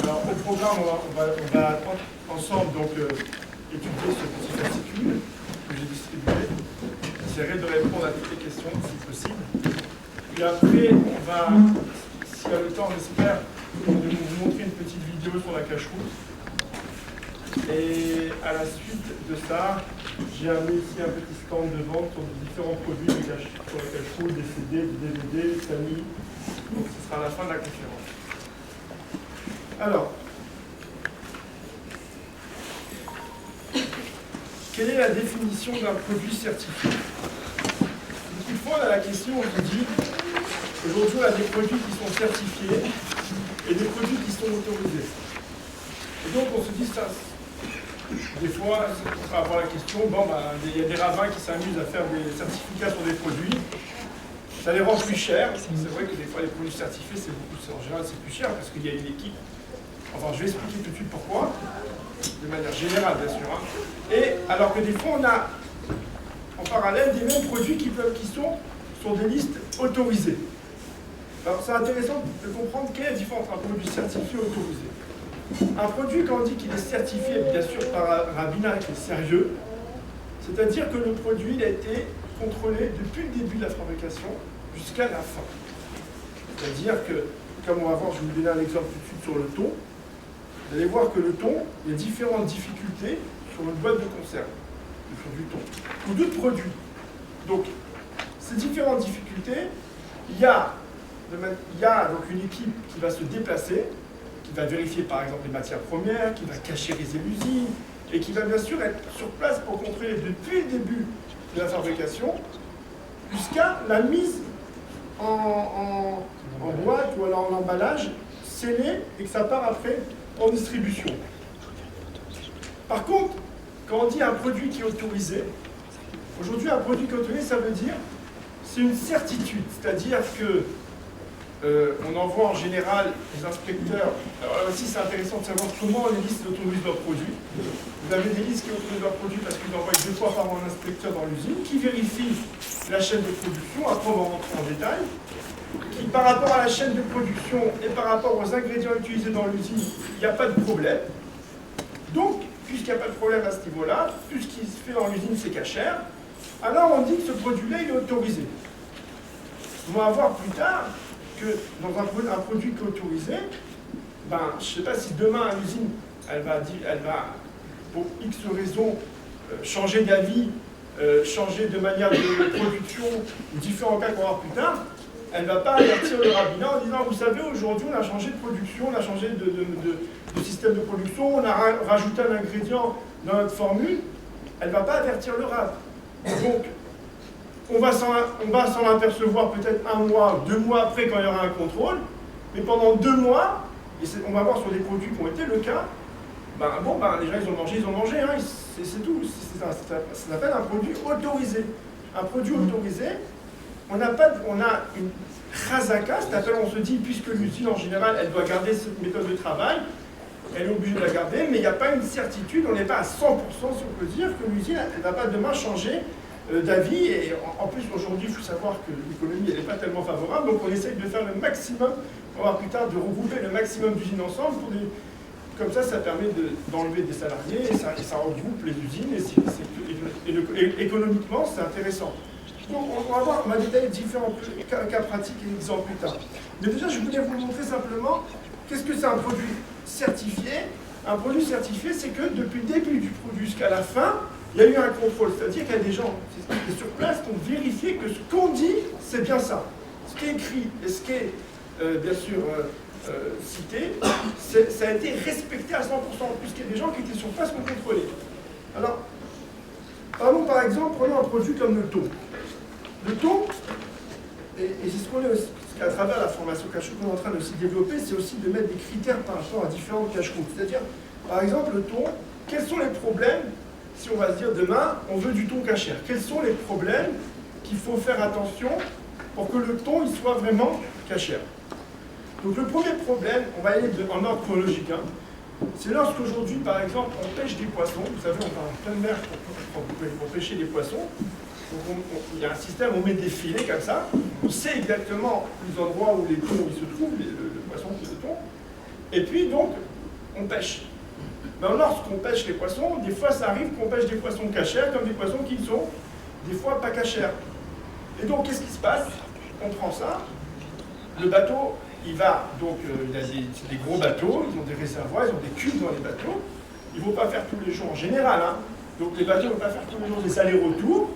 Alors, au programme, on va ensemble donc, étudier ce petit fascicule que j'ai distribué. J'essaierai de répondre à toutes les questions, si possible. Puis après, on va, s'il y a le temps, on espère, vous montrer une petite vidéo sur la cache-route. Et à la suite de ça, j'ai amené ici un petit stand de vente sur différents produits sur la cache-route, des CD, des DVD, des familles. Donc ce sera à la fin de la conférence. Alors, quelle est la définition d'un produit certifié? Beaucoup de fois, on a la question, on vous dit, aujourd'hui, on a des produits qui sont certifiés et des produits qui sont autorisés. Et donc, on se dit ça. Des fois, on va avoir la question, bon, il y a des rabbins qui s'amusent à faire des certificats sur des produits. Ça les rend plus chers. C'est vrai que des fois, les produits certifiés, en général, c'est plus cher parce qu'il y a une équipe. Enfin, je vais expliquer tout de suite pourquoi, de manière générale, bien sûr. Hein. Et alors que des fois, on a en parallèle des mêmes produits qui sont sur des listes autorisées. Alors, c'est intéressant de comprendre quelle est la différence entre un produit certifié et autorisé. Un produit, quand on dit qu'il est certifié, bien sûr, par un rabbinat qui est sérieux, c'est-à-dire que le produit il a été contrôlé depuis le début de la fabrication jusqu'à la fin. C'est-à-dire que, comme on va voir, je vais vous donner un exemple tout de suite sur le thon. Vous allez voir que le thon, il y a différentes difficultés sur une boîte de conserve, sur du thon, ou d'autres produits. Donc, ces différentes difficultés, il y a donc une équipe qui va se déplacer, qui va vérifier par exemple les matières premières, qui va cachériser l'usine, et qui va bien sûr être sur place pour contrôler depuis le début de la fabrication jusqu'à la mise en boîte ou alors en emballage scellé et que ça part après en distribution. Par contre, quand on dit un produit qui est autorisé, aujourd'hui un produit qui est autorisé, ça veut dire c'est une certitude, c'est-à-dire que on envoie en général les inspecteurs. Alors là aussi, c'est intéressant de savoir comment les listes autorisent leurs produits. Vous avez des listes qui autorisent leurs produits parce qu'ils envoient 2 fois par an un inspecteur dans l'usine qui vérifie la chaîne de production. Après, on va rentrer en détail. Qui, par rapport à la chaîne de production et par rapport aux ingrédients utilisés dans l'usine, il n'y a pas de problème. Donc, puisqu'il n'y a pas de problème à ce niveau-là, tout ce qui se fait dans l'usine, c'est cachère. Alors, on dit que ce produit-là, il est autorisé. On va voir plus tard que dans un produit qui est autorisé, je ne sais pas si demain l'usine, elle va, pour X raisons, changer d'avis, changer de manière de production, ou différents cas qu'on va voir plus tard, elle ne va pas avertir le rabbinat en disant, vous savez, aujourd'hui on a changé de production, on a changé de système de production, on a rajouté un ingrédient dans notre formule, elle ne va pas avertir le rabbin. Donc, on va s'en apercevoir peut-être 1 mois, 2 mois après quand il y aura un contrôle, mais pendant 2 mois, et on va voir sur des produits qui ont été le cas, les gens ils ont mangé, hein, c'est tout. Ça s'appelle un produit autorisé. Un produit autorisé, on a une chazaka, c'est-à-dire on se dit, puisque l'usine en général, elle doit garder cette méthode de travail, elle est obligée de la garder, mais il n'y a pas une certitude, on n'est pas à 100%, si on peut dire, que l'usine ne va pas demain changer d'avis, et en plus aujourd'hui il faut savoir que l'économie elle n'est pas tellement favorable, donc on essaye de faire le maximum, on va plus tard de regrouper le maximum d'usines ensemble, comme ça permet d'enlever des salariés, et ça regroupe les usines, et économiquement c'est intéressant. Donc on va détailler différents cas pratiques et exemples plus tard. Mais déjà je voulais vous montrer simplement qu'est-ce que c'est un produit certifié. Un produit certifié, c'est que depuis le début du produit jusqu'à la fin, il y a eu un contrôle, c'est-à-dire qu'il y a des gens qui étaient sur place qui ont vérifié que ce qu'on dit, c'est bien ça. Ce qui est écrit et ce qui est bien sûr cité, ça a été respecté à 100%, puisqu'il y a des gens qui étaient sur place pour contrôler. Alors, par exemple, prenons un produit comme le thon. Le thon, et c'est ce qu'on est aussi, à travers la formation cache-route qu'on est en train de se développer, c'est aussi de mettre des critères par rapport à différentes cache-routes. C'est-à-dire, par exemple, le thon, quels sont les problèmes si on va se dire demain, on veut du thon cachère? Quels sont les problèmes qu'il faut faire attention pour que le thon il soit vraiment cachère? Donc le premier problème, on va aller en ordre chronologique, hein, c'est lorsqu'aujourd'hui, par exemple, on pêche des poissons. Vous savez, on va en pleine mer pour pêcher des poissons. Donc il y a un système, on met des filets comme ça. On sait exactement les endroits où les thons ils se trouvent, le poisson qui se thon. Et puis donc, on pêche. Mais lorsqu'on pêche les poissons, des fois ça arrive qu'on pêche des poissons cachers comme des poissons qui sont des fois pas cachers. Et donc qu'est-ce qui se passe? On prend ça, le bateau, il va, donc il a des gros bateaux, ils ont des réservoirs, ils ont des cubes dans les bateaux, ils ne vont pas faire tous les jours en général, hein. Donc les bateaux ne vont pas faire tous les jours des allers-retours,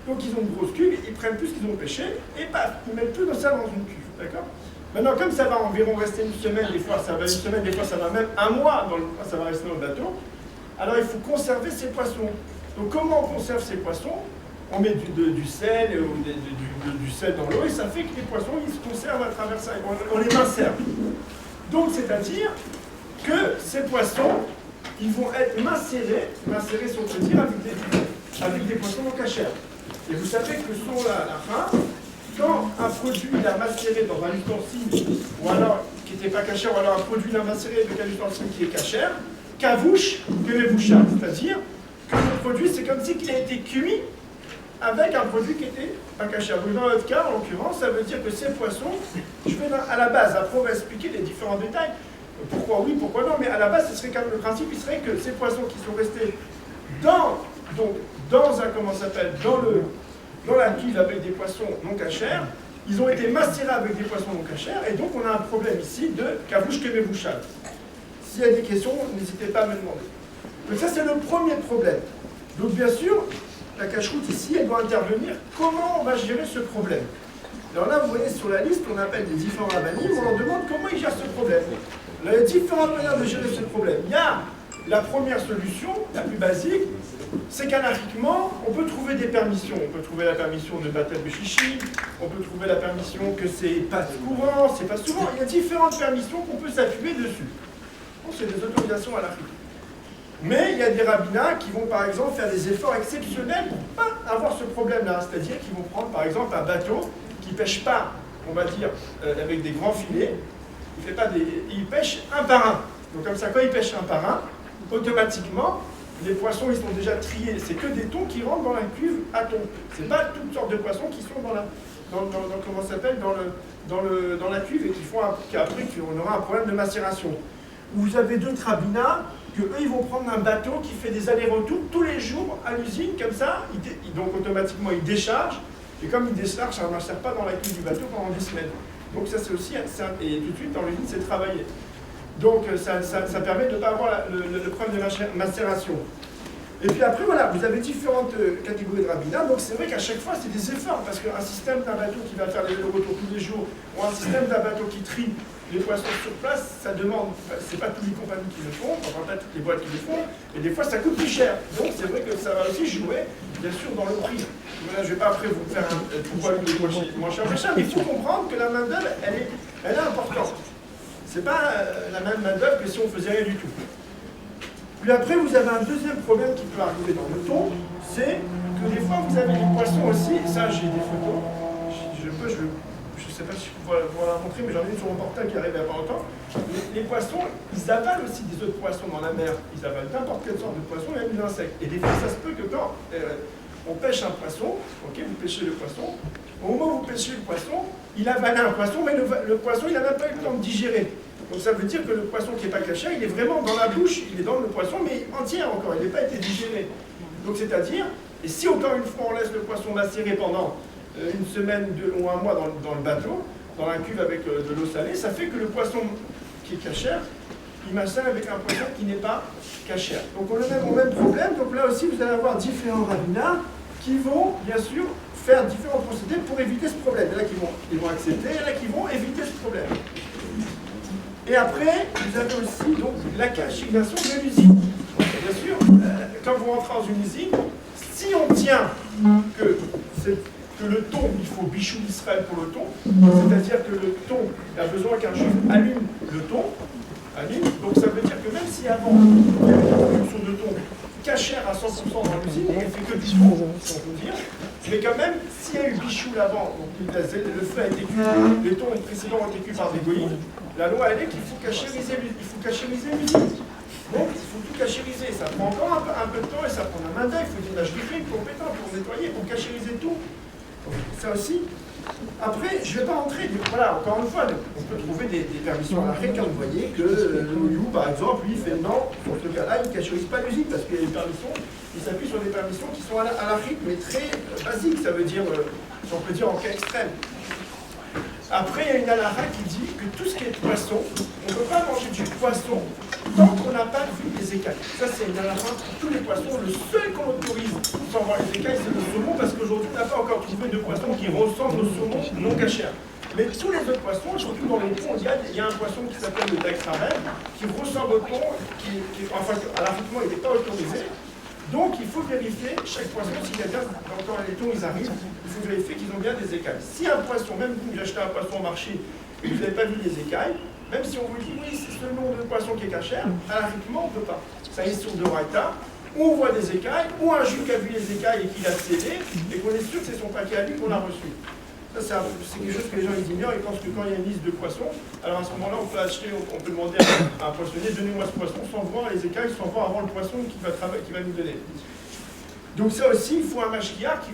donc ils ont une grosse cuve, ils prennent plus ce qu'ils ont pêché, et paf, ils mettent tout ça dans une cuve, d'accord? Maintenant, comme ça va environ rester une semaine, des fois ça va une semaine, des fois ça va même un mois, ça va rester dans le bateau, alors il faut conserver ces poissons. Donc comment on conserve ces poissons? On met du sel, du sel dans l'eau, et ça fait que les poissons, ils se conservent à travers ça, on les macère. Donc, c'est-à-dire que ces poissons, ils vont être macérés si on peut dire, avec des poissons en cachère. Et vous savez que selon la fin, quand un produit l'a macéré dans un ustensile, ou alors qui n'était pas cachère, ou alors un produit l'a macéré avec un ustensile qui est cachère, qu'avouche que les bouchards. C'est-à-dire que le produit, c'est comme si il a été cuit avec un produit qui n'était pas cachère. Donc dans notre cas, en l'occurrence, ça veut dire que ces poissons, je vais à la base, après on va expliquer les différents détails, pourquoi oui, pourquoi non, mais à la base, ce serait quand même, le principe, il serait que ces poissons qui sont restés dans la cuve avec des poissons non cachers, ils ont été macérés avec des poissons non cachers, et donc on a un problème ici de qu'avouche que mes bouchades. S'il y a des questions, n'hésitez pas à me demander. Donc ça, c'est le premier problème. Donc bien sûr, la cache-route ici, elle doit intervenir. Comment on va gérer ce problème? Alors là, vous voyez sur la liste, on appelle les différents rabbinim, on leur demande comment ils gèrent ce problème. Il y a différentes manières de gérer ce problème. Il y a la première solution, la plus basique, c'est qu'anarchiquement, on peut trouver des permissions. On peut trouver la permission de baptême de chichi, on peut trouver la permission que c'est pas courant, c'est pas souvent. Il y a différentes permissions qu'on peut s'appuyer dessus. Bon, c'est des autorisations anarchiques. Mais il y a des rabbinats qui vont par exemple faire des efforts exceptionnels pour ne pas avoir ce problème-là. C'est-à-dire qu'ils vont prendre par exemple un bateau qui ne pêche pas, on va dire, avec des grands filets. Il pêche un par un. Donc comme ça, quand il pêche un par un, automatiquement, les poissons ils sont déjà triés. C'est que des thons qui rentrent dans la cuve à thon. Ce n'est pas toutes sortes de poissons qui sont dans la cuve et qu'après on aura un problème de macération. Vous avez d'autres rabbinats qu'eux, ils vont prendre un bateau qui fait des allers-retours tous les jours à l'usine, comme ça, donc automatiquement, ils déchargent, et comme ils déchargent, ça ne macère pas dans la cuve du bateau pendant des semaines. Donc ça, c'est aussi, et tout de suite, dans l'usine, c'est travaillé. Donc ça permet de ne pas avoir le problème de macération. Et puis après, voilà, vous avez différentes catégories de rabbinat, donc c'est vrai qu'à chaque fois, c'est des efforts, parce qu'un allers-retours qui va faire les allers-retours tous les jours, ou un système d'un bateau qui trie les poissons sur place, ça demande, c'est pas toutes les compagnies qui le font, enfin pas toutes les boîtes qui le font, et des fois ça coûte plus cher. Donc c'est vrai que ça va aussi jouer, bien sûr, dans le prix. Là, je ne vais pas après vous faire pourquoi le moins cher, mais il faut comprendre que la main-d'œuvre, elle est importante. C'est pas la même main-d'œuvre que si on faisait rien du tout. Puis après, vous avez un deuxième problème qui peut arriver dans le thon, c'est que des fois vous avez des poissons aussi, et ça j'ai des photos, je ne sais pas si je pourrais vous la montrer, mais j'en ai une sur mon portable qui arrive il n'y a pas longtemps. Les poissons, ils avalent aussi des autres poissons dans la mer. Ils avalent n'importe quelle sorte de poisson, même des insectes. Et des fois, ça se peut que quand on pêche un poisson, ok, vous pêchez le poisson, au moment où vous pêchez le poisson, il avale un poisson, mais le poisson, il n'a même pas eu le temps de digérer. Donc ça veut dire que le poisson qui n'est pas caché, il est vraiment dans la bouche, il est dans le poisson, mais entier encore, il n'a pas été digéré. Donc c'est-à-dire, et si encore une fois on laisse le poisson macérer pendant une semaine ou un mois dans le bateau, dans la cuve avec de l'eau salée, ça fait que le poisson qui est cachère, il macère avec un poisson qui n'est pas cachère. Donc on a le même problème, donc là aussi vous allez avoir différents rabbinats qui vont bien sûr faire différents procédés pour éviter ce problème. Il y en a qui vont accepter, il y en a qui vont éviter ce problème. Et après, vous avez aussi donc, la cachignation de l'usine. Bien sûr, quand vous rentrez dans une usine, si on tient que le thon, il faut bichou d'Israël pour le thon, c'est-à-dire que le thon a besoin qu'un juif allume le thon, donc ça veut dire que même si avant il y avait une production de thon cachère à 100% dans l'usine, elle ne fait que du thon, si on peut dire, mais quand même, s'il y a eu bichou l'avant, donc le feu a été cuit, les thons précédents ont été cuits par des goïms, la loi elle est qu'il faut cachériser l'usine. Donc il faut tout cachériser, ça prend encore un peu de temps et ça prend un main d'œuvre, il faut des nage techniques compétents pour nettoyer, pour cachériser tout. Donc, ça aussi, Après, je ne vais pas rentrer, voilà, encore une fois, on peut trouver des permissions à l'arrêt quand vous voyez que le OU, par exemple, lui, fait non, dans ce cas-là, il ne cacherise pas l'usine parce qu'il y a des permissions, il s'appuie sur des permissions qui sont à l'arrêt, mais très basiques, ça veut dire, si on peut dire en cas extrême. Après, il y a une alara qui dit que tout ce qui est poisson, on ne peut pas manger du poisson tant qu'on n'a pas vu les écailles. Ça, c'est une alara pour tous les poissons. Le seul qu'on autorise sans voir les écailles, c'est le saumon, parce qu'aujourd'hui, on n'a pas encore trouvé de poisson qui ressemble au saumon non cachère. Mais tous les autres poissons, surtout dans les ponts, il y a un poisson qui s'appelle le dextravelle, qui ressemble au thon, enfin, à l'arrêtement, il n'est pas autorisé. Donc, il faut vérifier chaque poisson, s'il y a bien, quand les thons ils arrivent, il faut vérifier qu'ils ont bien des écailles. Si un poisson, même vous, vous achetez un poisson au marché, et vous n'avez pas vu les écailles, même si on vous dit, oui, c'est ce nom de poisson qui est cachère, à l'arrêtement, on ne peut pas. Ça est sur de Raita, ou on voit des écailles, ou un juge qui a vu les écailles et qui l'a scellé, et qu'on est sûr que c'est son paquet à lui qu'on a reçu. Ça, c'est quelque chose que les gens ils ignorent. Ils pensent que quand il y a une liste de poissons, alors à ce moment-là, on peut acheter, on peut demander à un poissonnier, donnez-moi ce poisson, sans voir les écailles, sans voir avant le poisson qui va nous donner. Donc ça aussi, il faut un mashgiach qui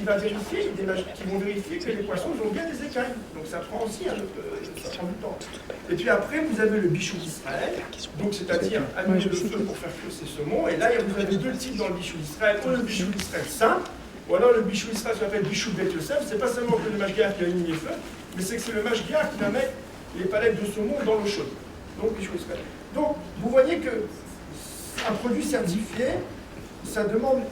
va vérifier, qui vont vérifier que les poissons ont bien des écailles. Donc ça prend aussi ça prend du temps. Et puis après, vous avez le bichou d'Israël, donc c'est-à-dire allumer le feu pour faire cuire ces saumons. Et là, vous avez deux types dans le bichou d'Israël. Ou le bichou d'Israël simple, ou alors le bichou d'Israël s'appelle bichou Bet Yosef. C'est pas seulement que le mashgiach qui allume les feux, mais c'est que c'est le mashgiach qui va mettre les palettes de saumon dans l'eau chaude. Donc bichou d'Israël. Donc vous voyez que un produit certifié, ça demande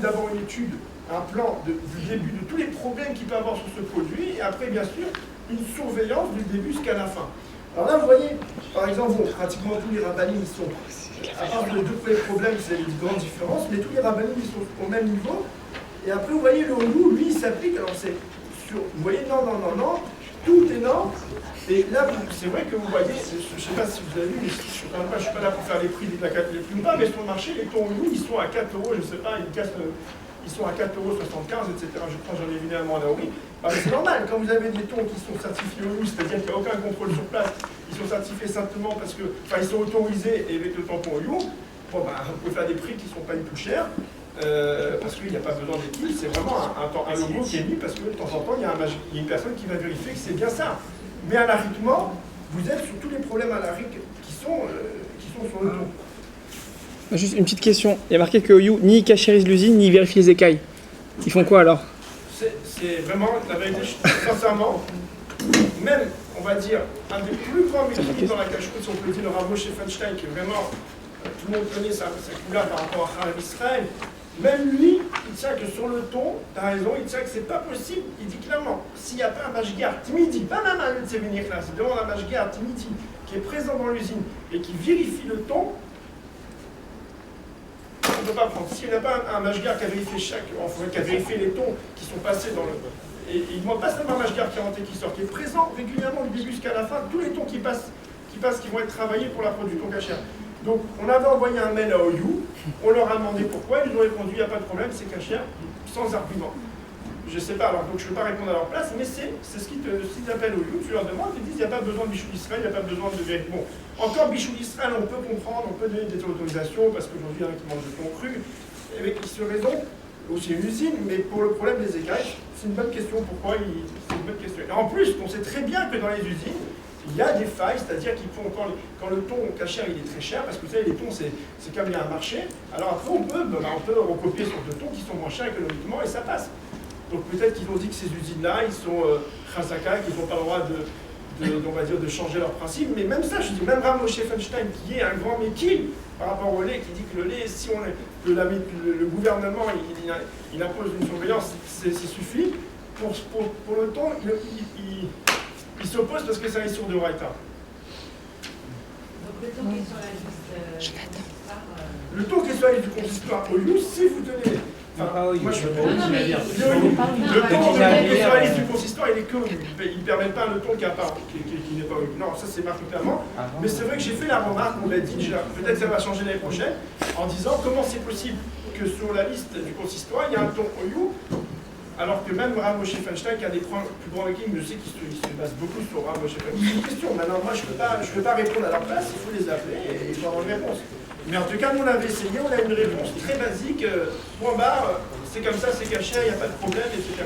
d'abord une étude, un plan du début de tous les problèmes qu'il peut avoir sur ce produit, et après, bien sûr, une surveillance du début jusqu'à la fin. Alors là, vous voyez, par exemple, pratiquement tous les rabbinim, ils sont, à part les deux premiers problèmes, c'est une grande différence, mais tous les rabbinim, ils sont au même niveau. Et après, vous voyez, le OU, lui, il s'applique, alors c'est sur, vous voyez, non, tout est non. Et là, c'est vrai que vous voyez, je ne sais pas si vous avez vu, mais je ne suis pas là pour faire les prix les plus bas, mais sur le marché, les thons OU, ils sont à 4 euros, je ne sais pas, ils sont à 4,75 euros, etc. Je crois j'en ai évidemment là, oui. Bah, c'est normal, quand vous avez des thons qui sont certifiés OU, c'est-à-dire qu'il n'y a aucun contrôle sur place, ils sont certifiés simplement parce que, enfin, ils sont autorisés et avec le tampon OU, bon, bah, vous pouvez faire des prix qui ne sont pas du tout chers. Parce qu'il n'y a pas besoin d'équipe, c'est vraiment un logo qui est mis parce que de temps en temps, il y a une personne qui va vérifier que c'est bien ça. Mais à l'arrêtement, vous êtes sur tous les problèmes à l'arrêt qui sont sur le dos. Juste une petite question. Il y a marqué que OU ni cachérise l'usine, ni vérifie les écailles. Ils font quoi alors? C'est vraiment, la vérité, sincèrement, même, on va dire, un des plus grands métiers dans la cache-route, si on peut dire, le Rav Moshe Feinstein, qui est vraiment, tout le monde connaît sa couleur par rapport à Chalav Israël. Même lui, il tient que sur le ton, tu as raison, il tient que c'est pas possible. Il dit clairement, s'il n'y a pas un mashgiach timidi, pas même un lieu de sévenir là, c'est demande un mashgiach timidi qui est présent dans l'usine et qui vérifie le ton, on ne peut pas prendre. S'il n'y a pas un mashgiach qui a vérifié les tons qui sont passés dans le... Et il ne demande pas seulement un mashgiach qui rentre et qui sort, qui est présent régulièrement du début jusqu'à la fin, tous les tons qui passent, qui vont être travaillés pour la production cachère. Donc, on avait envoyé un mail à OU, on leur a demandé pourquoi, ils nous ont répondu, il n'y a pas de problème, c'est cachère, sans argument. Je ne sais pas, alors donc je ne peux pas répondre à leur place, mais c'est ce qu'ils t'appellent OU, tu leur demandes, ils disent, il n'y a pas besoin de bichou d'Israël, il n'y a pas besoin de vérité. Bon, encore bichou d'Israël, on peut comprendre, on peut donner des autorisations, parce qu'aujourd'hui, il y en a qui mangent de thon cru, avec qui se raison, aussi une usine, mais pour le problème des écailles, c'est une bonne question, c'est une bonne question. Et en plus, on sait très bien que dans les usines, il y a des failles, c'est-à-dire qu'ils font quand le thon cachère il est très cher, parce que vous savez, les thons c'est comme il y a un marché, alors après on peut recopier sur deux thons qui sont moins chers économiquement et ça passe. Donc peut-être qu'ils ont dit que ces usines-là, ils sont chazaka, qu'ils n'ont pas le droit on va dire, de changer leurs principes, mais même ça, je dis, même Rav Moshe Feinstein, qui est un grand méquille par rapport au lait, qui dit que le lait, si le gouvernement il impose une surveillance, c'est suffit, pour le thon, il s'oppose parce que ça est sur de Raïta. Donc le ton qui est sur la liste le ton qui est sur la liste du consistoire OU, si vous tenez... Enfin, moi je le ton qui est sur la liste du consistoire, il est que OU. Il ne permet pas le ton qui n'est pas OU. Non, ça c'est marqué clairement. Mais c'est vrai que j'ai fait la remarque, on l'a dit déjà, peut-être que ça va changer l'année prochaine, en disant comment c'est possible que sur la liste du consistoire, il y a un ton OU, alors que même Rav Moshe Feinstein, qui est un des plus grands équipes, je sais qu'il se base beaucoup sur Rav Moshe Feinstein. C'est une question. Maintenant, moi, je ne peux pas répondre à leur place, il faut les appeler et ils auront une réponse. Mais en tout cas, nous, on avait essayé, on a une réponse très basique. Point barre, c'est comme ça, c'est caché, il n'y a pas de problème, etc.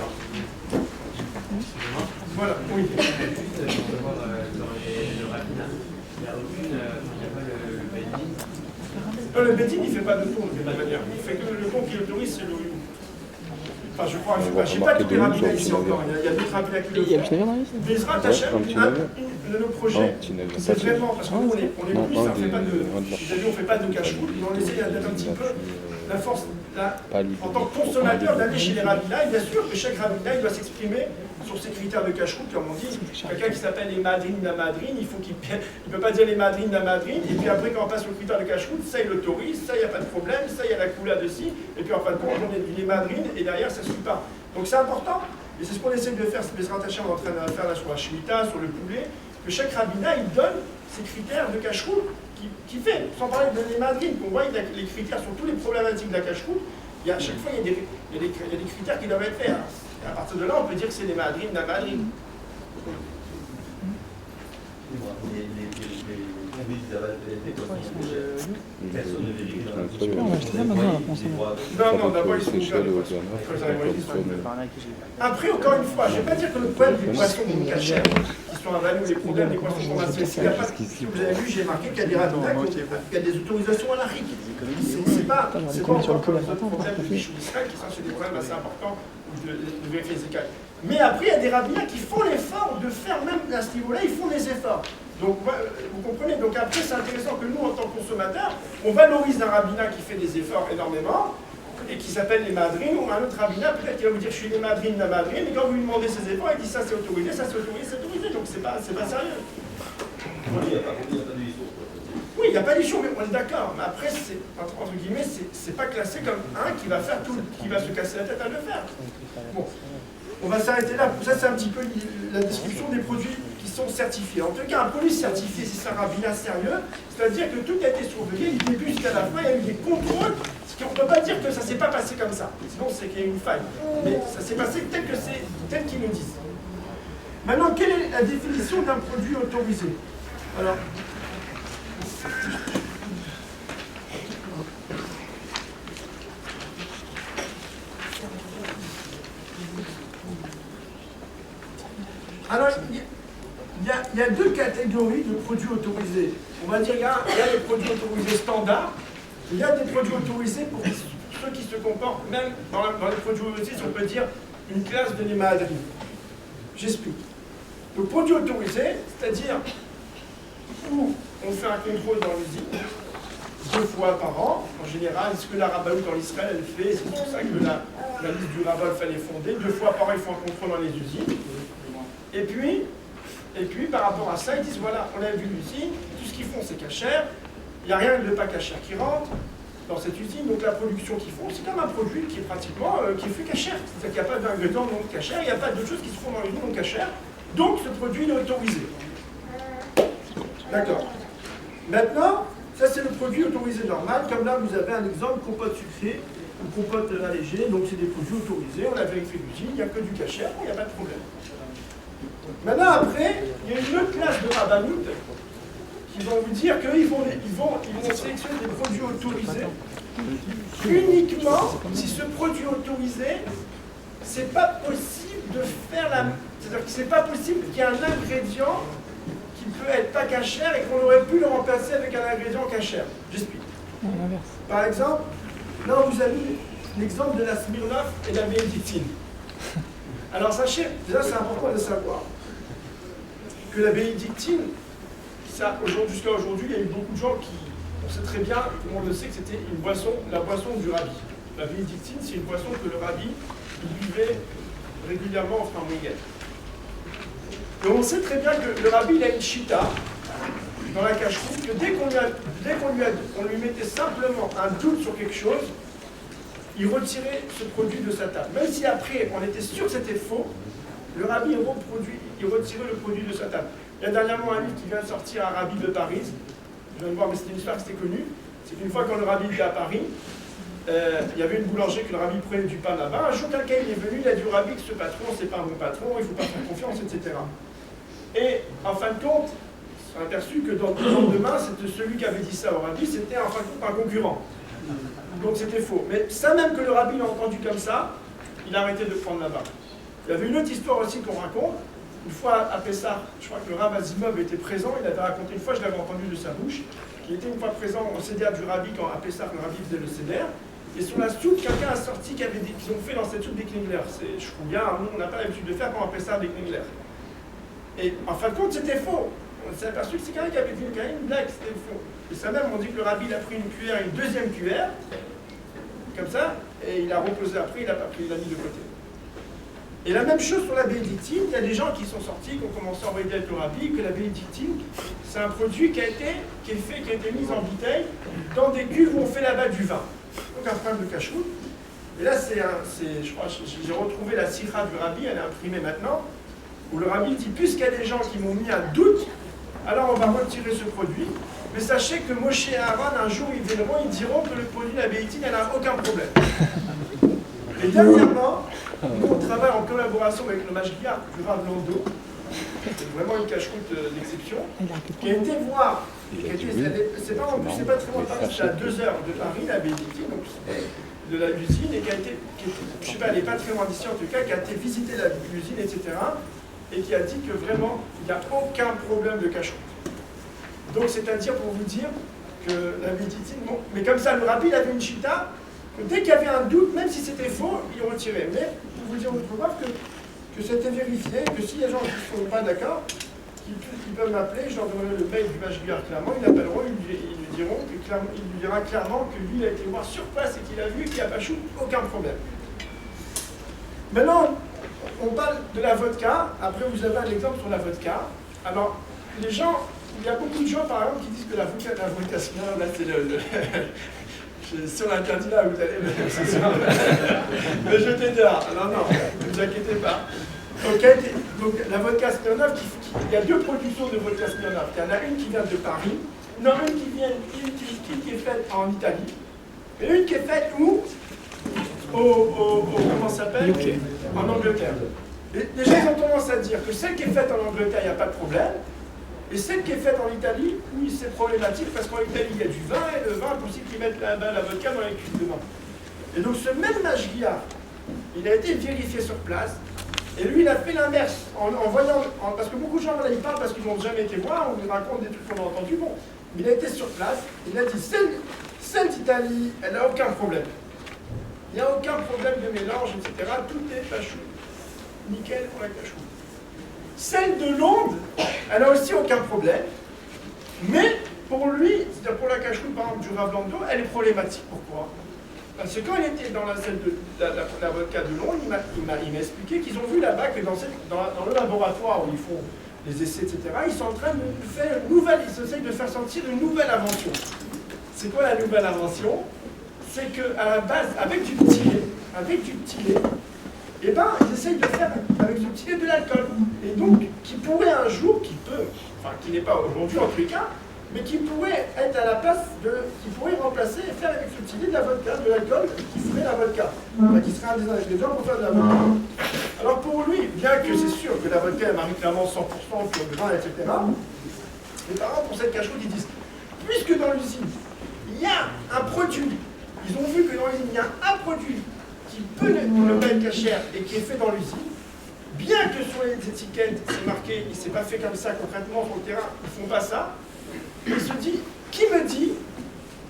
Voilà, oui. Justement, dans le rabbinat, il n'y a aucune. Il n'y a pas le Bédine. Non, le Bédine, il ne fait pas de tour de toute manière. Il fait que le ton qui autorise, c'est le Ouyou. Enfin, je crois, je ne sais pas tous les rabbinats ici encore. Il y a d'autres rabbinats qui le Il y a font. plus dans la liste. Bezrat Hachem, un de nos projets, c'est vraiment, parce que nous, on est plus, on fait pas de, vous avez vu, on ne fait pas de cache-route, mais on essaie d'être un petit peu la force, en tant que consommateur, d'aller chez les rabbinats, et bien sûr que chaque rabbinat, il doit s'exprimer sur ses critères de cache-route, comme on dit. Quelqu'un qui s'appelle les madrines la madrine, il faut qu'il ne peut pas dire les madrines la madrine, et puis après, quand on passe au critère de cache-route, ça, il l'autorise, ça, il n'y a pas de problème, ça, il y a la coula dessus, et puis en fin de compte, on est les madrines, et derrière, ça ne suit pas. Donc c'est important. Et c'est ce qu'on essaie de faire, c'est Bezrat Hachem en train de faire là sur la Shemitah, sur le poulet, que chaque rabbinat, il donne ses critères de cache-route qui fait, sans parler de les madrines, qu'on voit les critères sur tous les problématiques de la cache-route, à chaque fois, il y a des critères qui doivent être faits. Et à partir de là, on peut dire que c'est les madrines, la madrine. Personne ne vérifie dans la Non, d'abord, ils sont ouverts. Après, encore une fois, je ne vais pas dire que le problème des poissons cachers qui sont avalés ou les problèmes des poissons conventionnels, s'il n'y a pas, si vous avez vu, j'ai marqué qu'il y a des rabbinats, qu'il y a des autorisations à la RIC. C'est pas encore comme les autres problèmes de Michou d'Israël, qui sont des problèmes assez importants de vérifier les écailles. Mais après, il y a des rabbinats qui font l'effort de faire, même à ce niveau-là, ils font des efforts. Donc, vous comprenez, donc après, c'est intéressant que nous, en tant que consommateurs, on valorise un rabbinat qui fait des efforts énormément, et qui s'appelle les madrines, ou un autre rabbinat, peut-être qu'il va vous dire, je suis les madrines, la madrine, et quand vous lui demandez ses efforts, il dit, ça c'est autorisé, ça c'est autorisé, c'est autorisé, donc c'est pas sérieux. Oui, il n'y a pas d'issue, mais on est d'accord, mais après, entre guillemets, c'est pas classé comme un qui va faire tout, qui va se casser la tête à le faire. Bon. On va s'arrêter là. Ça, c'est un petit peu la description des produits qui sont certifiés. En tout cas, un produit certifié, si c'est un rabbinat sérieux, c'est-à-dire que tout a été surveillé du début jusqu'à la fin, il y a eu des contrôles. On ne peut pas dire que ça ne s'est pas passé comme ça. Sinon, c'est qu'il y a une faille. Mais ça s'est passé tel qu'ils nous disent. Maintenant, quelle est la définition d'un produit autorisé? Alors, il y a deux catégories de produits autorisés. On va dire qu'il y a les produits autorisés standards, il y a des produits autorisés pour ceux qui se comportent, même dans les produits autorisés, on peut dire une classe de l'hémadrie. J'explique. Le produit autorisé, c'est-à-dire où on fait un contrôle dans l'usine, 2 fois par an, en général, ce que la Rabbanout dans l'Israël elle fait, c'est pour ça que la liste du rabbin fallait fonder, 2 fois par an ils font un contrôle dans les usines. Et puis, par rapport à ça, ils disent, voilà, on a vu l'usine, tout ce qu'ils font, c'est cachère, il n'y a rien de pas cachère qui rentre dans cette usine, donc la production qu'ils font, c'est comme un produit qui est pratiquement, qui est fait cachère. C'est-à-dire qu'il n'y a pas d'ingrédients non cachère, il n'y a pas d'autres choses qui se font dans l'usine non cachère, donc ce produit est autorisé. D'accord. Maintenant, ça c'est le produit autorisé normal, comme là vous avez un exemple, compote sucrée, ou compote allégée, donc c'est des produits autorisés, on a vérifié l'usine, il n'y a que du cachère, il n'y a pas de problème. Maintenant, après, il y a une autre classe de rabbanout qui vont vous dire qu'ils vont sélectionner des produits autorisés uniquement si ce produit autorisé, c'est pas possible de faire la... C'est-à-dire que c'est pas possible qu'il y ait un ingrédient qui peut être pas cachère et qu'on aurait pu le remplacer avec un ingrédient cachère. J'explique. Par exemple, là vous avez l'exemple de la Smirnoff et de la bénédictine. Alors sachez, déjà c'est important de savoir que la bénédictine, jusqu'à aujourd'hui, il y a eu beaucoup de gens qui, on sait très bien, tout le monde le sait, que c'était une boisson, la boisson du rabbi. La bénédictine, c'est une boisson que le rabbi buvait régulièrement en fin de week-end. Et on sait très bien que le rabbi, il a une chita dans la cache-route, que dès qu'on lui mettait simplement un doute sur quelque chose, il retirait ce produit de sa table. Même si après, on était sûr que c'était faux, le rabbi il retirait le produit de sa table. Il y a dernièrement un livre qui vient de sortir, un rabbi de Paris. Je viens de voir, mais c'était une histoire qui était connue. C'est qu'une fois, quand le rabbi était à Paris, il y avait une boulangerie que le rabbi prenait du pain là-bas. Un jour, quelqu'un est venu, il a dit au rabbi que ce patron, c'est pas un bon patron, il ne faut pas faire confiance, etc. Et en fin de compte, on a aperçu que dans le lendemain, c'était celui qui avait dit ça au rabbi, c'était en fin de compte un concurrent. Donc c'était faux. Mais ça même que le rabbi l'a entendu comme ça, il a arrêté de prendre là-bas. Il y avait une autre histoire aussi qu'on raconte, une fois à Pessah, je crois que le Rav Azimov était présent, il avait raconté une fois, je l'avais entendu de sa bouche, qu'il était une fois présent au Seder du Rabbi, quand à Pessah, le Rabbi faisait le Seder, et sur la soupe, quelqu'un a sorti qu'ils ont fait dans cette soupe des Klingler. Je trouve bien, nous, on n'a pas l'habitude de faire quand on appelle ça des Klingler. Et en fin de compte, c'était faux. On s'est aperçu que c'est quelqu'un qui avait dit une blague, c'était faux. Et ça même, on dit que le Rabbi il a pris une cuillère, une deuxième cuillère, comme ça, et il a reposé après, il n'a pas pris, il l'a mis de côté. Et la même chose sur la bénédictine, il y a des gens qui sont sortis, qui ont commencé à envoyer avec le Rabbi, que la bénédictine, c'est un produit qui a été mis en bouteille dans des cuves où on fait là-bas du vin. Donc un problème de cachoute. Et là, je crois, j'ai retrouvé la sikha du Rabbi, elle est imprimée maintenant, où le Rabbi dit, puisqu'il y a des gens qui m'ont mis un doute, alors on va retirer ce produit. Mais sachez que Moshe et Aaron, un jour, ils viendront, ils diront que le produit de la bénédictine, elle n'a aucun problème. Et dernièrement, nous, on travaille en collaboration avec le Mashgiach du Rav Lando, c'est vraiment une cache-route d'exception, qui a été voir, c'est pas très loin de Paris, c'est à 2 heures de Paris, la bénédictine, donc de l'usine, et qui a été, je sais pas, elle n'est pas très loin d'ici en tout cas, qui a été visiter l'usine, etc., et qui a dit que vraiment, il n'y a aucun problème de cache-route. Donc, c'est-à-dire pour vous dire que la bénédictine, bon, mais comme ça, le Rabbi, il avait une chita, que dès qu'il y avait un doute, même si c'était faux, il retirait. Mais pour vous dire autre part que c'était vérifié, que si les gens ne sont pas d'accord, ils peuvent m'appeler, je leur donnerai le mail du Mashgiach clairement, ils l'appelleront, ils lui diront, il lui dira clairement que lui, il a été voir sur place et qu'il a vu qu'il n'y a pas aucun problème. Maintenant, on parle de la vodka. Après, vous avez un exemple sur la vodka. Alors, les gens, il y a beaucoup de gens, par exemple, qui disent que la vodka là, c'est sur l'interdit, là, vous allez me jeter dehors. Non, ne vous inquiétez pas. Donc, la vodka Smirnoff, il y a 2 productions de vodka Smirnoff. Il y en a une qui vient de Paris, non, une qui est faite en Italie, et une qui est faite où comment ça s'appelle? En Angleterre. Et les gens ont tendance à dire que celle qui est faite en Angleterre, il n'y a pas de problème, et celle qui est faite en Italie, oui, c'est problématique, parce qu'en Italie, il y a du vin, et le vin, c'est possible qu'ils mettent la vodka dans les cuves de vin. Et donc, ce même Mashgiach, il a été vérifié sur place, et lui, il a fait l'inverse, en voyant, parce que beaucoup de gens, là, ils parlent parce qu'ils n'ont jamais été voir, on lui raconte des trucs qu'on a entendus, bon, mais il a été sur place, il a dit, celle d'Italie, elle n'a aucun problème. Il n'y a aucun problème de mélange, etc. Tout est cachou. Nickel pour la cachou. Celle de Londres, elle n'a aussi aucun problème, mais pour lui, c'est-à-dire pour la cachou, par exemple, du Rav Lando, elle est problématique. Pourquoi? Parce que quand il était dans la salle de la vodka de Londres, il m'a expliqué qu'ils ont vu là-bas que dans le laboratoire où ils font les essais, etc., ils sont en train de faire une nouvelle, ils essayent de faire sortir une nouvelle invention. C'est quoi la nouvelle invention? C'est qu'à la base, avec du petit lait, eh ben, ils essayent de faire avec du petit lait de l'alcool. Et donc, qui pourrait un jour, qui n'est pas aujourd'hui en tous les cas, mais qui pourrait être à la place qui pourrait remplacer et faire avec ce petit lait de la vodka, de l'alcool, qui ferait la vodka. Enfin, qui serait un des ingrédients pour faire de la vodka. Alors pour lui, bien que c'est sûr que la vodka, elle marie clairement 100% sur le grain, etc., les parents, pour cette cache-route, ils disent, puisque dans l'usine, il y a un produit, ils ont vu que dans l'usine, il y a un produit qui peut le mettre cachère et qui est fait dans l'usine, bien que sur les étiquettes, c'est marqué, il ne s'est pas fait comme ça concrètement sur le terrain, ils ne font pas ça, il se dit, qui me dit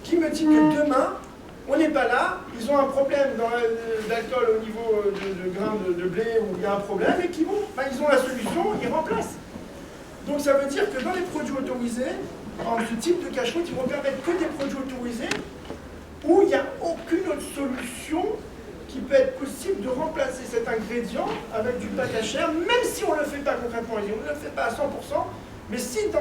que demain, on n'est pas là, ils ont un problème d'alcool au niveau de grains de blé, où il y a un problème, et qu'ils ils ont la solution, ils remplacent. Donc ça veut dire que dans les produits autorisés, en ce type de cache-route, ils vont permettre que des produits autorisés, où il n'y a aucune autre solution qui peut être possible de remplacer cet ingrédient avec du pain cachère, même si on ne le fait pas concrètement, on ne le fait pas à 100%, mais si il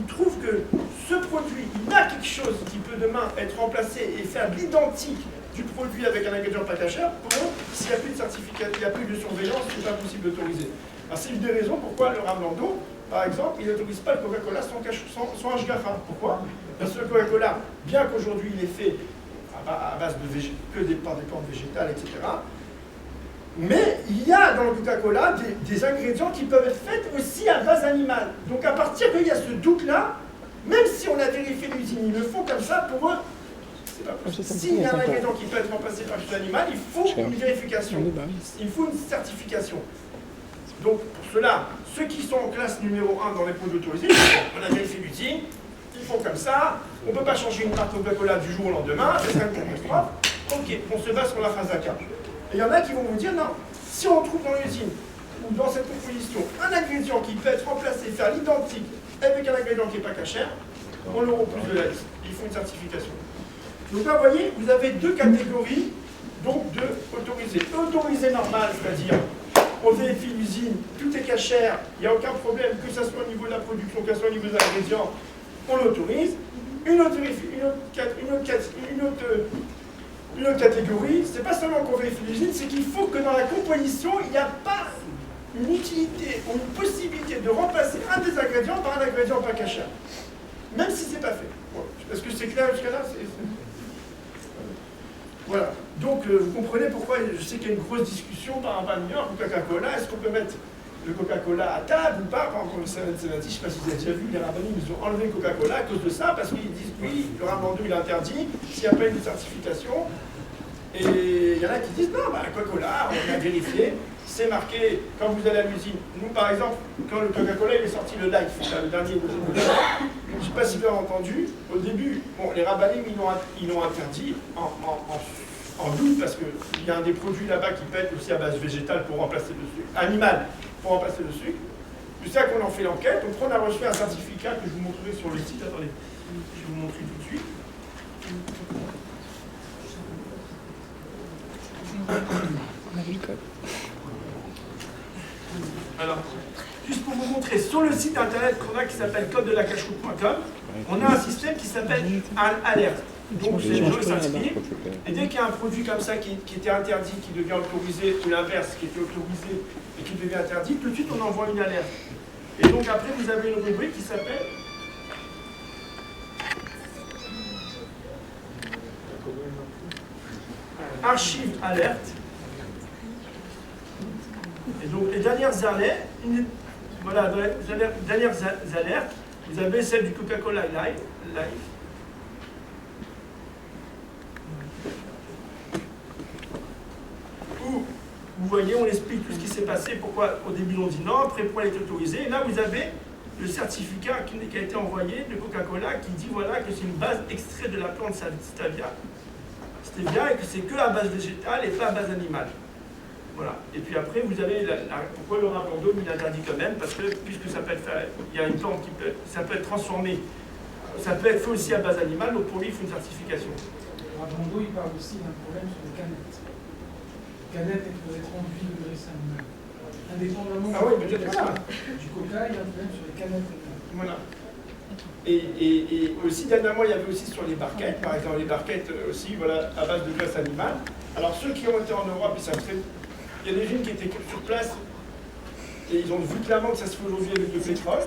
trouve que ce produit, il a quelque chose qui peut demain être remplacé et faire l'identique du produit avec un ingrédient pas cachère, pour eux, s'il n'y a plus de certificat, il n'y a plus de surveillance, ce n'est pas possible d'autoriser. C'est une des raisons pourquoi le Rav Lando, par exemple, il n'autorise pas le Coca-Cola sans Hashgacha. Pourquoi? Parce que le Coca-Cola, bien qu'aujourd'hui il est fait à base de par des plantes végétales, etc., mais il y a dans le Coca-Cola des ingrédients qui peuvent être faits aussi à base animale. Donc à partir qu'il y a ce doute-là, même si on a vérifié l'usine, ils le font comme ça, pour eux, c'est pas possible. S'il y a un ingrédient qui peut être remplacé par quelque chose d'animal, il faut une vérification, il faut une certification. Donc pour cela, ceux qui sont en classe numéro 1 dans les produits autorisés, on a vérifié l'usine, ils font comme ça, on ne peut pas changer une marque Coca-Cola du jour au lendemain, c'est une catastrophe. Ok, on se base sur la phase AK. Et il y en a qui vont vous dire non, si on trouve dans l'usine ou dans cette composition un ingrédient qui peut être remplacé, faire l'identique avec un ingrédient qui n'est pas cachère, on l'aura plus de la liste. Il faut une certification. Donc là, vous voyez, vous avez deux catégories donc de autorisés. Autorisé normal, c'est-à-dire on vérifie l'usine, tout est cachère, il n'y a aucun problème, que ce soit au niveau de la production, que ce soit au niveau des ingrédients, on l'autorise. Une autre catégorie, c'est pas seulement qu'on vérifie l'usine, c'est qu'il faut que dans la composition, il n'y a pas une utilité ou une possibilité de remplacer un des ingrédients par un ingrédient pas cachère. Même si c'est pas fait. Bon, est-ce que c'est clair jusqu'à là? Voilà. Donc, vous comprenez pourquoi je sais qu'il y a une grosse discussion par rapport à New York, au Coca-Cola. Est-ce qu'on peut mettre le Coca-Cola à table ou pas? Par exemple, le 770, je ne sais pas si vous avez déjà vu, les rabbinim, ils ont enlevé le Coca-Cola à cause de ça, parce qu'ils disent oui, le Ramando il est interdit s'il n'y a pas une certification. Et il y en a qui disent non, bah, Coca-Cola, on a vérifié, c'est marqué quand vous allez à l'usine. Nous, par exemple, quand le Coca-Cola il est sorti le Life, le dernier, je ne sais pas si vous avez entendu, au début, bon, les rabbinim ils l'ont interdit en doute parce qu'il y a un des produits là-bas qui peut être aussi à base végétale pour remplacer le sucre, animal pour remplacer le sucre. C'est ça qu'on en fait l'enquête. Donc on a reçu un certificat que je vous montrerai sur le site. Attendez, je vais vous montrer tout de suite. On a vu le code. Alors, juste pour vous montrer, sur le site internet qu'on a qui s'appelle code-de-la-cacheroute.com, on a un système qui s'appelle alerte. Donc les gens s'inscrivent, et dès qu'il y a un produit comme ça qui était interdit, qui devient autorisé, ou l'inverse, qui était autorisé et qui devient interdit, tout de suite on envoie une alerte. Et donc après vous avez une rubrique qui s'appelle Archive alerte. Et donc les dernières alertes, voilà, dans les dernières alertes, vous avez celle du Coca-Cola Live. Vous voyez, on explique tout ce qui s'est passé, pourquoi au début on dit non, après pourquoi elle est autorisée. Et là, vous avez le certificat qui a été envoyé de Coca-Cola qui dit voilà, que c'est une base extraite de la plante stevia et que c'est que à base végétale et pas à base animale. Voilà. Et puis après, vous avez pourquoi le Ramando il interdit quand même, parce que puisque ça peut être fait, il y a une plante ça peut être transformé, ça peut être fait aussi à base animale, donc pour lui il faut une certification. Le Ramando il parle aussi d'un problème sur les canettes. Canette est peut être enduit de graisse animale. Indépendamment du coca, il y a un problème sur les canettes. Voilà. Et aussi, dernièrement, il y avait aussi sur les barquettes, par exemple, les barquettes aussi, voilà, à base de graisse animale. Alors, ceux qui ont été en Europe, il y a des unes qui étaient sur place, et ils ont vu clairement que ça se fait aujourd'hui avec le pétrole.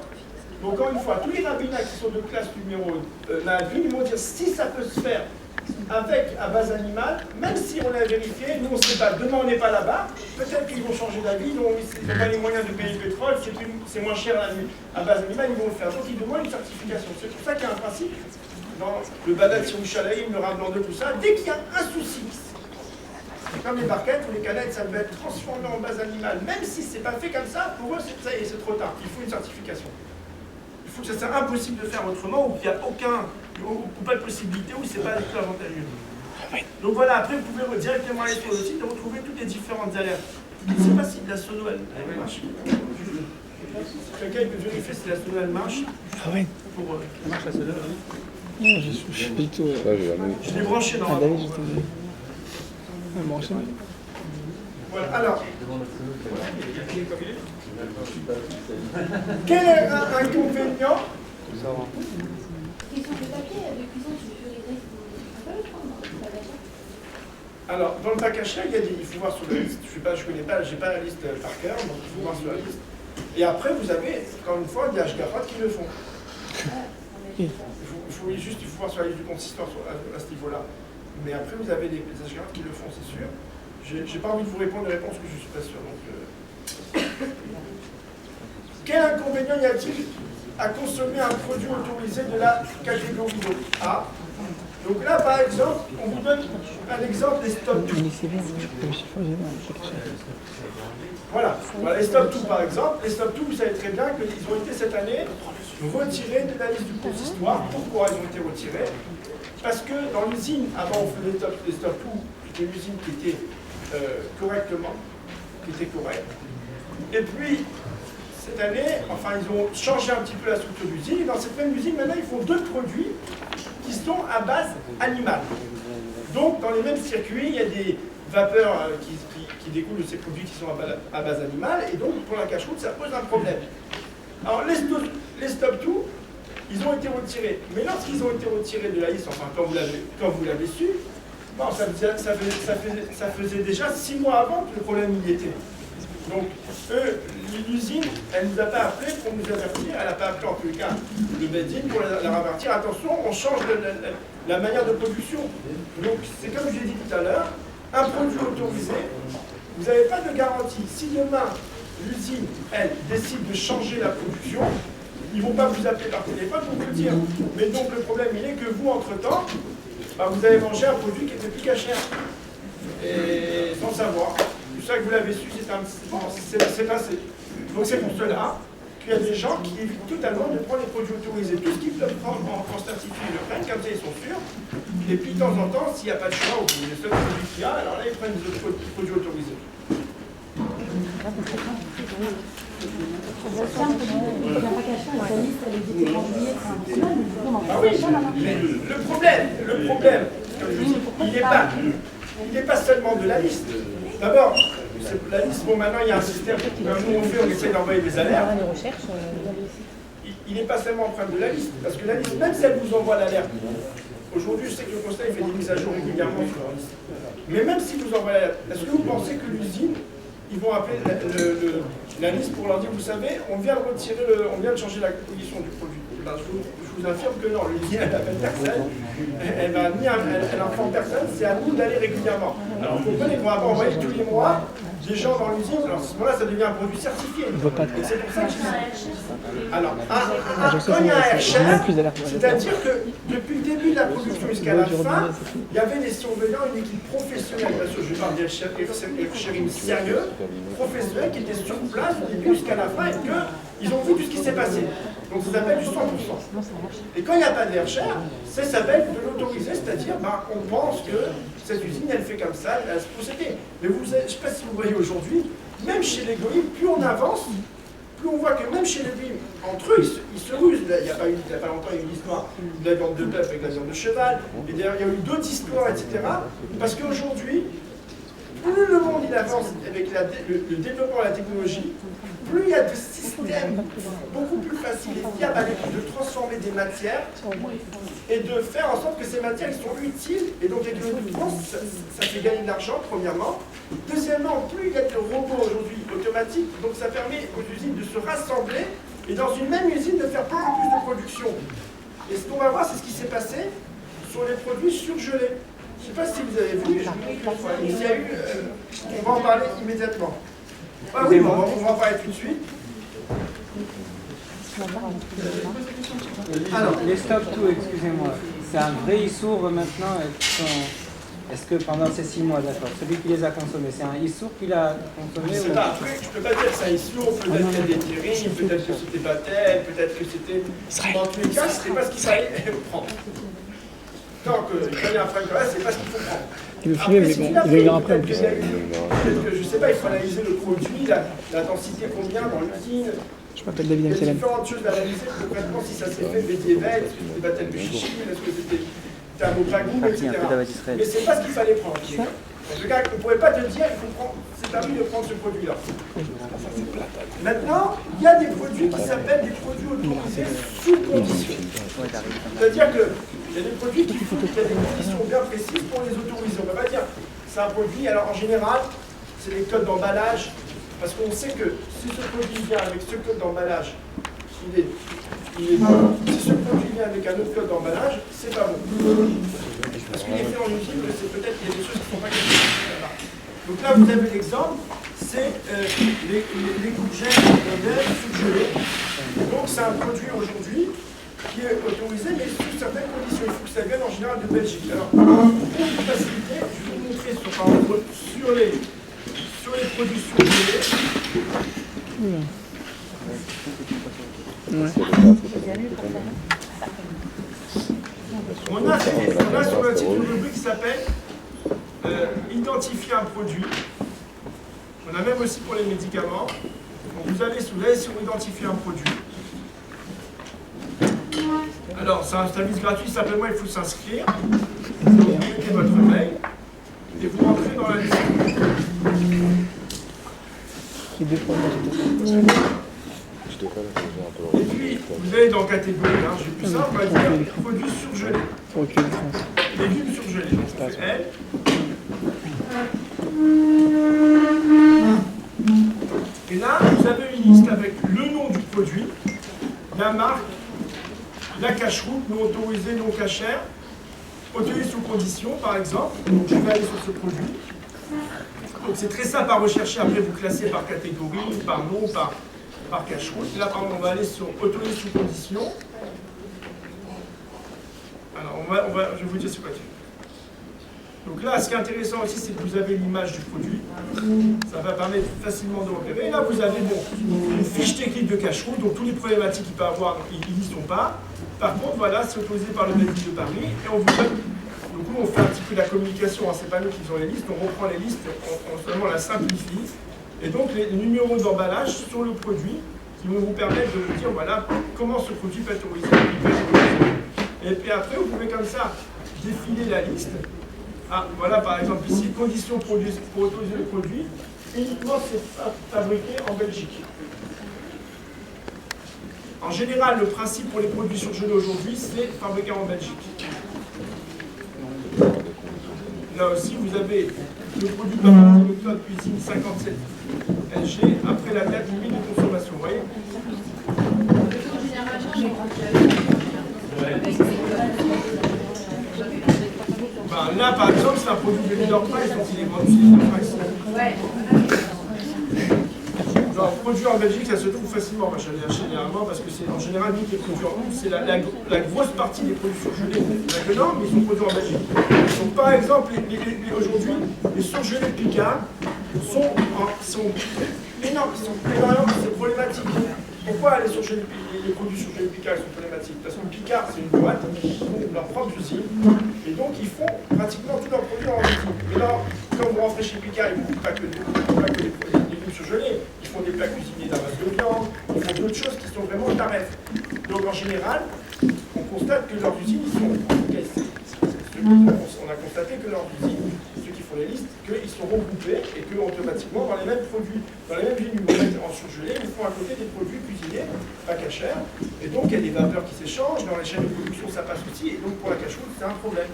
Donc, encore une fois, tous les rabbinats qui sont de classe numéro ils vont dire si ça peut se faire avec à base animale, même si on l'a vérifié, nous on ne sait pas, demain on n'est pas là-bas, peut-être qu'ils vont changer d'avis, ils n'ont pas les moyens de payer le pétrole, c'est moins cher à base animale, ils vont le faire. Donc ils demandent une certification. C'est pour ça qu'il y a un principe, dans le Badal Yerushalayim, le Rav Landau, tout ça, dès qu'il y a un souci, c'est comme les barquettes ou les canettes, ça peut être transformé en base animale, même si c'est pas fait comme ça, pour eux c'est trop tard, il faut une certification. Il faut que ça soit impossible de faire autrement, ou qu'il n'y a pas de possibilité, ou c'est pas avantageux. Donc voilà, après vous pouvez directement aller sur le site et retrouver toutes les différentes alertes. Je ne sais pas si la sono elle marche. Quelqu'un peut vérifier si la sono elle marche. Ah ouais. Ça marche la sono? Non, je suis pas du tout. Je l'ai branché dans Ah, David, je t'ai vu. Ah, branché. Voilà, alors. Quel est un inconvénient? Question de papier, de cuisson sulfurisée, c'est pas le prendre. Alors, dans le bac à chien, il faut voir sur la liste. Je connais pas, j'ai pas la liste par cœur, donc il faut voir sur la liste. Et après, vous avez, encore une fois, des HGAFAT qui le font. Il faut voir sur la liste du consistoire à ce niveau-là. Mais après, vous avez des HGAFAT qui le font, c'est sûr. J'ai pas envie de vous répondre des réponses que je suis pas sûr. Donc, quel inconvénient y a-t-il à consommer un produit autorisé de la catégorie A? Donc là, par exemple, on vous donne un exemple des stop to. Voilà, les stop to par exemple. Les stop to, vous savez très bien qu'ils ont été cette année retirés de la liste du consistoire. Pourquoi ils ont été retirés? Parce que dans l'usine, avant on faisait les stop to, c'était une usine qui était correcte. Et puis, cette année, enfin, ils ont changé un petit peu la structure d'usine. Et dans cette même usine, maintenant, ils font d'autres produits qui sont à base animale. Donc, dans les mêmes circuits, il y a des vapeurs qui découlent de ces produits qui sont à base animale. Et donc, pour la cache-route, ça pose un problème. Alors, les stop-to, ils ont été retirés. Mais lorsqu'ils ont été retirés de la liste, enfin, quand vous l'avez su, bon, ça faisait déjà 6 mois avant que le problème y était. Donc, l'usine, elle ne nous a pas appelé pour nous avertir, elle n'a pas appelé en tous les cas le Benzine pour leur avertir, attention, on change la manière de production. Donc, c'est comme je l'ai dit tout à l'heure, un produit autorisé, vous n'avez pas de garantie. Si demain, l'usine, elle, décide de changer la production, ils ne vont pas vous appeler par téléphone pour vous le dire. Mais donc, le problème, il est que vous, entre-temps, vous avez mangé un produit qui était plus cher. Et sans savoir. C'est ça que vous l'avez su, c'est passé. Donc c'est pour cela qu'il y a des gens qui évitent totalement de prendre les produits autorisés. Tout ce qu'ils peuvent prendre en certifié, ils le prennent, comme ça ils sont sûrs. Et puis de temps en temps, s'il n'y a pas de choix, ou les seuls produits qu'il y a, alors là ils prennent des produits autorisés. Ah oui, mais le problème, comme je dis, il n'est pas seulement de la liste. D'abord, la liste, bon maintenant il y a un système, on essaie d'envoyer des alertes. Il n'est pas seulement en problème de la liste, parce que la liste, même si elle vous envoie l'alerte, aujourd'hui je sais que le conseil fait des mises à jour régulièrement sur la liste, mais même si vous envoyez l'alerte, est-ce que vous pensez que l'usine, ils vont appeler la liste pour leur dire, vous savez, on vient de changer la condition du produit. Ben, je vous affirme que non, l'usine, elle n'appelle personne, elle informe personne, c'est à nous d'aller régulièrement. Alors vous comprenez qu'on va pas envoyer tous les mois des gens dans l'usine, alors à ce moment-là, ça devient un produit certifié. Et c'est pour ça qu'il alors, quand il y a un HR, c'est-à-dire que depuis le début de la production jusqu'à la fin, il y avait des surveillants, une équipe professionnelle, bien sûr, je parle des chérines sérieux, professionnels qui étaient sur place du début jusqu'à la fin et qu'ils ont vu tout ce qui s'est passé. Donc ça s'appelle du 100%. Et quand il n'y a pas de HR, ça s'appelle de l'autoriser, c'est-à-dire on pense que cette usine elle fait comme ça, elle a ce procédé. Mais je ne sais pas si vous voyez aujourd'hui, même chez les goïms, plus on avance, plus on voit que même chez les goïms, entre eux, ils se rusent. Il n'y a pas longtemps, il y a eu une histoire de la viande de bœuf avec la viande de cheval, et d'ailleurs il y a eu d'autres histoires, etc. Parce qu'aujourd'hui, plus le monde il avance avec le développement de la technologie, plus il y a de systèmes beaucoup plus faciles et fiables de transformer des matières et de faire en sorte que ces matières sont utiles. Et donc économiquement, ça fait gagner de l'argent, premièrement. Deuxièmement, plus il y a de robots aujourd'hui automatiques, donc ça permet aux usines de se rassembler et dans une même usine de faire beaucoup plus de production. Et ce qu'on va voir, c'est ce qui s'est passé sur les produits surgelés. Je ne sais pas si vous avez vu, il y a eu, on va en parler immédiatement. Ah oui, on va en parler tout de suite. Alors, les stop-to, excusez-moi, c'est un vrai issour maintenant. Est-ce que pendant ces 6 mois, d'accord, celui qui les a consommés, c'est un issour qu'il a consommé Je ne sais pas, après, je ne peux pas dire que c'est un issour, peut-être qu'il y a des terrines, peut-être que c'était pas tel, peut-être que c'était. Dans tous les cas, ce n'est pas ce qu'il fallait prendre. Tant qu'il y a un problème comme ça, c'est pas ce qu'il faut prendre. Il veut filmer, mais bon, il va y avoir après en plus. Je sais pas, il faut analyser le produit, la densité combien dans l'usine. Je m'appelle David Il y a Amselem. différentes choses à analyser concrètement si ça s'est fait médiéval, est-ce que c'était baptême de chichi, est-ce que c'était thermopagou, etc. Mais c'est pas ce qu'il fallait prendre. En tout cas, on ne pourrait pas te dire, c'est à lui de prendre ce produit-là. Maintenant, il y a des produits qui s'appellent des produits autorisés sous condition. C'est-à-dire qu'il y a des produits qui font qu'il y a des conditions bien précises pour les autoriser. On ne va pas dire c'est un produit, alors en général, c'est les codes d'emballage, parce qu'on sait que si ce produit vient avec ce code d'emballage, il est bon. Si ce produit vient avec un autre code d'emballage, c'est pas bon. Parce qu'il est fait en usine, c'est peut-être qu'il y a des choses qui ne sont pas là-bas. Donc là, vous avez l'exemple, c'est les courgettes surgelées. Donc c'est un produit aujourd'hui qui est autorisé, mais sous certaines conditions. conditions, il faut que ça vienne en général de Belgique. Alors, pour vous faciliter, je vais vous montrer par exemple, sur les produits surgelés. On a sur le titre une rubrique qui s'appelle Identifier un produit. On a même aussi pour les médicaments. Donc vous allez sur Identifier un produit. Alors, c'est un service gratuit, simplement il faut s'inscrire. Vous mettez votre mail et vous rentrez dans la liste. Et puis, vous allez dans catégorie, hein, j'ai plus ça, on va dire produits surgelés. Légumes surgelés. Donc, on fait L. Et là, vous avez une liste avec le nom du produit, la marque, la cache-route, non autorisée, non cachère, autorisée sous condition, par exemple. Donc, je vais aller sur ce produit. Donc, c'est très simple à rechercher. Après, vous classez par catégorie, par nom, par cache-route. Là, par exemple, on va aller sur autorisé sous condition. Alors, je vais vous dire ce quoi c'est. Donc là, ce qui est intéressant aussi, c'est que vous avez l'image du produit. Ça va permettre facilement de repérer. Et là, vous avez une fiche technique de cache-route, donc toutes les problématiques qu'il peut avoir, ils n'y sont pas. Par contre, voilà, c'est autorisé par le Belgique de Paris. Et on vous donne, du coup, on fait un petit peu la communication. Hein, c'est pas nous qui faisons les listes, on reprend les listes, on seulement la simplifie. Et donc, les numéros d'emballage sur le produit qui vont vous permettre de vous dire, voilà, comment ce produit peut être autorisé. Et puis après, vous pouvez comme ça défiler la liste. Ah, voilà par exemple ici, conditions pour autoriser le produit, uniquement c'est fabriqué en Belgique. En général, le principe pour les produits surgelés aujourd'hui, c'est fabriqué en Belgique. Là aussi, vous avez le produit le code cuisine 57 LG, après la date limite de consommation, vous voyez. Ben, là, par exemple, c'est un produit de Leader Price, donc il est vendu chez Leader Price. Alors, produit en Belgique, ça se trouve facilement, moi j'allais acheter généralement, parce que c'est en général, nous qui produit en nous, c'est la grosse partie des produits surgelés. Il y en a mais ils sont produits en Belgique. Donc, par exemple, aujourd'hui, les surgelés Picard sont énormes, c'est problématique. Pourquoi les produits surgelés Picard sont problématiques? Parce que Picard, c'est une boîte qui font leur propre usine, et donc ils font pratiquement tous leurs produits en usine. Et là, quand vous rentrez chez Picard, ils ne font pas que des légumes surgelés, ils font des plats cuisinés à base de viande, ils font d'autres choses qui sont vraiment tarifs. Donc en général, on constate que leurs usines, ils sont encaissées. On a constaté que leurs usines, ceux qui font les listes, qu'ils sont regroupés et que automatiquement dans les mêmes produits, dans les mêmes vignes en surgelé, ils font à côté des produits cuisinés, pas cachers. Et donc il y a des vapeurs qui s'échangent, dans les chaînes de production ça passe aussi, et donc pour la cache-route c'est un problème.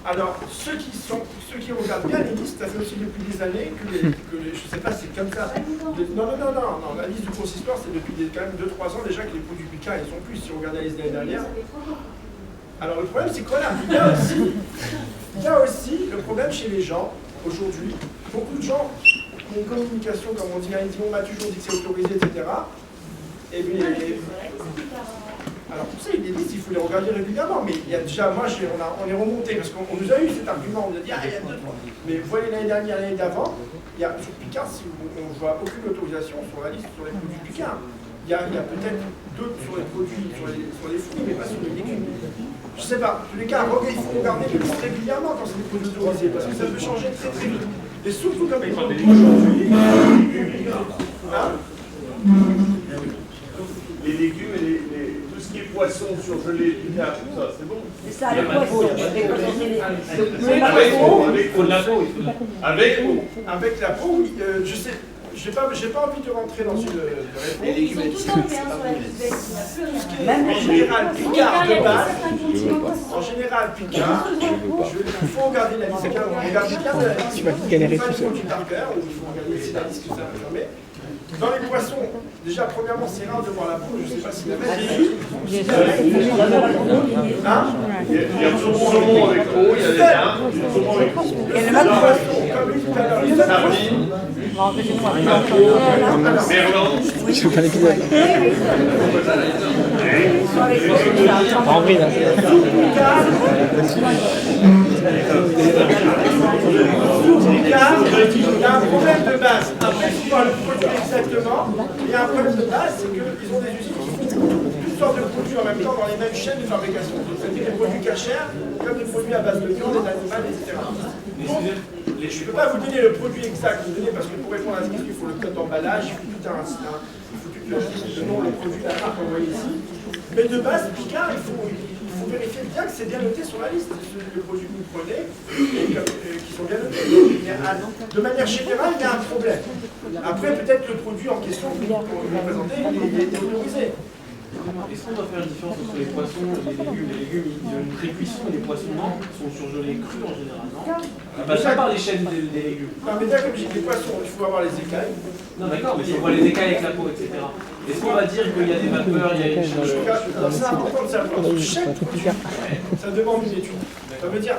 Alors ceux qui regardent bien les listes, ça fait aussi depuis des années que je ne sais pas, c'est comme ça. Non, la liste du consistoire, c'est depuis quand même 2-3 ans déjà que les produits Picard, ils sont plus, si on regarde la liste de l'année dernière. Alors le problème, c'est quoi là? Il y a aussi le problème chez les gens, aujourd'hui, beaucoup de gens ont une communication, comme on dit, ils disent, on m'a toujours dit que c'est autorisé, etc. Et bien, alors pour ça, il y a des listes, il faut les regarder régulièrement, mais il y a déjà, moi, on est remonté, parce qu'on nous a eu cet argument, on nous a dit, ah, il y a 2-3. Mais vous voyez l'année dernière, l'année d'avant, il y a sur Picard, on ne voit aucune autorisation sur la liste sur les produits Picard. Il y a peut-être d'autres sur les produits, sur les fruits, mais pas sur les légumes. Je ne sais pas, en tous les cas, il faut regarder les listes régulièrement quand c'est des produits autorisés, parce que ça peut changer très très vite. Et surtout comme exemple aujourd'hui, les légumes et tout ce qui est poisson surgelé, tout ça, c'est bon. C'est ça, le poisson. Avec la peau, oui, je sais. J'ai pas envie de rentrer dans une réponse. Les légumes et tout hein, sur la liste. En général, Picard de base. En général, Picard. Il faut regarder la liste. On regarde bien la liste. Tu vas galérer tout seul. Par cœur, ou il faut regarder si la liste que ça va fermer. Dans les poissons, déjà, premièrement, c'est rare de voir la peau. Je ne sais pas si la même. Il y a le saumon avec eau, il y a les dents, le saumon avec eau. Comme lui tout à l'heure, les sardines. C'est pas l'épisode. En vrai, là. Car il y a un problème de base. Après, il faut voir le produit exactement. Il y a un problème de base, c'est qu'ils ont des usines qui font toutes sortes de produits en même temps dans les mêmes chaînes de fabrication. C'est-à-dire des produits cachers, comme des produits à base de viande, d'animal, etc. Donc, je ne peux pas vous donner le produit exact, parce que pour répondre à cette question, il faut le code d'emballage, il faut tout le nom, le produit, la marque envoyée ici. Mais de base, Picard, il faut vérifier bien que c'est bien noté sur la liste, les produits que vous prenez, qui sont bien notés. De manière générale, il y a un problème. Après, peut-être le produit en question que vous présentez, il est autorisé. Est-ce qu'on doit faire une différence entre les poissons et les légumes? Les légumes, ils ont une pré-cuisson et les poissons non, sont surgelés crus en général, non? On passe pas par les chaînes des légumes. Non, mais déjà, comme j'ai dit, les poissons, il faut avoir les écailles. Non, d'accord, mais si on voit les écailles avec la peau, etc. Est-ce qu'on va dire qu'il y a des vapeurs, il y a une chose? C'est important de savoir. Chaque produit, ça demande une étude. Ça veut dire,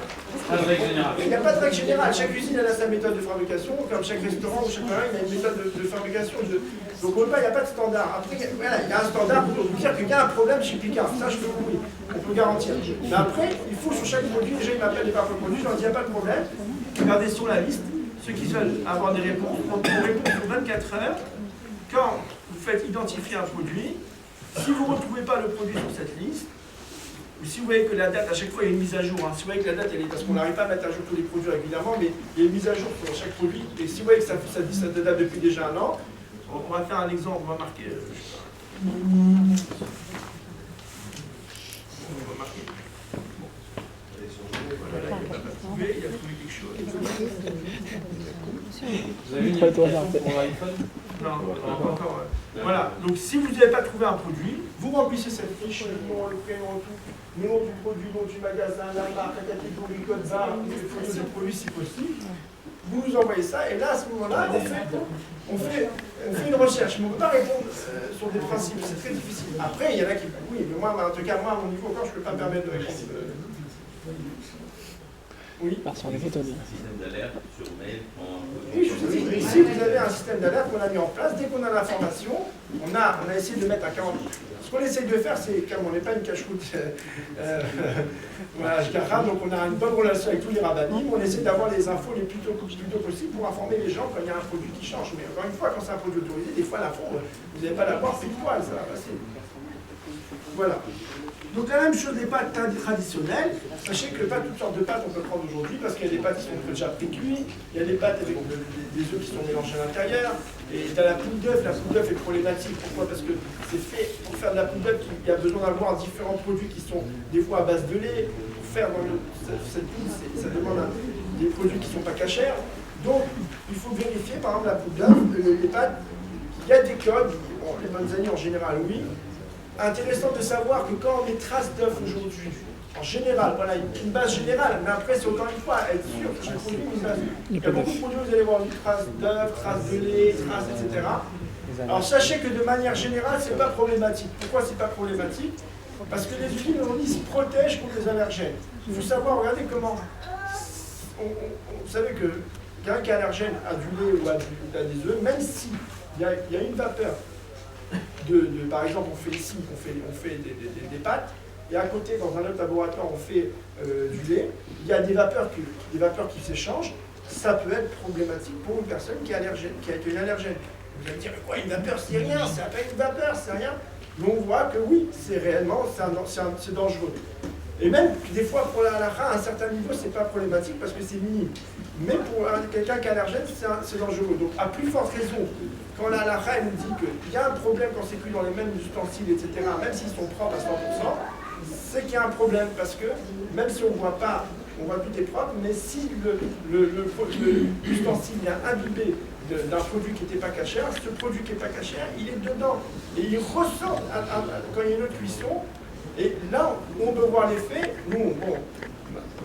Pas de règle générale. il n'y a pas de règle générale. Chaque usine elle a sa méthode de fabrication, comme chaque restaurant ou chaque pareil, il y a une méthode de fabrication. Donc au départ, il n'y a pas de standard. Après, il y a un standard pour vous dire qu'il y a un problème chez Picard. Ça, je peux vous oui, on peut garantir. Mais après, il faut sur chaque produit, déjà, il m'appelle les parfums produits, je leur dis, il n'y a pas de problème. Regardez sur la liste, ceux qui veulent avoir des réponses, donc vous répondez pour 24 heures. Quand vous faites identifier un produit, si vous ne retrouvez pas le produit sur cette liste, ou si vous voyez que la date, à chaque fois il y a une mise à jour, si vous voyez que la date, elle est, parce qu'on n'arrive pas à mettre à jour tous les produits régulièrement, mais il y a une mise à jour pour chaque produit, et si vous voyez que ça date depuis déjà un an, on va faire un exemple, on va marquer, voilà, il n'a pas trouvé, il a trouvé quelque chose. Vous avez une application pour l'iPhone? Non, encore. Voilà, donc si vous n'avez pas trouvé un produit, vous remplissez cette fiche, le nom, le prénom, tout, le nom du produit, le nom du magasin, la marque, la catégorie, le code barre, les photos du produit si possible. Vous nous envoyez ça, et là, à ce moment-là, on fait une recherche. Mais on ne peut pas répondre sur des principes, c'est très difficile. Après, il y en a qui... Oui, mais moi, en tout cas, moi, à mon niveau, encore, je ne peux pas me permettre de répondre. Oui. Sur les photos. Système d'alerte sur mail. Oui, je vous dis, ici, vous avez un système d'alerte qu'on a mis en place. Dès qu'on a l'information, on a essayé de mettre à 40. Ce qu'on essaye de faire, c'est, comme on n'est pas une cache-route, voilà, donc on a une bonne relation avec tous les rabbinim, on essaie d'avoir les infos les plus tôt possible pour informer les gens quand il y a un produit qui change. Mais encore une fois, quand c'est un produit autorisé, des fois l'info, vous n'allez pas l'avoir, c'est poil, ça va passer. Voilà. Donc la même chose des pâtes traditionnelles, sachez que pas toutes sortes de pâtes on peut prendre aujourd'hui, parce qu'il y a des pâtes qui sont déjà pré-cuites, il y a des pâtes avec des œufs qui sont mélangés à l'intérieur, et dans la poudre d'œuf est problématique. Pourquoi? Parce que c'est fait pour faire de la poudre d'œuf, il y a besoin d'avoir différents produits qui sont des fois à base de lait. Pour faire cette poudre, ça demande des produits qui ne sont pas cachers. Donc il faut vérifier, par exemple la poudre d'œuf, les pâtes, il y a des codes, bon, les bonnes années en général oui. Intéressant de savoir que quand on met traces d'œufs aujourd'hui, en général, voilà, une base générale, mais après c'est encore une fois être sûr que chaque produit une base. Il y a beaucoup de produits où vous allez voir une trace d'œufs, traces de lait, traces, etc. Alors sachez que de manière générale, c'est pas problématique. Pourquoi c'est pas problématique? Parce que les usines aujourd'hui se protègent contre les allergènes. Il faut savoir, regardez comment. Vous savez que quelqu'un qui est allergène à du lait ou à des œufs, même s'il y a une vapeur. Par exemple, on fait ici, on fait des pâtes, et à côté, dans un autre laboratoire, on fait du lait. Il y a des vapeurs qui s'échangent. Ça peut être problématique pour une personne qui a été une allergène. Vous allez me dire, mais quoi, une vapeur, c'est rien, c'est pas une vapeur, c'est rien. Mais on voit que oui, c'est réellement, c'est dangereux. Et même, des fois, pour la halakha, à un certain niveau, c'est pas problématique parce que c'est minime. Mais pour quelqu'un qui est allergène, c'est dangereux. Donc, à plus forte raison, quand la halakha nous dit qu'il y a un problème quand c'est cuit dans les mêmes ustensiles, etc., même s'ils sont propres à 100%, c'est qu'il y a un problème parce que, même si on ne voit pas, on voit tout est propre, mais si l'ustensile vient imbibé d'un produit qui n'était pas cachère, ce produit qui n'est pas cachère, il est dedans. Et il ressort quand il y a une autre cuisson. Et là, on peut voir l'effet. Nous, bon,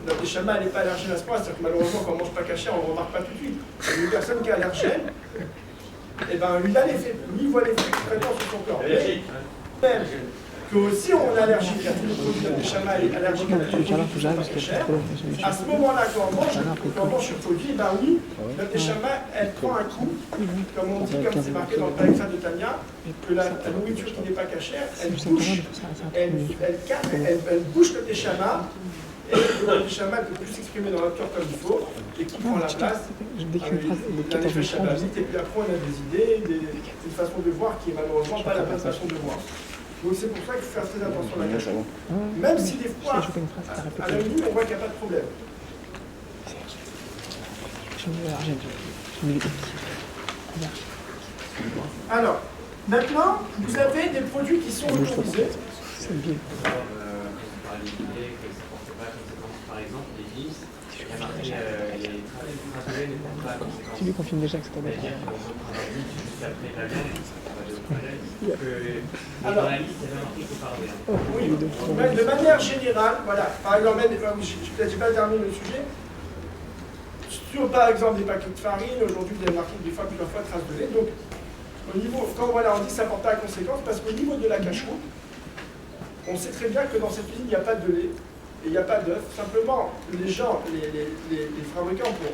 notre échama, elle n'est pas allergène à ce point, c'est-à-dire que malheureusement, quand on ne mange pas cachère, on ne remarque pas tout de suite. Une personne qui est allergène, et ben, lui, il a l'effet. Lui, il voit l'effet concrètement sur son corps. Mais, même que si on est allergique à tous les produits de Neshama et allergique à tous les produits qui sont pas cachers, à ce moment-là, quand on mange ce produit, ben oui, notre Neshama, elle prend un coup, comme on dit, comme c'est marqué dans le Père de Tania, que la nourriture qui n'est pas cachère, elle bouge le Neshama, et le Neshama peut plus s'exprimer dans notre cœur comme il faut, et qui prend la place. Un effet shabbatique, et puis après on a des idées, une façon de voir qui est malheureusement pas la bonne façon de voir. Donc c'est pour ça qu'il faut faire très attention à la cache-route. Même si des fois, à la limite, on voit qu'il n'y a pas de problème. Alors, maintenant, vous avez des produits qui sont autorisés. Par exemple, les vis, il y a marqué les tradulés ne portent pas à conséquence. Tu lui confirmes déjà que c'est pas bon. C'est-à-dire qu'on peut prendre un vis jusqu'à après la viande, dans la liste, il y avait marqué qu'il parlait. Oui, de manière générale, voilà. Par exemple, je n'ai pas terminé le sujet. Sur, par exemple, des paquets de farine, aujourd'hui, vous avez marqué des fois plusieurs fois traces de lait. Donc, au niveau, quand voilà, on dit que ça ne porte pas à conséquence, parce qu'au niveau de la cache-route, on sait très bien que dans cette usine, il n'y a pas de lait. Et il n'y a pas d'œuf. Simplement, les gens, les fabricants, pour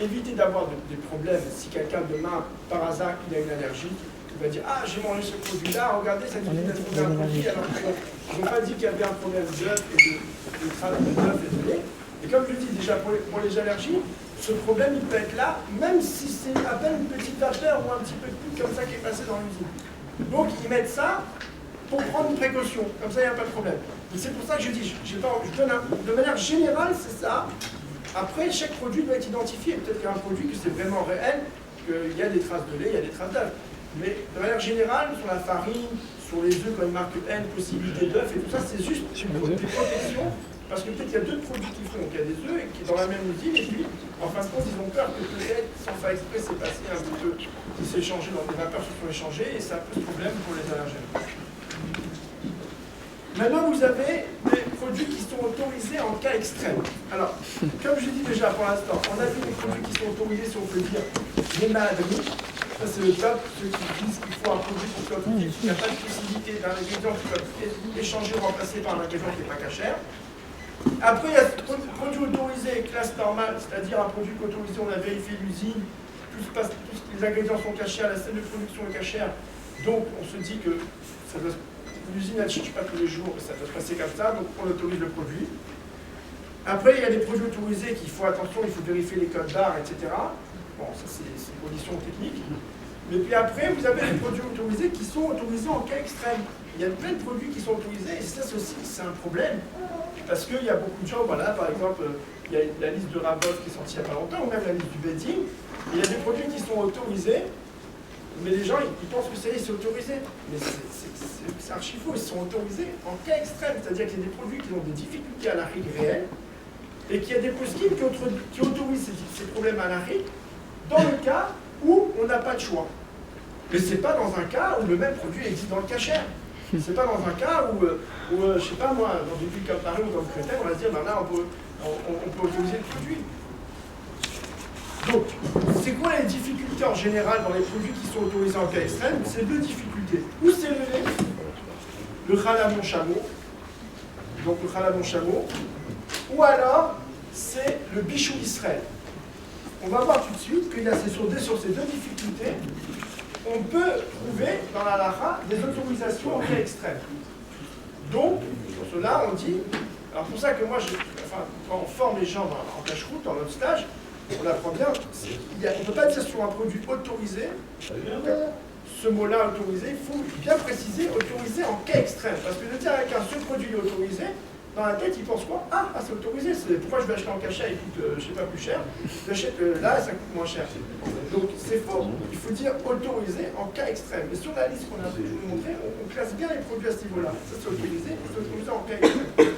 éviter d'avoir des problèmes, si quelqu'un demain, par hasard, il a une allergie, il va dire « Ah, j'ai mangé ce produit-là, regardez, cette usine a trouvé un produit, alors qu'ils n'ont pas dit qu'il y avait un problème d'œuf et de traces d'œuf et de lait. » Et comme je dis déjà, pour les allergies, ce problème, il peut être là, même si c'est à peine une petite vapeur ou un petit peu de poudre comme ça qui est passé dans l'usine. Donc, ils mettent ça pour prendre une précaution. Comme ça, il n'y a pas de problème. C'est pour ça que je dis, je donne de manière générale, c'est ça. Après, chaque produit doit être identifié. Peut-être qu'il y a un produit que c'est vraiment réel, qu'il y a des traces de lait, il y a des traces d'œufs. Mais de manière générale, sur la farine, sur les œufs, quand il marque N, possibilité d'œufs et tout ça, c'est juste des protections. Parce que peut-être qu'il y a deux produits qui font. Il y a des œufs et qui sont dans la même usine, et puis, en fin de compte, ils ont peur que peut-être, sans faire exprès, c'est passé un petit peu, qui s'est échangé, dans des vapeurs se sont échangées, et ça pose problème pour les allergènes. Maintenant, vous avez des produits qui sont autorisés en cas extrême. Alors, comme je dis déjà pour l'instant, on a vu des produits qui sont autorisés, si on peut dire, les maladries. Ça, c'est le top. Ceux qui disent qu'il faut un produit qui soit autorisé, qu'il n'y a pas de possibilité d'un ingrédient qui soit échangé ou remplacé par un ingrédient qui n'est pas cachère. Après, il y a des produits autorisés classe normale, c'est-à-dire un produit autorisé, on a vérifié l'usine, tous les ingrédients sont cachés, la scène de production est cachère. Donc, on se dit que ça doit l'usine ne change pas tous les jours, ça peut se passer comme ça, donc on autorise le produit. Après, il y a des produits autorisés qu'il faut attention, il faut vérifier les codes barres, etc. Bon, ça c'est des conditions techniques. Mais puis après, vous avez des produits autorisés qui sont autorisés en cas extrême. Il y a plein de produits qui sont autorisés, et ça aussi, c'est un problème. Parce qu'il y a beaucoup de gens, voilà, par exemple, il y a la liste de Rabot qui est sortie il n'y a pas longtemps, ou même la liste du bedding. Il y a des produits qui sont autorisés, mais les gens, ils pensent que c'est autorisé. Mais c'est archi faux, ils sont autorisés en cas extrême. C'est-à-dire qu'il y a des produits qui ont des difficultés à l'arrêt réel et qu'il y a des poskim qui autorisent ces problèmes à l'arrêt dans le cas où on n'a pas de choix. Mais ce n'est pas dans un cas où le même produit existe dans le cachère. C'est pas dans un cas où je sais pas moi, dans une ville comme Paris ou dans le Créteil, on va se dire, ben là, on peut autoriser le produit. Donc, c'est quoi les difficultés en général dans les produits qui sont autorisés en cas extrême? C'est deux difficultés. Ou c'est le lait, le chalamon chameau, donc le chalamon chameau, ou alors c'est le bichou Israël. On va voir tout de suite qu'il y a sur ces deux difficultés, on peut trouver dans la halakha des autorisations en cas extrême. Donc, pour cela, on dit, alors pour ça que moi, quand on forme les gens en cache-route, dans notre stage, on apprend bien, on ne peut pas dire sur un produit autorisé, ce mot-là autorisé, il faut bien préciser autorisé en cas extrême. Parce que de dire avec un seul produit autorisé, dans la tête, ils pensent quoi? Ah, c'est autorisé, pourquoi je vais acheter en cachet, il coûte, je sais pas, plus cher, j'achète là, ça coûte moins cher. Donc c'est faux, il faut dire autorisé en cas extrême. Mais sur la liste qu'on a montrée, on classe bien les produits à ce niveau-là. Ça c'est autorisé en cas extrême.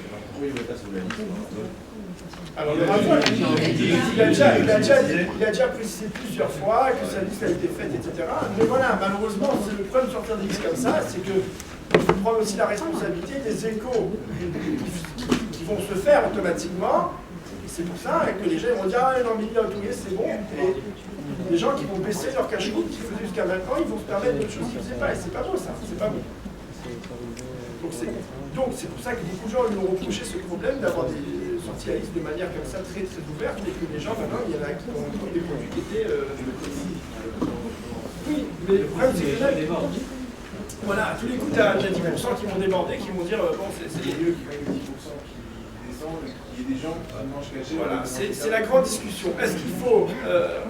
Alors le rapport, il a déjà précisé plusieurs fois que sa liste a été faite, etc. Mais voilà, malheureusement, c'est le problème de sortir des listes comme ça, c'est que il faut prendre aussi la responsabilité des échos qui vont se faire automatiquement. C'est pour ça que les gens vont dire « Ah non, mais il a autorisé, c'est bon ». Et les gens qui vont baisser leur cache-route qu'ils faisaient jusqu'à maintenant, ils vont se permettre d'autres choses qu'ils ne faisaient pas. Et c'est pas beau ça, c'est pas beau. Donc c'est pour ça que beaucoup de gens lui ont reproché ce problème d'avoir sorti la liste de manière comme ça très très ouverte et que les gens maintenant il y en a qui ont pris des produits qui étaient oui, mais le problème c'est que là, voilà, à tous les coups t'as 10% qui vont déborder, qui vont dire bon c'est les mieux qui gagnent 10% qui descendent, il y a des gens qui mangent caché. Voilà, c'est la grande discussion. Est-ce qu'il faut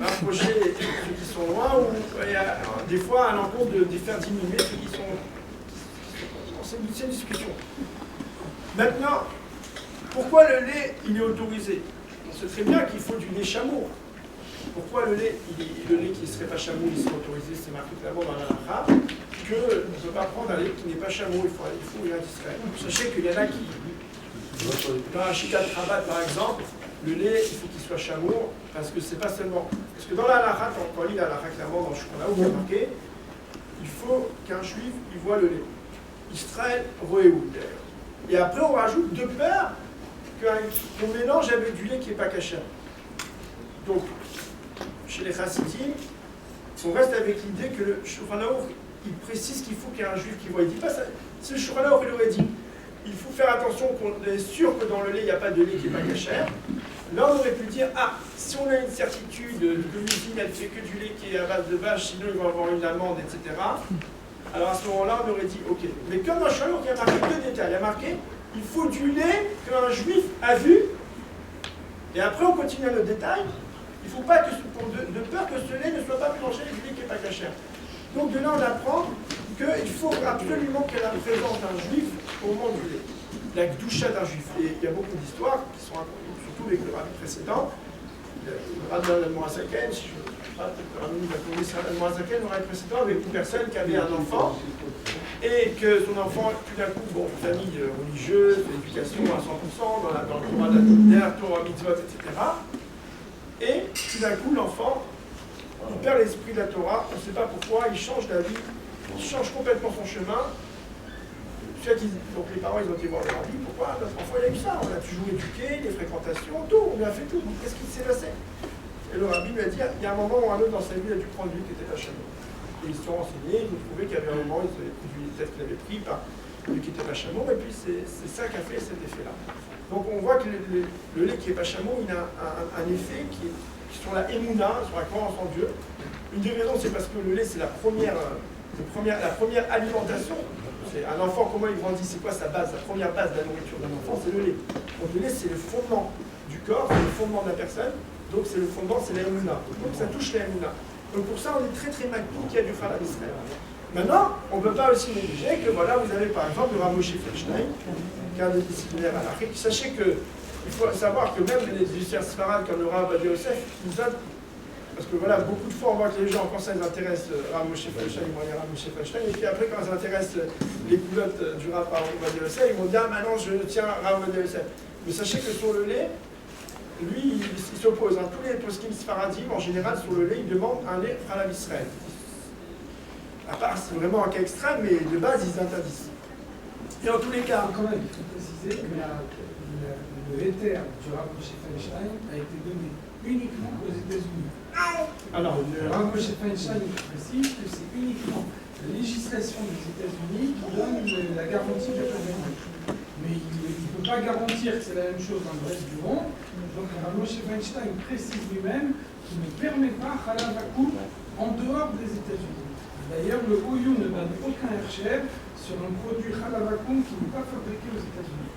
rapprocher ceux qui sont loin ou des fois à l'encontre de faire diminuer ceux qui sont. C'est une discussion. Maintenant, pourquoi le lait il est autorisé? On sait très bien qu'il faut du lait chameau. Pourquoi le lait qui ne serait pas chameau, il serait autorisé? C'est marqué clairement dans la halakha qu'on ne peut pas prendre un lait qui n'est pas chameau, il faut rien d'Israël. Sachez qu'il y en a qui, dans un Shikat Rabat par exemple, le lait il faut qu'il soit chameau, parce que c'est pas seulement. Parce que dans la halakha, quand on lit la halakha clairement dans le Shulchan Aruch, il y a marqué il faut qu'un juif il voit le lait. Israël Roéou d'ailleurs. Et après on rajoute de peur qu'on mélange avec du lait qui n'est pas caché. Donc, chez les chassidim, on reste avec l'idée que le Shulchan Aruch, il précise qu'il faut qu'il y ait un juif qui voit. Il ne dit pas ça. Si le Shulchan Aruch il aurait dit, il faut faire attention qu'on est sûr que dans le lait, il n'y a pas de lait qui n'est pas cachère. Là, on aurait pu dire, ah, si on a une certitude que l'usine, elle fait que du lait qui est à base de vache, sinon ils vont avoir une amende, etc. Alors à ce moment-là, on aurait dit, ok. Mais comme dans le Shulchan Aruch, il y a marqué deux détails. Il y a marqué, il faut du lait qu'un juif a vu. Et après, on continue à nos détails. Il ne faut pas que, de peur que ce lait ne soit pas mélangé avec du lait qui n'est pas cachère. Donc de là, on apprend qu'il faut absolument qu'il y ait la présence d'un juif au moment du lait. La doucha d'un juif. Et il y a beaucoup d'histoires qui sont racontées, surtout avec le rabbi précédent. Le rabbi d'Al-Moazaken, si je ne me trompe pas, le rabbi d'Al-Moazaken, le rabbi précédent, avec une personne qui avait un enfant et que son enfant, tout d'un coup, bon, famille religieuse, éducation à 100%, dans le Torah d'Adler, Torah Mitzvot, etc. Et tout d'un coup, l'enfant, il perd l'esprit de la Torah, on ne sait pas pourquoi, il change d'avis, il change complètement son chemin. Donc les parents, ils ont été voir le rabbi, pourquoi notre enfant il a eu ça? On l'a toujours éduqué, les fréquentations, tout, on lui a fait tout, qu'est-ce qui s'est passé? Et le rabbi lui a dit, il y a un moment ou un autre dans sa vie, il a dû prendre lui qui était pas chameau. Et ils se sont renseignés, ils ont trouvé qu'il y avait un moment, peut-être qu'il avait pris par lui qui n'était pas chameau, et puis c'est ça qui a fait cet effet-là. Donc on voit que le lait qui n'est pas chameau, il a un effet qui est sur la émouna, sur la croyance en Dieu. Une des raisons, c'est parce que le lait, c'est la première alimentation. Un enfant, comment il grandit? C'est quoi sa base? La première base de la nourriture d'un enfant, c'est le lait. Donc le lait, c'est le fondement du corps, c'est le fondement de la personne. Donc c'est le fondement, c'est la émouna. Donc ça touche la émouna. Donc pour ça, on est très très magnifique qu'il y a du Chalal Israël. Maintenant, on ne peut pas aussi négliger que voilà, vous avez par exemple le Rav Moshe Feinstein, qui est un des disciplinaires halakhiques. Sachez que il faut savoir que même les disciples Sfarad comme le Rav Ovadia Yosef, nous a. Parce que voilà, beaucoup de fois on voit que les gens, quand ça les intéresse, Rav Moshe Feinstein, ils vont aller Rav Moshe Feinstein, et puis après, quand ça intéresse les coulottes du Rav Ovadia Yosef, ils vont dire, ah maintenant je tiens Rav Ovadia Yosef. Mais sachez que sur le lait, lui, il s'oppose. Tous les poskim Sfaradim, en général, sur le lait, ils demandent un lait Chalal Israël. À part, c'est vraiment un cas extrême, mais de base, ils interdisent. Et en tous les cas. Quand même, il faut préciser que le héter du Rav Moshe Feinstein a été donné uniquement aux États-Unis. Alors, le Rav Moshe Feinstein précise que c'est uniquement la législation des États-Unis qui donne la garantie du gouvernement. Mais il ne peut pas garantir que c'est la même chose dans le reste du monde. Donc, Rav Moshe Feinstein précise lui-même qu'il ne permet pas Chalal Vakoum en dehors des États-Unis. D'ailleurs, le OU ne donne aucun Hercher sur un produit Chalal Vakoum qui n'est pas fabriqué aux États-Unis.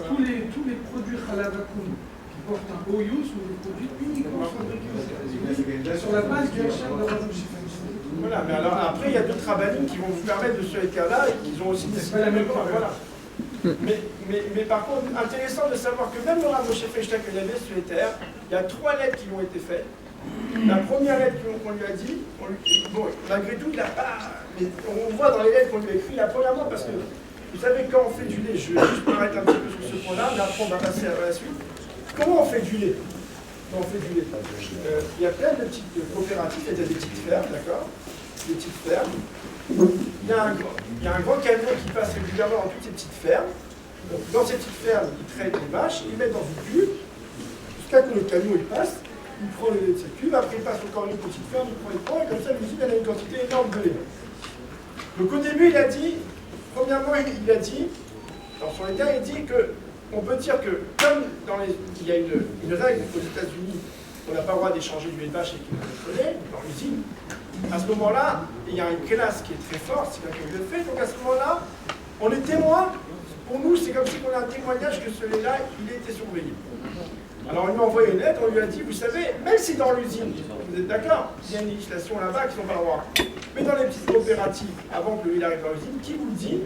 Tous les produits Chalal Vakoum qui portent un OU sont des produits uniquement fabriqués aux États-Unis sur la base du Hercher de Rav Moshe Feinstein. Voilà, mais alors après, il y a d'autres rabbins qui vont vous permettre de ce écart-là et qui ont aussi décidé la même chose. Voilà. Mais par contre, intéressant de savoir que même le Rav Moshe Feinstein, quand il y avait ce éther, il y a 3 lettres qui lui ont été faites. La première lettre qu'on lui a dit, bon, malgré tout, il n'a pas. Mais on voit dans les lettres qu'on lui a écrites, il a premièrement parce que, vous savez, quand on fait du lait, je vais juste m'arrêter un petit peu sur ce point-là, mais après on va passer à la suite. Comment on fait du lait? Quand on fait du lait, il y a plein de petites coopératives, il y a des petites fermes, d'accord? Des petites fermes. Il y a un grand camion qui passe régulièrement dans toutes ces petites fermes. Donc, dans ces petites fermes, ils traitent les vaches, ils mettent dans une cuve, jusqu'à ce que le camion il passe. Il prend le lait de cette cuve, après il passe encore une petite ferme, il prend, et comme ça l'usine elle a une quantité énorme de lait. Donc au début il a dit, Premièrement, il a dit, dans son état, il dit que on peut dire que, comme il y a une règle aux États-Unis, on n'a pas le droit d'échanger du lait de vache et qui le connaît, dans l'usine, à ce moment-là, il y a une classe qui est très forte, c'est là qu'il le fait, donc à ce moment-là, on est témoin. Pour nous, c'est comme si on a un témoignage que ce lait-là, il a été surveillé. Alors, on lui a envoyé une lettre, on lui a dit, vous savez, même si dans l'usine, vous êtes d'accord, il y a une législation là-bas qui n'ont pas le droit, mais dans les petites coopératives, avant que le lait arrive dans l'usine, qui vous dit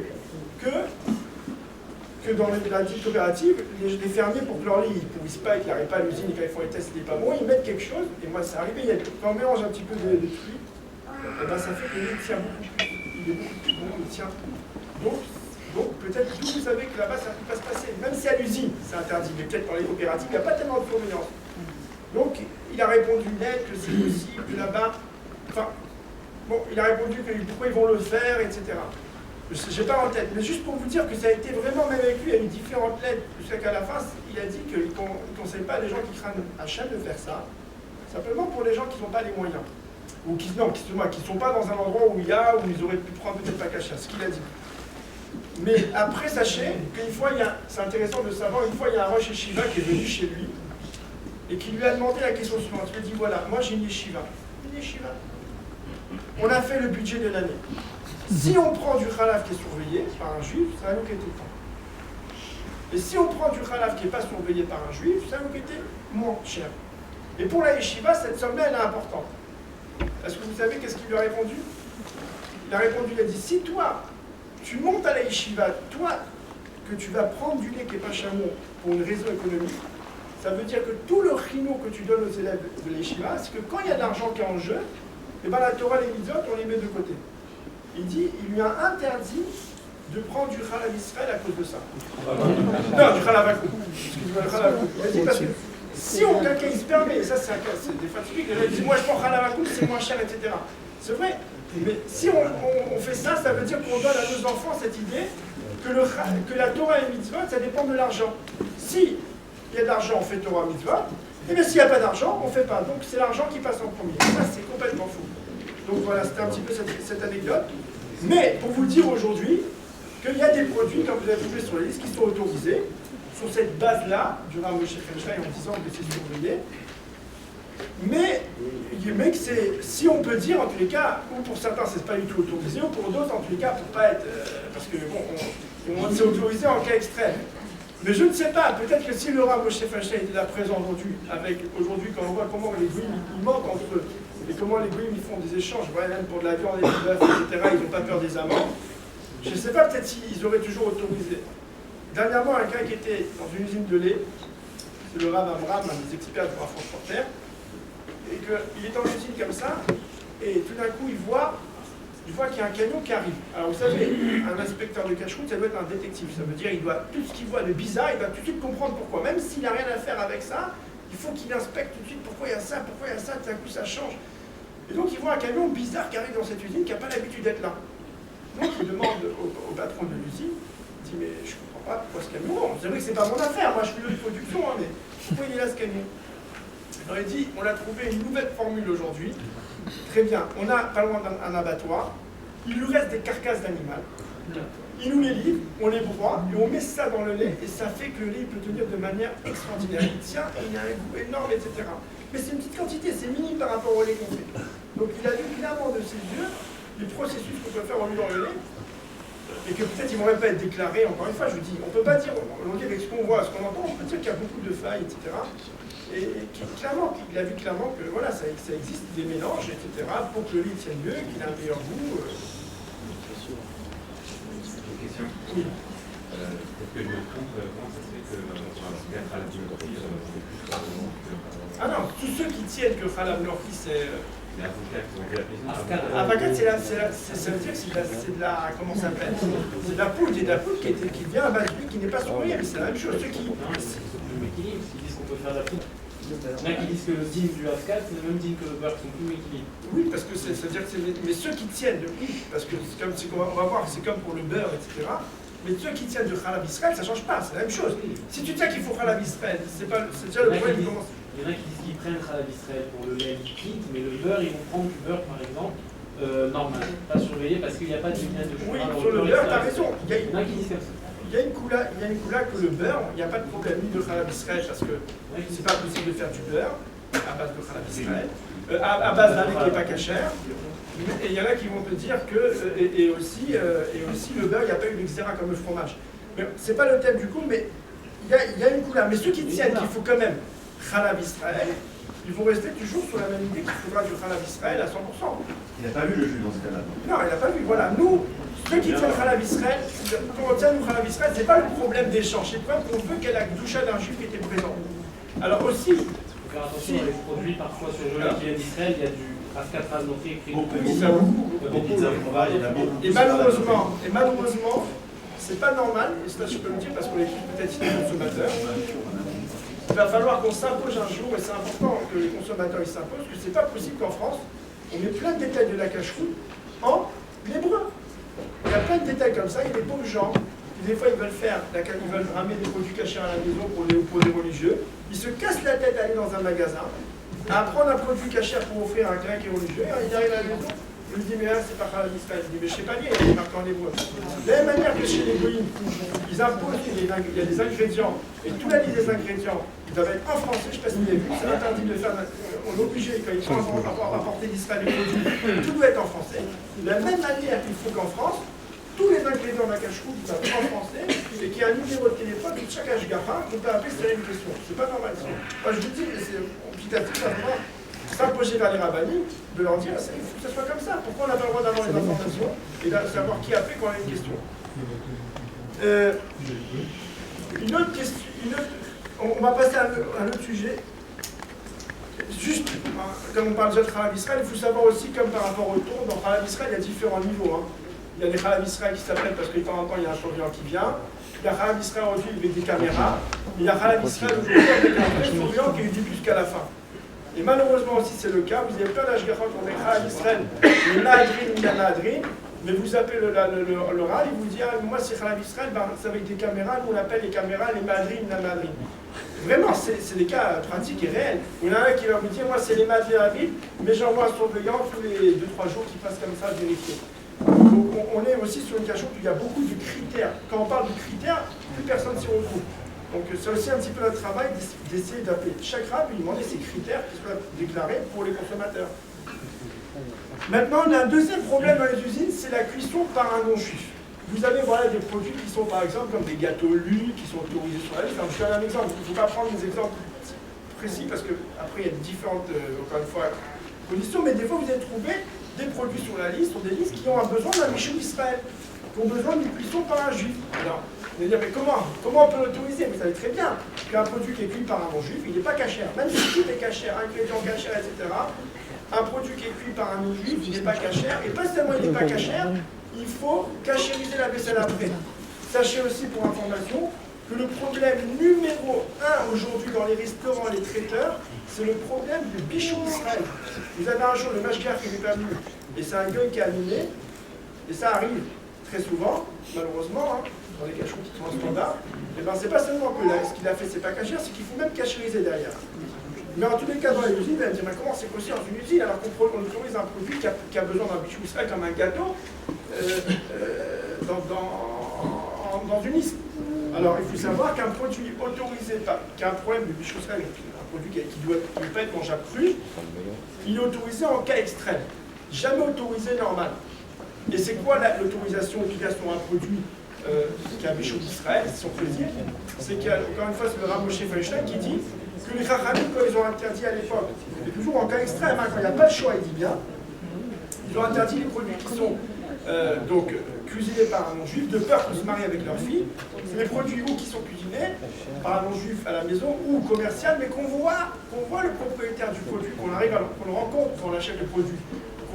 que dans la petite coopérative, les fermiers, pour que leur lait ne pourrisse pas et qu'il n'arrive pas à l'usine et quand ils font les tests, il n'est pas bon, ils mettent quelque chose, et moi, c'est arrivé, quand on mélange un petit peu de trucs, et ben, ça fait que le lait tient beaucoup plus. Il est beaucoup plus bon, il tient. Donc peut-être que vous savez que là-bas, ça ne peut pas se passer. Même si à l'usine, c'est interdit, mais peut-être dans les coopératives, il n'y a pas tellement de surveillance. Donc, il a répondu net que c'est possible, que là-bas... Enfin, bon, il a répondu que pourquoi ils vont le faire, etc. Je n'ai pas en tête, mais juste pour vous dire que ça a été vraiment, même avec lui, il y a eu différentes lettres, jusqu'à qu'à la fin, il a dit qu'il ne conseille pas les gens qui craignent Hachem de faire ça, simplement pour les gens qui n'ont pas les moyens. Ou qui ne sont pas dans un endroit où ils auraient pu prendre peut-être pas cacha, ce qu'il a dit. Mais après, sachez qu'une fois, c'est intéressant de savoir, une fois, il y a un Rosh Yeshiva qui est venu chez lui et qui lui a demandé la question suivante. Il lui a dit, voilà, moi j'ai une yeshiva. Une yeshiva. On a fait le budget de l'année. Si on prend du khalaf qui est surveillé par un juif, ça va nous coûter tant. Et si on prend du khalaf qui n'est pas surveillé par un juif, ça va nous coûter moins cher. Et pour la yeshiva, cette somme-là, elle est importante. Est-ce que vous savez qu'est-ce qu'il lui a répondu? Il a répondu, il a dit, si toi, tu montes à la yeshiva, toi, que tu vas prendre du lait qui n'est pas chameau pour une raison économique, ça veut dire que tout le chino que tu donnes aux élèves de la yeshiva, c'est que quand il y a de l'argent qui est en jeu, et ben la Torah, les mitzvot, on les met de côté. Il dit, il lui a interdit de prendre du Chalav Israël à cause de ça. Non, du Chalav Akoum. Excuse-moi, le Chalav Akoum. Il a dit parce que si quelqu'un il se permet, et ça c'est des fois typique, il dit moi je prends Chalav Akoum, c'est moins cher, etc. C'est vrai, mais si on fait ça, ça veut dire qu'on donne à nos enfants cette idée que la Torah et mitzvot, ça dépend de l'argent. Si il y a de l'argent, on fait Torah mitzvot, et bien s'il n'y a pas d'argent, on ne fait pas. Donc c'est l'argent qui passe en premier. Ça c'est complètement faux. Donc voilà, c'était un petit peu cette anecdote. Mais pour vous dire aujourd'hui qu'il y a des produits, comme vous avez trouvé sur les listes, qui sont autorisés sur cette base-là, du Rav Moshe Feinstein en disant que c'est surveillé. Mais que si on peut dire, en tous les cas, ou pour certains c'est pas du tout autorisé, ou pour d'autres en tous les cas, pour pas être... parce que bon, on s'est autorisé en cas extrême. Mais je ne sais pas, peut-être que si le Rav Moshe Feinstein était là présent aujourd'hui, quand on voit comment les goïms ils mentent entre eux, et comment les goïms ils font des échanges, voilà, même pour de la viande et du bœuf, etc., ils n'ont pas peur des amendes. Je ne sais pas, peut-être s'ils auraient toujours autorisé. Dernièrement, un gars qui était dans une usine de lait, c'est le Rav Amram, un des experts du Rav Transporter, et qu'il est dans l'usine comme ça, et tout d'un coup, il voit qu'il y a un camion qui arrive. Alors vous savez, un inspecteur de cache-route, ça doit être un détective. Ça veut dire qu'il doit, tout ce qu'il voit de bizarre, il va tout de suite comprendre pourquoi. Même s'il n'a rien à faire avec ça, il faut qu'il inspecte tout de suite pourquoi il y a ça, tout d'un coup ça change. Et donc il voit un camion bizarre qui arrive dans cette usine, qui n'a pas l'habitude d'être là. Donc il demande au patron de l'usine, il dit mais je ne comprends pas pourquoi ce camion, c'est vrai que c'est pas mon affaire, moi je suis de production, hein, mais pourquoi il est là ce camion? Alors il dit, on a trouvé une nouvelle formule aujourd'hui, très bien, on a pas loin d'un abattoir, il lui reste des carcasses d'animal, il nous les livre, on les broie et on met ça dans le lait et ça fait que le lait peut tenir de manière extraordinaire, il tient et il a un goût énorme, etc. Mais c'est une petite quantité, c'est minime par rapport au lait qu'on fait. Donc il a vu clairement de ses yeux les processus qu'on peut faire en huilant le lait et que peut-être ils ne vont même pas être déclarés. Encore une fois, je vous dis, on ne peut pas dire, aujourd'hui avec ce qu'on voit, ce qu'on entend, on peut dire qu'il y a beaucoup de failles, etc. Et clairement, il a vu clairement que voilà, ça existe des mélanges, etc. pour que le lait tienne mieux, qu'il ait un meilleur goût. Question. Oui. Peut-être que je me trompe, comment ça se fait que se mettre à la biographie, c'est plus probablement que... Ah non, tous ceux qui tiennent que Khalab Norki, c'est... Les avocats qui ont fait la prison. Avocat, ça veut dire que c'est de la... Comment ça s'appelle? C'est de la poudre, il y a de la poudre qui vient à base de lui, qui n'est pas surveillée, mais c'est la même chose. Ceux qui... Le méquilibre, s'ils disent qu'on peut faire de la poudre. Il y en a qui disent que le dîme du Afkat, c'est le même dîme que le beurre, qui sont plus méquilibre. Oui, parce que c'est-à-dire que c'est... Mais ceux qui tiennent de oui, parce que c'est comme, on va voir, c'est comme pour le beurre, etc. Mais ceux qui tiennent de Khalab Israël, ça ne change pas, c'est la même chose. Si tu tiens qu'il faut Khalab Israël, c'est déjà le problème qui commence. Il y en a qui disent qu'ils prennent Khalab Israël pour le lait liquide, mais le beurre, ils vont prendre du beurre par exemple, normal, pas surveillé parce qu'il n'y a pas de lumière de Oui, alors, sur le beurre, t'as raison. Il y a Il y en a qui disent comme ça. il y a une coula que le beurre, il n'y a pas de problème ni de Khalab Israël parce que c'est pas possible de faire du beurre à base de Khalab Israël, à base d'un lait qui n'est pas cachère. Et il y en a qui vont te dire que, et aussi le beurre, il n'y a pas eu d'exéra comme le fromage. Mais c'est pas le thème du coup, mais il y a une couleur. Mais ceux qui tiennent qu'il faut quand même Khalab Israël, ils vont rester toujours sur la même idée qu'il faudra du Khalab Israël à 100%. Il n'a pas vu le jus dans ce cas-là. Non, il n'a pas vu. Voilà, nous, ceux qui tiennent Khalab Israël, quand on tient nous Khalab Israël, c'est pas le problème d'échange, c'est le problème qu'on veut qu'il y ait la doucha d'un juif qui était présent. Alors aussi, Il faut faire attention à les produits parfois surgelés qui viennent d'Israël, il y a du Afkatraz noté écrit. Et malheureusement, c'est pas normal, et ça je peux le dire parce qu'on est peut-être des consommateurs. Il va falloir qu'on s'impose un jour, et c'est important que les consommateurs ils s'imposent, que c'est pas possible qu'en France, on met plein de détails de la cache-route en hébreu. Il y a plein de détails comme ça, il y a des pauvres gens qui des fois ils veulent ramener des produits cachés à la maison pour les religieux. Ils se cassent la tête à aller dans un magasin, à prendre un produit caché pour offrir à un grec et religieux, et il arrive à la maison. Il me dit, mais là, c'est pas Khalab Israël. Il dit, mais je sais pas lire, il est marqué en hébreu. De la même manière que chez les goïms, ils imposent, il y a des ingrédients, et toute la liste des ingrédients, ils doivent être en français, je ne sais pas si vous avez vu, c'est interdit de faire, on est obligé, quand ils sont apportés d'Israël les produits, tout doit être en français. De la même manière qu'il faut qu'en France, tous les ingrédients de la cache-route doivent être en français, et qu'il y a un numéro de téléphone de chaque ashgaha qu'on peut appeler si c'est une question. C'est pas normal. Moi, je vous dis, c'est petit à petit, ça va s'imposer vers les rabbinis, de leur dire, il faut que ce soit comme ça. Pourquoi on n'a pas le droit d'avoir les informations et de savoir qui a fait quand on a une question. Une autre question, on va passer à un autre sujet. Juste, comme on parle déjà de Khalab Israël, il faut savoir aussi, comme par rapport au tour, dans Khalab Israël, il y a différents niveaux. Il y a des Khalab Israël qui s'appellent parce que de temps en temps, il y a un surveillant qui vient. Il y a Khalab Israël aujourd'hui avec des caméras. Il y a Khalab Israël aujourd'hui avec un vrai surveillant qui est dit jusqu'à la fin. Et malheureusement aussi c'est le cas, vous avez plein d'ashgaha qu'on est Khalab Israël, les Mahadrin, il y a Mahadrin, mais vous appelez le RAL, il vous dit, moi c'est Khalab Israël, c'est avec des caméras, nous on appelle les caméras les Mahadrin, la Mahadrin. Vraiment, c'est des cas pratiques et réels. Il y en a un qui va vous dire, moi c'est les Mahadrin, mais j'envoie un surveillant tous les 2-3 jours qui passe comme ça à vérifier. Donc on est aussi sur une cachette où il y a beaucoup de critères. Quand on parle de critères, plus personne s'y retrouve. Donc c'est aussi un petit peu notre travail d'essayer d'appeler chaque rab et lui demander ces critères qui soient déclarés pour les consommateurs. Maintenant, on a un deuxième problème dans les usines, c'est la cuisson par un non-juif. Vous avez des produits qui sont par exemple comme des gâteaux lus, qui sont autorisés sur la liste. Je donne un exemple, il ne faut pas prendre des exemples précis parce qu'après il y a différentes, encore une fois, conditions, mais des fois vous allez trouver des produits sur la liste, sur des listes qui ont un besoin d'un Michou Israël, qui ont besoin d'une cuisson par un juif. Alors, vous allez dire, mais comment on peut l'autoriser? Vous savez très bien qu'un produit qui est cuit par un non-juif, il n'est pas cachère. Même si tout est cachère, ingrédients cachères, etc., un produit qui est cuit par un non-juif, il n'est pas cachère. Et pas seulement il n'est pas cachère, il faut cachériser la vaisselle après. Sachez aussi, pour information, que le problème numéro 1 aujourd'hui dans les restaurants et les traiteurs, c'est le problème du bichou Israël. Vous avez un jour le mashgar qui n'est pas venu, et c'est un gueule qui a animé, et ça arrive très souvent, malheureusement, dans les cacheroutes qui sont en standard, et bien c'est pas seulement que ce qu'il a fait c'est pas cachère, c'est qu'il faut même cachériser derrière. Mais en tous les cas dans les usines, elle me dit, mais comment c'est possible dans une usine alors qu'on autorise un produit qui a besoin d'un bichou Israël comme un gâteau dans une liste. Alors il faut savoir qu'un produit autorisé, qui a un problème de bichou Israël, un produit qui ne peut pas être mangeable cru, il est autorisé en cas extrême, jamais autorisé normal. Et c'est quoi l'autorisation obligatoire à un produit qui a un bichou d'Israël, si on peut dire? C'est qu'encore une fois, c'est le Rav Moshe Feinstein qui dit que les Chachamim, quand ils ont interdit à l'époque, et toujours en cas extrême, quand il n'y a pas le choix, il dit bien, ils ont interdit les produits qui sont cuisinés par un non-juif, de peur qu'ils se marient avec leur fille. C'est des produits ou qui sont cuisinés par un non-juif à la maison ou commercial, mais qu'on voit le propriétaire du produit, qu'on le rencontre quand on achète le produit.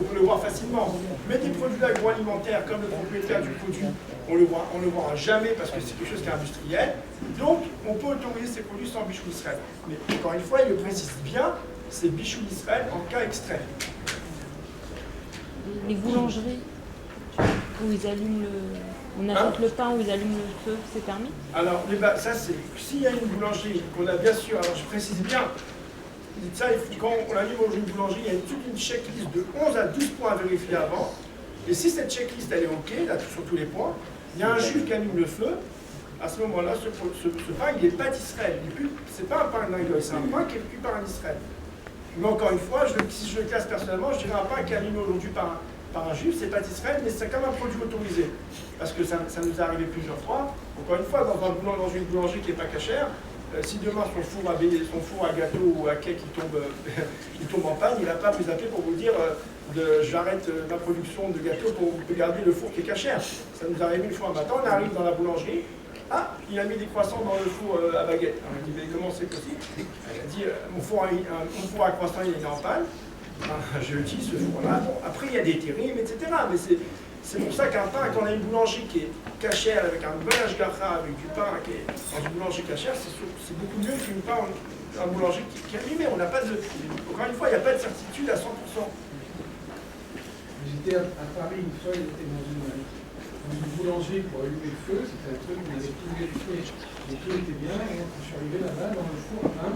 On peut le voir facilement. Mais des produits agroalimentaires comme le propriétaire du produit, on le voit jamais parce que c'est quelque chose qui est industriel. Donc, on peut autoriser ces produits sans bichou d'Israël. Mais encore une fois, il le précise bien, c'est bichou d'Israël en cas extrême. Les boulangeries où ils allument on achète le pain, où ils allument le feu, c'est permis? Alors, ça c'est, s'il y a une boulangerie qu'on a bien sûr, alors je précise bien, Ça, quand on arrive dans une boulangerie, il y a toute une checklist de 11 à 12 points à vérifier avant. Et si cette checklist elle est OK, là, sur tous les points, il y a un juif qui allume le feu. À ce moment-là, ce pain, il n'est pas d'Israël. Ce n'est pas un pain d'un goy, c'est un pain qui est cuit par un Israël. Mais encore une fois, si je le classe personnellement, je dirais un pain qui est allumé aujourd'hui par un juif, c'est pas d'Israël, mais c'est comme un produit autorisé. Parce que ça nous est arrivé plusieurs fois. Encore une fois, dans une boulangerie qui n'est pas cachère, si demain son four à gâteau ou à cake il tombe en panne, il n'a pas vous appeler pour vous dire j'arrête ma production de gâteaux pour garder le four qui est cachère. Ça nous arrive une fois un matin, on arrive dans la boulangerie, il a mis des croissants dans le four à baguette. Alors, il dit, mais comment c'est possible? Il a dit, mon four à croissants il est en panne. Je utilise ce four-là. Bon, après, il y a des terrims, etc. Mais c'est pour ça qu'un pain, quand on a une boulangerie qui est cachère, avec un bon ashgacha, avec du pain qui est dans une boulangerie cachère, c'est beaucoup mieux qu'une pain en boulangerie qui est allumée. On n'a pas de... Encore une fois, il n'y a pas de certitude à 100%. J'étais à Paris une fois, j'étais dans une boulangerie pour allumer le feu, c'était un truc où on avait tout vérifié, et tout était bien, et quand je suis arrivé là-bas, dans le four à pain,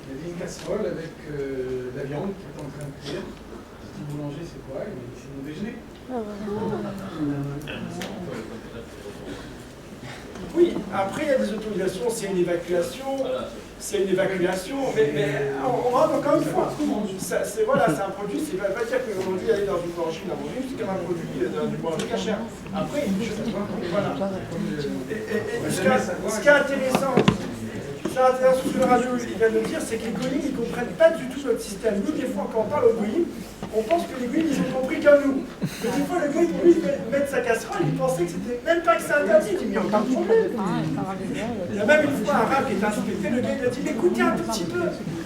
il y avait une casserole avec la viande qui était en train de cuire. Je dis, boulanger, c'est quoi? Il m'a dit, c'est mon déjeuner. Oui, après il y a des autorisations, c'est une évacuation, mais on rentre encore une fois. C'est un produit, c'est pas dire qu'aujourd'hui aller dans une boulangerie, c'est comme un produit dans une boulangerie cachère. Après, voilà. Et ce qui est intéressant, ce que le radio vient de dire, c'est que les goïms, ils ne comprennent pas du tout notre système. Nous, des fois, quand on parle aux goïms, on pense que les goïms, ils ont compris comme nous. Mais des fois, le goïm, pour lui, mettre sa casserole, il pensait que c'était même pas que c'est interdit. Il dit, mais il n'y a aucun problème. Il y a même une fois un rab qui était inspecté, le gars, il a dit, mais écoutez un tout petit peu.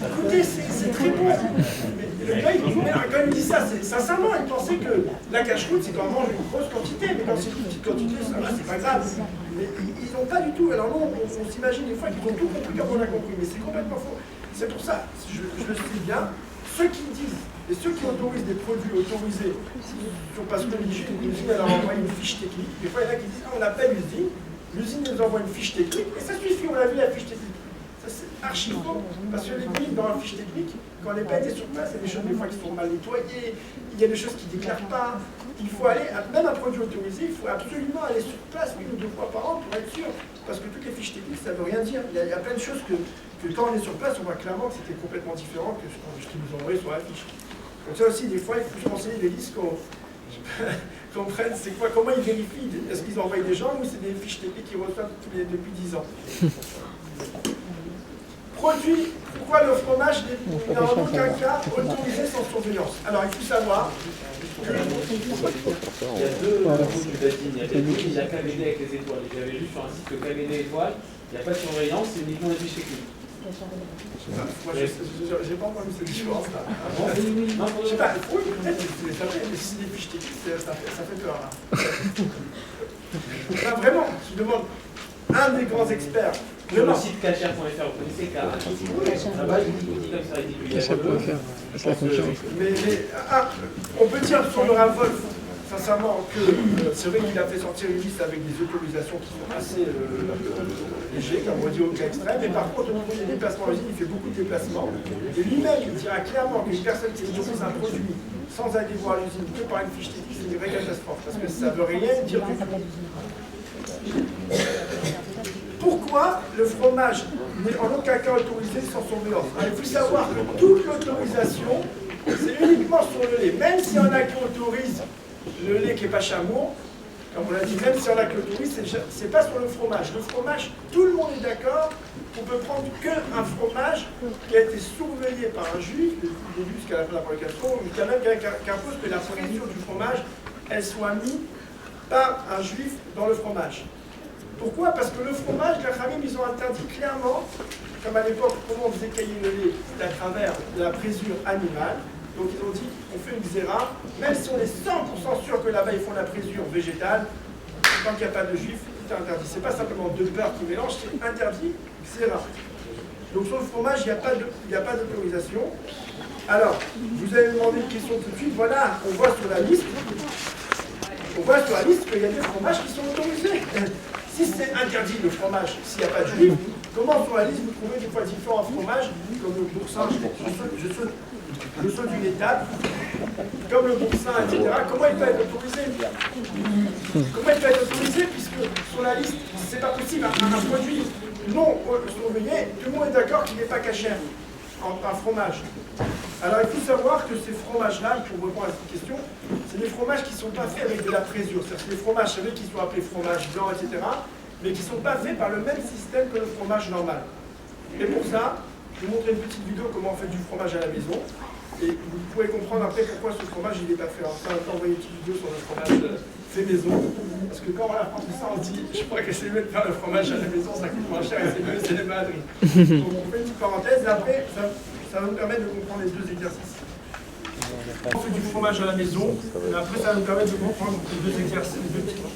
Écoutez, c'est très bon. Mais le gars, quand il dit ça, sincèrement, il pensait que la cache-route, c'est quand on mange une grosse quantité. Mais quand c'est une petite quantité, ça va, c'est pas grave. Mais ils n'ont pas du tout. Alors non, on s'imagine des fois qu'ils ont tout compris comme on a compris, mais c'est complètement faux. C'est pour ça, je le sais bien, ceux qui disent et ceux qui autorisent des produits autorisés, parce que l'usine leur envoie une fiche technique. Des fois, il y en a qui disent on appelle l'usine nous envoie une fiche technique, et ça suffit, on a vu la fiche technique. Ça c'est archi faux, parce que les pays dans la fiche technique, quand les bêtes sont sur place, il y a des choses des fois qui sont mal nettoyées, il y a des choses qui ne déclarent pas. Il faut aller, même un produit autorisé, il faut absolument aller sur place 1 ou 2 fois par an pour être sûr. Parce que toutes les fiches techniques, ça ne veut rien dire. Il y a plein de choses que quand on est sur place, on voit clairement que c'était complètement différent que ce qu'ils nous ont envoyé sur la fiche. Donc ça aussi, des fois, il faut se renseigner des listes qu'on comprenne c'est quoi, comment ils vérifient. Est-ce qu'ils envoient des gens ou c'est des fiches techniques qu'ils reçoivent depuis 10 ans. Produit, pourquoi le fromage n'est dans aucun cas autorisé sans surveillance? Alors il faut savoir que... Il y a deux niveaux du badine. Il y a des il y a KVD avec les étoiles. J'avais lu sur un site que KVD étoile, il n'y a pas de surveillance, c'est uniquement des fiches techniques. Moi, j'ai pas entendu cette différence-là. Non, je sais pas, oui, peut-être, mais si c'est des fiches techniques, ça fait peur, là. Enfin, vraiment, je demande un des grands experts. Sur le site cachère.fr, vous connaissez Car. Là-bas, il dit comme ça, il dit Cachère.fr, c'est la confiance. Mais on peut dire sur le Rav-Wolf, sincèrement, que c'est vrai qu'il a fait sortir une liste avec des autorisations qui sont assez légères, comme on dit au cas extrême, mais par contre, au niveau des déplacements en usine, il fait beaucoup de déplacements. Et lui-même, il dira clairement qu'une personne qui autorise un produit sans aller voir l'usine que par une fiche technique, c'est une vraie catastrophe, parce que ça ne veut rien dire du tout. Pourquoi le fromage n'est en aucun cas autorisé sans surveillance? Il faut savoir que toute l'autorisation, c'est uniquement sur le lait. Même s'il y en a qui autorisent le lait qui n'est pas chameau, comme on l'a dit, même s'il y en a qui autorisent, c'est pas sur le fromage. Le fromage, tout le monde est d'accord qu'on peut prendre qu'un fromage qui a été surveillé par un juif, du début jusqu'à la fin de la fabrication, jusqu'à même qui impose que la friture du fromage, elle soit mise par un juif dans le fromage. Pourquoi? Parce que le fromage, les Khamim, ils ont interdit clairement, comme à l'époque, comment on faisait cailler le lait à travers de la présure animale. Donc ils ont dit, on fait une xéra, même si on est 100% sûr que là-bas ils font la présure végétale, tant qu'il n'y a pas de juif, c'est interdit. C'est pas simplement deux beurres qui mélangent, c'est interdit, xéra. Donc sur le fromage, il n'y a pas d'autorisation. Alors, vous avez demandé une question tout de suite, voilà, on voit sur la liste qu'il y a des fromages qui sont autorisés. Si c'est interdit, interdit le fromage s'il n'y a pas de juif, comment sur la liste vous trouvez des fois différents fromages, comme le boursin, je saute d'une étape, comme le boursin, etc. Comment il peut être autorisé? Comment il peut être autorisé puisque sur la liste, c'est pas possible, un produit non surveillé, tout le monde est d'accord qu'il n'est pas cachère, un fromage. Alors il faut savoir que ces fromages-là, pour répondre à cette question, c'est des fromages qui ne sont pas faits avec de la présure. C'est-à-dire que les fromages, vous savez, qui sont appelés fromages blancs, etc., mais qui ne sont pas faits par le même système que le fromage normal. Et pour ça, je vais vous montrer une petite vidéo comment on fait du fromage à la maison. Et vous pourrez comprendre après pourquoi ce fromage il n'est pas fait. Alors ça, on va envoyer une petite vidéo sur le fromage fait maison. Parce que quand on apprend tout ça, on dit je crois que c'est mieux de faire le fromage à la maison, ça coûte moins cher et c'est mieux, c'est les madries. Donc on fait une petite parenthèse et après, ça va nous permettre de comprendre les deux exercices. On fait du fromage à la maison, et après ça va nous permettre de comprendre les deux exercices. Les deux petits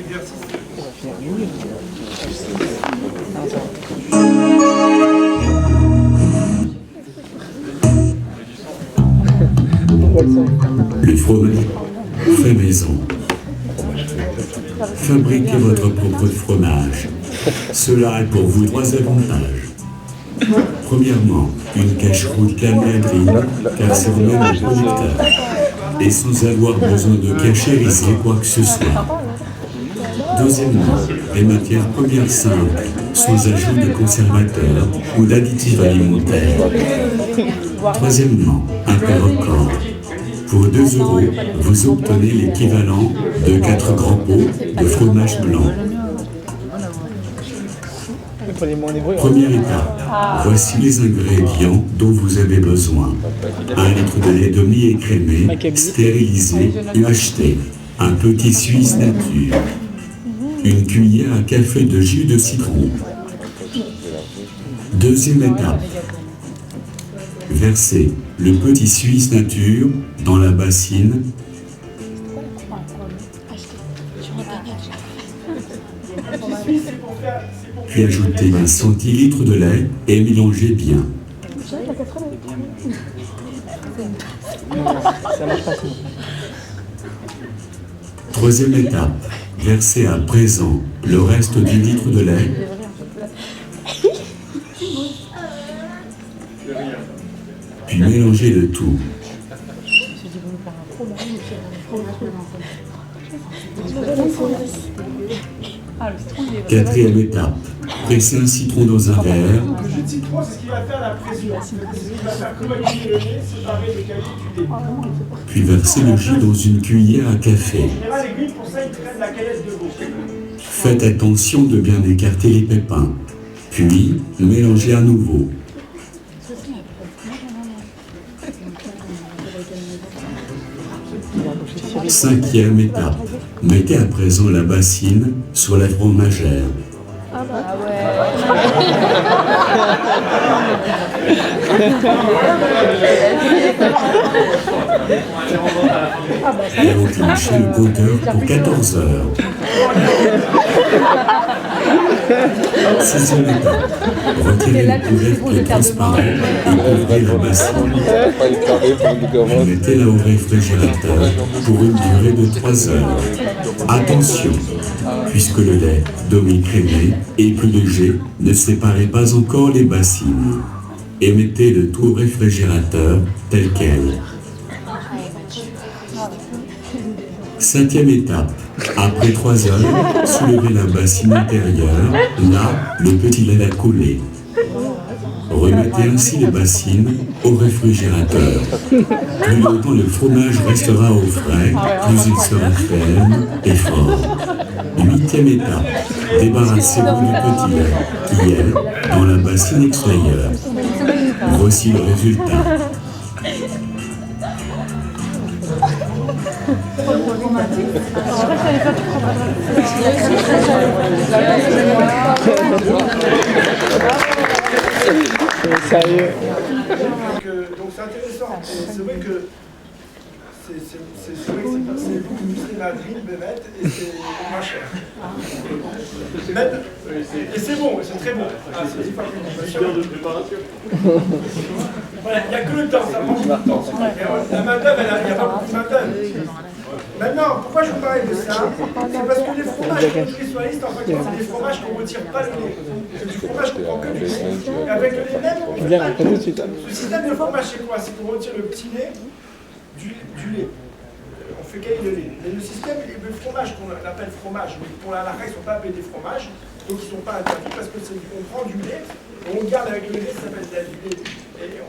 exercices. Le fromage fait maison. Fabriquez votre propre fromage. Cela a pour vous 3 avantages. Premièrement, une cache-route caméadrine, car c'est vous-même le producteur, et sans avoir besoin de cachériser quoi que ce soit. Deuxièmement, les matières premières simples, sans ajout de conservateurs ou d'additifs alimentaires. Troisièmement, un prix record. Pour 2 €, vous obtenez l'équivalent de 4 grands pots de fromage blanc. Première étape, voici les ingrédients dont vous avez besoin. 1 litre de lait demi-écrémé, stérilisé, UHT. Un petit Suisse nature. Une cuillère à café de jus de citron. Deuxième étape. Versez le petit Suisse nature dans la bassine. Puis ajoutez 1 centilitre de lait et mélangez bien. Troisième étape. Versez à présent le reste du litre de lait. Puis mélangez le tout. Quatrième étape. Pressez un citron dans un verre. Le citron, c'est ce qui va faire la pression. C'est ce qui va faire coaginer le lait, séparer le caillé du lait. Puis versez le jus dans une cuillère à café. Pour ça, il traîne la calèche de veau. Faites attention de bien écarter les pépins. Puis, mélangez à nouveau. Cinquième étape. Mettez à présent la bassine sur la fromagère. Et enclenchez le compteur pour 14 heures. Sixième étape. Retirez le couvercle transparent et couvrez la bassine. Mettez-la au réfrigérateur pour une durée de 3 heures. Attention, puisque le lait demi-crémé et plus léger, ne séparez pas encore les bassines. Et mettez le tout au réfrigérateur tel quel. Cinquième étape. Après 3 heures, soulevez la bassine intérieure. Là, le petit lait a coulé. Remettez ainsi les bassines au réfrigérateur. Plus longtemps le fromage restera au frais, plus il sera ferme et fort. Huitième étape. Débarrassez-vous du petit lait qui est dans la bassine extérieure. Voici le résultat. Sérieux. Donc c'est intéressant. C'est vrai que c'est beaucoup plus les madrines, Bémet, et c'est moins cher. Et c'est bon, c'est très bon. Ah, c'est 10 fois plus bon. De préparation. Voilà, il n'y a que le temps, ça prend beaucoup de temps. La main-d'œuvre, il n'y a pas beaucoup de main-d'œuvre. Maintenant, pourquoi je vous parlais de ça? C'est parce que les fromages nutritionnalistes, en fait, c'est des fromages qu'on ne retire pas le lait. C'est du fromage qu'on prend que du lait. Et avec le lait même, on Bien, pas tout de suite. le système de fromage, c'est quoi? C'est qu'on retire le petit lait du lait. On fait cailler le lait. Mais le système, le fromage qu'on appelle fromage, mais pour la race, ils ne sont pas appelés des fromages, donc ils ne sont pas interdits parce qu'on prend du lait, on garde avec le lait, ça s'appelle du lait. Et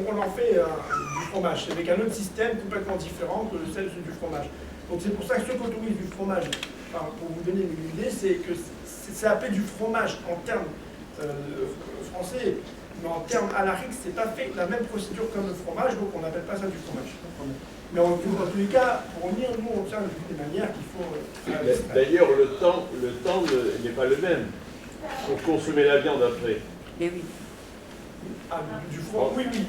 on en fait du fromage. C'est avec un autre système complètement différent que celle du fromage. Donc c'est pour ça que ceux qui autorisent du fromage, enfin, pour vous donner une idée, c'est que c'est appelé du fromage en termes français, mais en termes alariques, c'est pas fait la même procédure comme le fromage, donc on n'appelle pas ça du fromage. Mais en tous les cas, pour revenir, nous on observe des manières qu'il faut. D'ailleurs, le temps n'est pas le même pour consommer la viande après. Et oui. Ah, du fromage, oui, oui.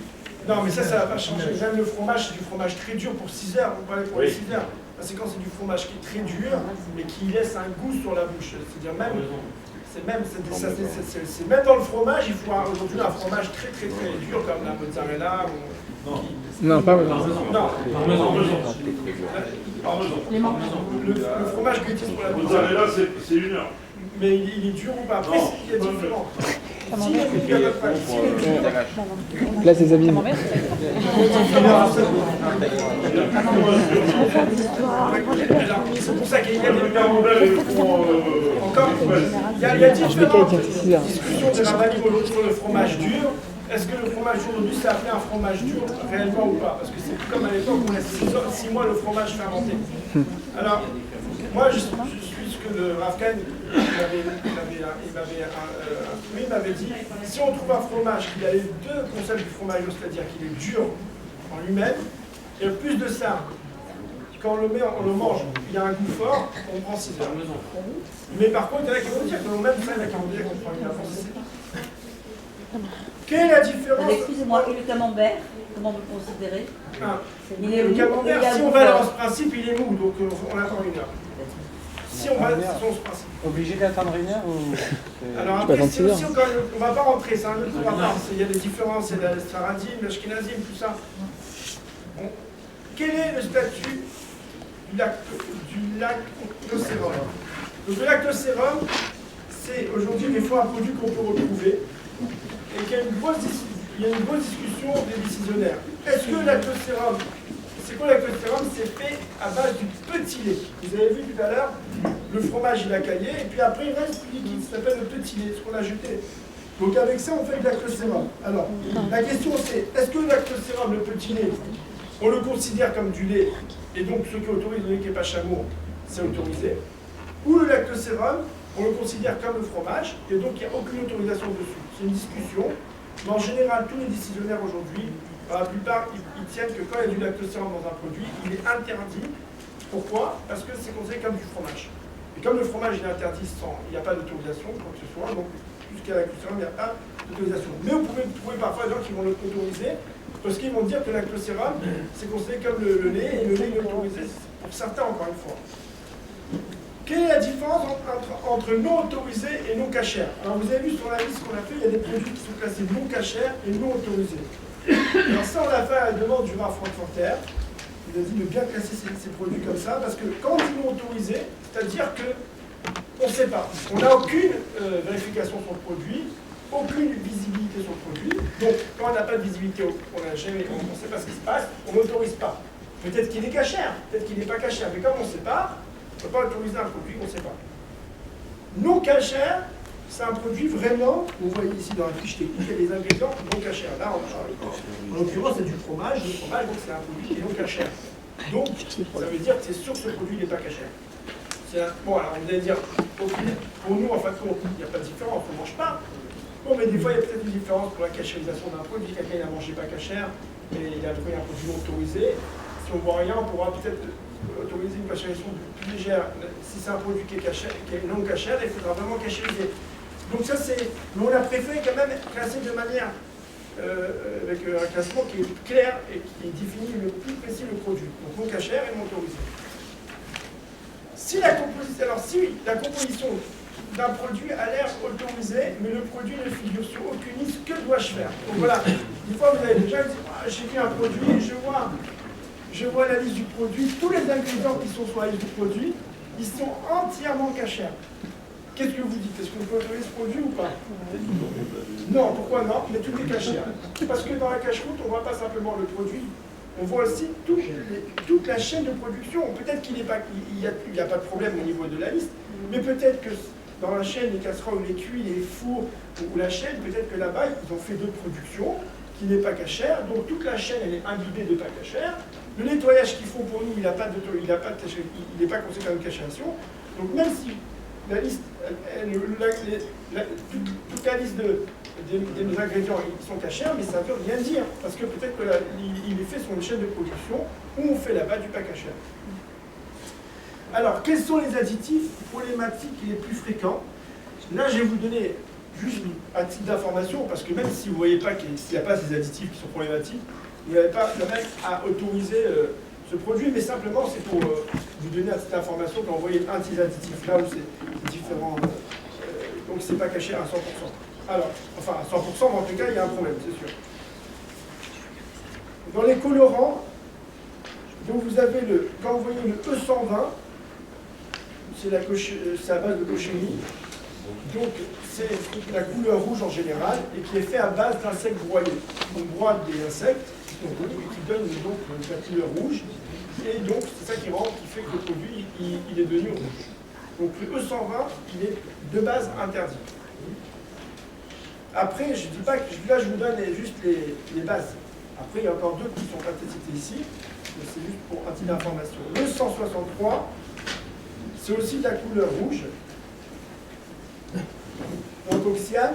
Non, mais ça va pas changer. Même le fromage, c'est du fromage très dur pour 6 heures. Vous parlez pour les 6 heures. C'est quand c'est du fromage qui est très dur, mais qui laisse un goût sur la bouche. C'est-à-dire même. C'est même dans le fromage, il faut aujourd'hui un fromage très dur comme la mozzarella. Non, pas Non. Le fromage que utilise pour la mozzarella, c'est 1 heure. Mais il est dur ou pas? Après, il y a différent. Là, c'est Zabine. C'est pour ça qu'il y a des encore, il y a différentes discussions de la validité sur le fromage dur. Est-ce que le fromage aujourd'hui, c'est appelé un fromage dur réellement ou pas? Parce que c'est plus comme à l'époque où on laisse 6 mois le fromage fermenté. Alors, moi, je suis ce que le Rav Kahn m'avait dit, si on trouve un fromage qui a les deux concepts du fromage, c'est-à-dire qu'il est dur en lui-même, et plus de ça, quand on le mange, il y a un goût fort, on prend 6 heures. Mais par contre, il y en a qui vont dire que même ça, il y en a qui vont dire qu'on prend 1 heure. Quelle est la différence? Excusez-moi, et le camembert, comment vous le considérez? Le camembert, si on va dans ce principe, il est mou, donc on attend 1 heure. Si on va dans ce principe. Obligé d'attendre 1 heure ou... Alors après, c'est aussi, on ne va pas rentrer, c'est un autre rapport. Il y a des différences, il y a la Sfaradim, l'Ashkenazim, tout ça. Quel est le statut du lactosérum? Donc le lactosérum, c'est aujourd'hui des fois un produit qu'on peut retrouver et qu'il y a une grosse discussion des décisionnaires. Est-ce que le lactosérum, c'est quoi le lactosérum? C'est fait à base du petit lait. Vous avez vu tout à l'heure, le fromage il a caillé et puis après il reste du liquide, ça s'appelle le petit lait, ce qu'on a jeté. Donc avec ça on fait du lactosérum. Alors la question c'est, est-ce que le lactosérum, le petit lait, on le considère comme du lait, et donc ceux qui autorisent le lait qui n'est pas chameau, c'est autorisé, ou le lactosérum, on le considère comme le fromage, et donc il n'y a aucune autorisation dessus. C'est une discussion, mais en général, tous les décisionnaires aujourd'hui, la plupart, ils tiennent que quand il y a du lactosérum dans un produit, il est interdit. Pourquoi? Parce que c'est considéré comme du fromage. Et comme le fromage est interdit il n'y a pas d'autorisation, quoi que ce soit, donc jusqu'à lactosérum, il n'y a pas d'autorisation. Mais vous pouvez trouver parfois des gens qui vont l'autoriser, parce qu'ils vont dire que le lactosérum, c'est considéré comme le lait, et le lait est autorisé. Pour certains, encore une fois. Quelle est la différence entre non autorisé et non cachère? Alors vous avez vu sur la liste qu'on a fait, il y a des produits qui sont classés non cachère et non autorisés. Alors ça, on a fait à la demande du Rav Frankfurter. Il a dit de bien classer ces produits comme ça, parce que quand on dit non autorisé, c'est-à-dire qu'on ne sait pas. On n'a aucune vérification sur le produit, aucune visibilité sur le produit. Donc, quand on n'a pas de visibilité, on ne sait pas ce qui se passe, on n'autorise pas. Peut-être qu'il est cachère, peut-être qu'il n'est pas cachère, mais comme on ne sait pas, on ne peut pas autoriser un produit qu'on ne sait pas. Non cachère, c'est un produit vraiment, vous voyez ici dans la fiche technique, il y a des ingrédients non cachères. Là, en l'occurrence, c'est du fromage, donc c'est un produit qui est non cachère. Donc, ça veut dire que c'est sûr que ce produit n'est pas cachère. Bon, alors vous allez dire, pour nous, en fin de compte, il n'y a pas de différence, on ne mange pas. Bon, mais des fois, il y a peut-être une différence pour la cachérisation d'un produit. Quelqu'un n'a mangé pas cachère, et il a trouvé un produit non autorisé. Si on ne voit rien, on pourra peut-être autoriser une cachérisation plus légère. Si c'est un produit qui est non cachère, il faudra vraiment cachériser. Donc ça, mais on a préféré quand même classer de manière, avec un classement qui est clair et qui définit le plus précis le produit. Donc non cachère et non autorisé. Si la composition d'un produit a l'air autorisé, mais le produit ne figure sur aucune liste, que dois-je faire? Donc voilà, des fois vous avez déjà dit, j'ai vu un produit et je vois je vois la liste du produit, tous les ingrédients qui sont sur la liste du produit, ils sont entièrement cachers. Qu'est-ce que vous dites? Est-ce qu'on peut autoriser ce produit ou pas? Non, pourquoi non? Mais tout est caché. Parce que dans la cache-route, on ne voit pas simplement le produit, on voit aussi toute la chaîne de production. Peut-être qu'il n'y a pas de problème au niveau de la liste, mais peut-être que dans la chaîne, les casseroles, les cuits, les fours ou la chaîne, peut-être que là-bas, ils ont fait d'autres productions qui n'est pas cachère. Donc toute la chaîne, elle est imbibée de pas cachère. Le nettoyage qu'ils font pour nous, il n'est pas considéré comme cachération. Donc même si la liste, toute la liste des ingrédients ils sont cachers, mais ça ne veut rien dire. Parce que peut-être qu'il est fait sur une chaîne de production où on fait là-bas du pas cachère. Alors, quels sont les additifs problématiques les plus fréquents? Là, je vais vous donner juste un titre d'information, parce que même si vous ne voyez pas s'il n'y a pas ces additifs qui sont problématiques, il n'y avait pas le mec à autoriser ce produit, mais simplement c'est pour vous donner un titre d'information quand vous voyez un de ces additifs là où c'est différent. Donc c'est pas caché à 100%. Alors, enfin à 100%, mais en tout cas il y a un problème, c'est sûr. Dans les colorants, donc vous avez quand vous voyez le E120, c'est à base de cochenille. Donc c'est la couleur rouge en général et qui est fait à base d'insectes broyés. On broie des insectes qui donnent donc la couleur rouge et donc c'est ça qui fait que le produit il est devenu rouge. Donc le E120 il est de base interdit. Après je dis pas que là je vous donne juste les bases. Après il y a encore d'autres qui ne sont pas cités ici, mais c'est juste pour un titre d'information. Le 163 c'est aussi de la couleur rouge. Donc oxyane,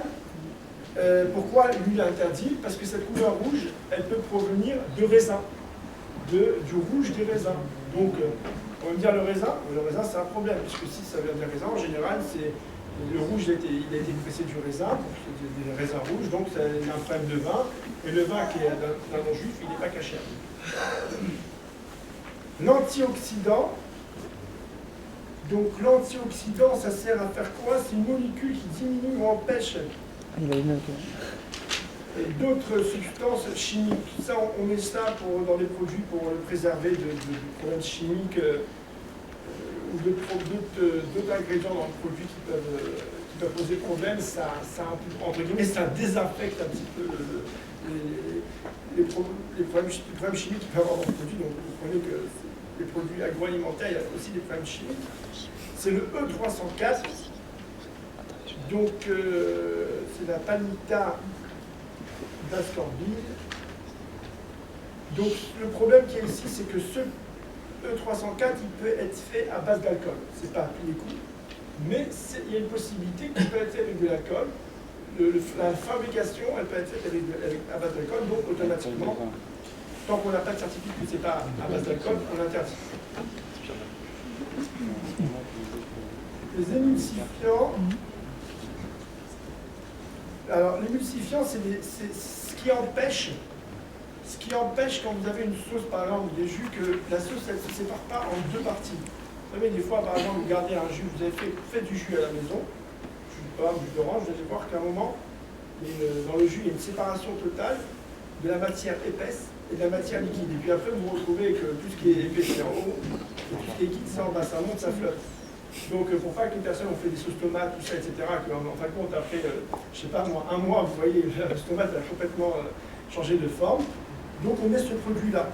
pourquoi l'huile interdit? Parce que cette couleur rouge, elle peut provenir de raisin, du rouge des raisins. Donc, on va me dire le raisin c'est un problème, puisque si ça vient des raisins, en général, le rouge il a été pressé du raisin, des raisins rouges, donc ça a un problème de vin, et le vin qui est d'un non-juif, il n'est pas caché. L'antioxydant, donc l'antioxydant, ça sert à faire quoi? C'est une molécule qui diminue ou empêche d'autres substances chimiques. Ça, on met ça dans les produits pour le préserver de problèmes chimiques ou d'autres ingrédients dans le produit qui peuvent poser problème. Ça entre guillemets, ça désinfecte un petit peu les problèmes chimiques qu'il peut y avoir dans le produit. Donc vous comprenez que les produits agroalimentaires, il y a aussi des problèmes chimiques. C'est le E304. Donc, c'est la palmita d'ascorbile. Donc, le problème qu'il y a ici, c'est que ce E304, il peut être fait à base d'alcool. C'est pas à tous les coups, mais il y a une possibilité qu'il peut être fait avec de l'alcool. La fabrication, elle peut être faite à base d'alcool, donc automatiquement, tant qu'on n'a pas de certitude que ce n'est pas à base d'alcool, on l'interdit. Les émulsifiants. Alors, l'émulsifiant, c'est ce qui empêche quand vous avez une sauce, par exemple, des jus, que la sauce, elle ne se sépare pas en deux parties. Vous savez, des fois, par exemple, vous gardez un jus, vous avez fait du jus à la maison, par exemple, jus d'orange, vous allez voir qu'à un moment, dans le jus, il y a une séparation totale de la matière épaisse et de la matière liquide. Et puis après, vous vous retrouvez avec tout ce qui est épais, c'est en haut, et tout ce qui est liquide, c'est en bas, ça monte, ça flotte. Donc, pour pas que les personnes ont fait des sauces tomates, tout ça, etc., qu'en fin de compte, après, je sais pas moi, un mois, vous voyez, la sauce tomate a complètement changé de forme. Donc, on met ce produit-là.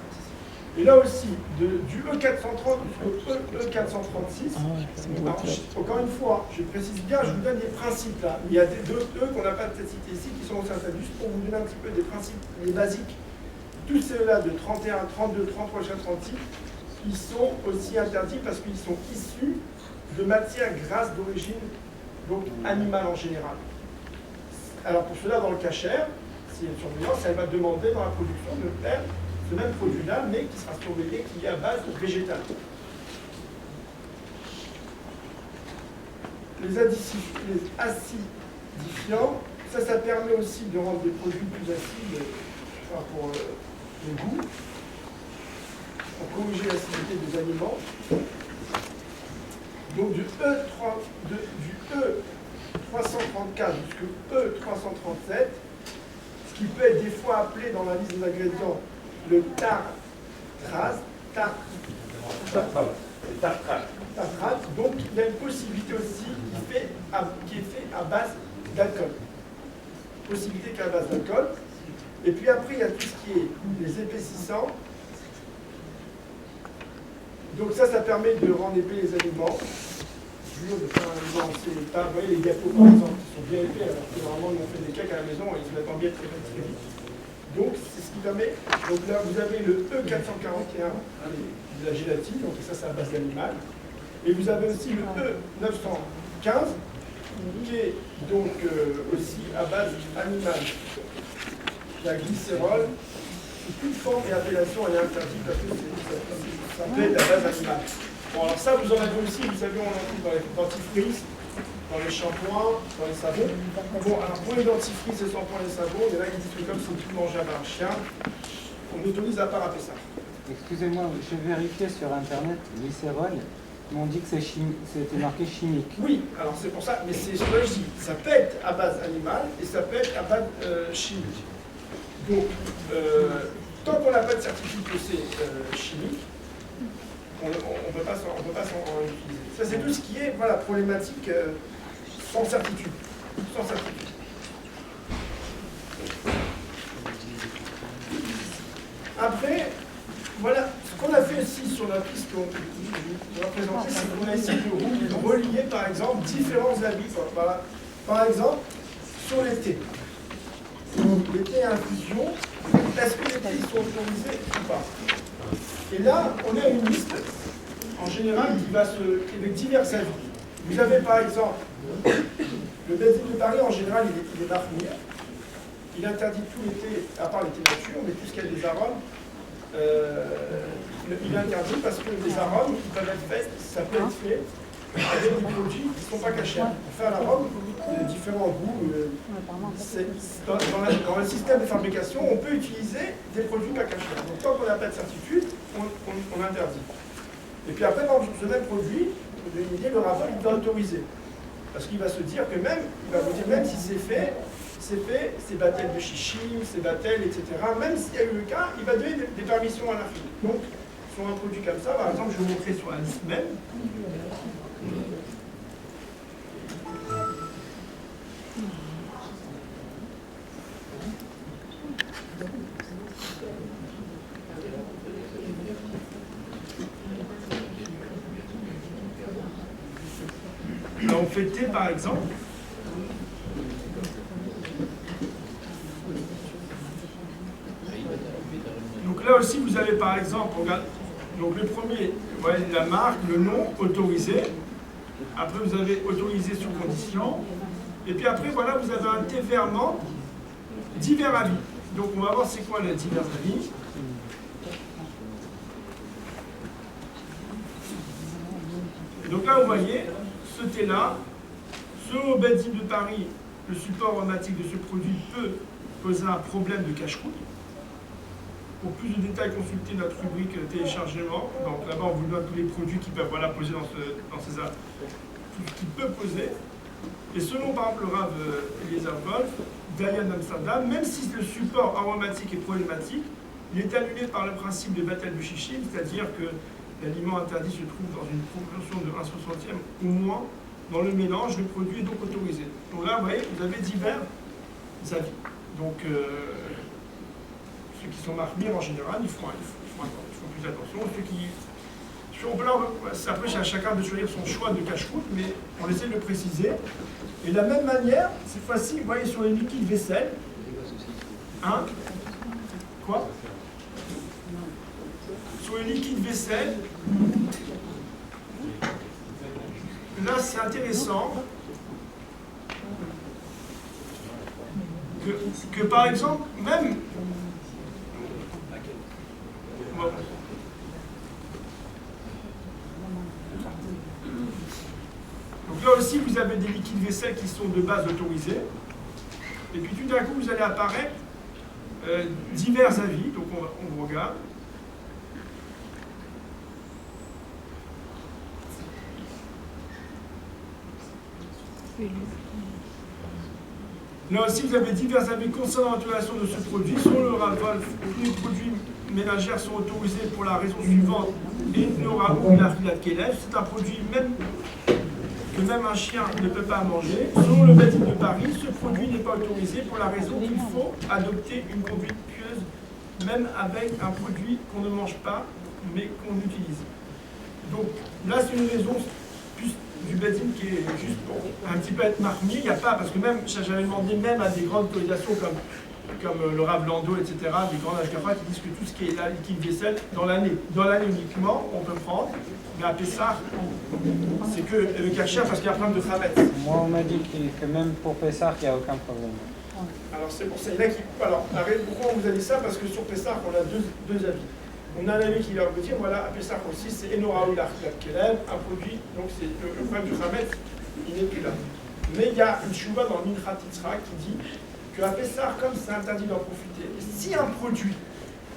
Et là aussi, du E430 jusqu'au E436, encore une fois, je précise bien, je vous donne des principes là. Il y a d'autres E qu'on n'a pas peut-être cités ici, qui sont aussi interdits, juste pour vous donner un petit peu des principes, les basiques. Tous ceux-là de 31, 32, 33, 36, ils sont aussi interdits parce qu'ils sont issus de matières grasses d'origine donc animale en général. Alors pour cela, dans le cachère, si une surveillance, elle va demander dans la production de faire ce même produit-là, mais qui sera surveillé, qui est à base végétale. Les acidifiants, ça permet aussi de rendre des produits plus acides, enfin pour le goût, pour corriger l'acidité des aliments. Donc du E334 jusqu'au E337, ce qui peut être des fois appelé dans la liste des ingrédients le tartrate, tartrate. Donc il y a une possibilité aussi qui est faite à base d'alcool. Possibilité qui est à base d'alcool. Et puis après, il y a tout ce qui est les épaississants. Donc ça permet de rendre épais les aliments. Toujours de faire un aliment assez épais. Vous voyez les gâteaux par exemple, qui sont bien épais, alors que normalement on fait des cakes à la maison et ils se mettent en bien très vite. Donc c'est ce qui permet. Donc là vous avez le E441, de la gélatine, donc ça c'est à base d'animal. Et vous avez aussi le E915, qui est donc aussi à base animale. La glycérol, toute forme et appellation elle est interdite parce que ça peut être à base animale. Bon, alors ça, vous en avez aussi, vous savez, on en trouve dans les dentifrices, dans les shampoings, dans les savons. Bon, alors pour les dentifrices, les shampoings et les savons, il y en a qui disent que comme c'est tout mangeable à un chien, on autorise à part ça. Excusez-moi, j'ai vérifié sur Internet, glycérol, ils m'ont dit que c'était marqué chimique. Oui, alors c'est pour ça, mais c'est ce que je dis, ça peut être à base animale et ça peut être à base chimique. Donc, tant qu'on n'a pas de certitude que c'est chimique, on ne peut pas s'en utiliser. Ça, c'est tout ce qui est problématique sans certitude. Sans certitude. Après, voilà, ce qu'on a fait ici sur la piste qu'on va présenter, c'est qu'on a essayé de relier, par exemple, différents habits. Voilà. Par exemple, sur l'été. L'été à infusion, est-ce que les thés sont autorisés ou pas? Et là, on a une liste, en général, qui va avec divers avis. Vous avez par exemple, le benzine de Paris, en général, il est marqué. Il interdit tous les thés, à part les thés nature, mais tout ce qui a des arômes, il est interdit parce que les arômes qui peuvent être faits, ça peut être fait avec des produits qui ne sont pas cachés. Pour faire l'arôme, il y a différents goûts. Dans le système de fabrication, on peut utiliser des produits pas cachés. Donc tant qu'on n'a pas de certitude, on interdit. Et puis après, dans ce même produit, pour donner une idée, le rapport, il doit autoriser. Parce qu'il va se dire que même, il va vous dire, même si c'est fait, c'est Batel de chichi, c'est Batel, etc. Même s'il y a eu le cas, il va donner des permissions à l'infini. Donc, sur un produit comme ça, par exemple, je vais vous montrer sur la liste même. Là, on fait thé, par exemple. Donc là aussi, vous avez par exemple, regarde, donc le premier, vous voyez la marque, le nom, autorisé. Après, vous avez autorisé sur condition. Et puis après, voilà, vous avez un thé vert menthe, divers avis. Donc on va voir c'est quoi les divers avis. Et donc là, vous voyez, ce thé-là, selon benzine de Paris, le support aromatique de ce produit peut poser un problème de cache-croûte. Pour plus de détails, consultez notre rubrique téléchargement. Donc là-bas, on vous donne tous les produits qui peuvent poser dans ces tout ce qui peut poser. Et selon par exemple le Rav Eliezer Wolf, Dayan d'Amsterdam, même si le support aromatique est problématique, il est annulé par le principe de Batel Buchichim, c'est-à-dire que l'aliment interdit se trouve dans une proportion de 1/60e ou moins dans le mélange, le produit est donc autorisé. Donc là, vous voyez, vous avez divers avis. Donc, ceux qui sont marqués en général, ils font plus attention. Ceux qui sont blancs, après, c'est à chacun de choisir son choix de cache-croûte, mais on essaie de le préciser. Et de la même manière, cette fois-ci, vous voyez sur les liquides vaisselle, hein, quoi? Sur les liquides vaisselle, là c'est intéressant que par exemple, même donc là aussi vous avez des liquides vaisselle qui sont de base autorisés, et puis tout d'un coup vous allez apparaître divers avis, donc on regarde. Là aussi, vous avez divers avis concernant l'autorisation de ce produit. Selon le Raval, les produits ménagères sont autorisés pour la raison suivante. Et Raoul Arfilat Kelev, c'est un produit que même un chien ne peut pas manger. Selon le Bédine de Paris, ce produit n'est pas autorisé pour la raison qu'il faut adopter une conduite pieuse, même avec un produit qu'on ne mange pas, mais qu'on utilise. Donc là, c'est une raison plus du Bédine qui est juste pour un petit peu être marqué. Il n'y a pas, parce que même, j'avais demandé même à des grandes autorisations comme le Rav Lando, etc., des grands HKFA qui disent que tout ce qui est là, liquide vaisselle, dans l'année uniquement, on peut prendre, mais à Pessah, c'est que le Kacher parce qu'il y a plein de Khametz. Moi, on m'a dit que même pour Pessah, il n'y a aucun problème. Alors c'est pour ça, il y en a qui... Alors, pourquoi on vous a dit ça? Parce que sur Pessah, on a deux avis. On a un avis qui va vous dire, voilà, à Pessah aussi, c'est Enoraoul Arfilat Kelev, un produit, donc c'est le problème du Khametz, il n'est plus là. Mais il y a une chouva dans l'Inchat Yitzhak qui dit qu'à Pessah, comme c'est interdit d'en profiter, si un produit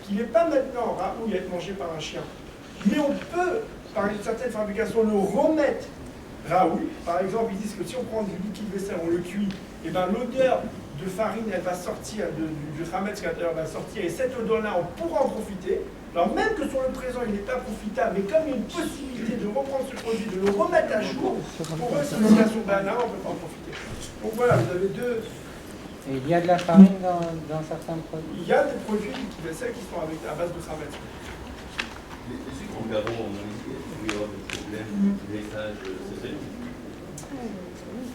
qui n'est pas maintenant raoul à être mangé par un chien, mais on peut, par une certaine fabrication, le remettre raoul, par exemple, ils disent que si on prend du liquide vaisselle, on le cuit, et bien l'odeur de farine, elle va sortir, du Khametz va sortir, et cette odeur-là, on pourra en profiter. Alors même que sur le présent, il n'est pas profitable, mais comme il y a une possibilité de reprendre ce produit, de le remettre à jour, pour eux, c'est une situation banale, on ne peut pas en profiter. Donc voilà, vous avez deux... Et il y a de la farine dans certains produits? Il y a des produits liquide vaisselle qui sont à base de Khametz. Les sucres en gavon, on a dit qu'il y a des problèmes, des messages, c'est vrai.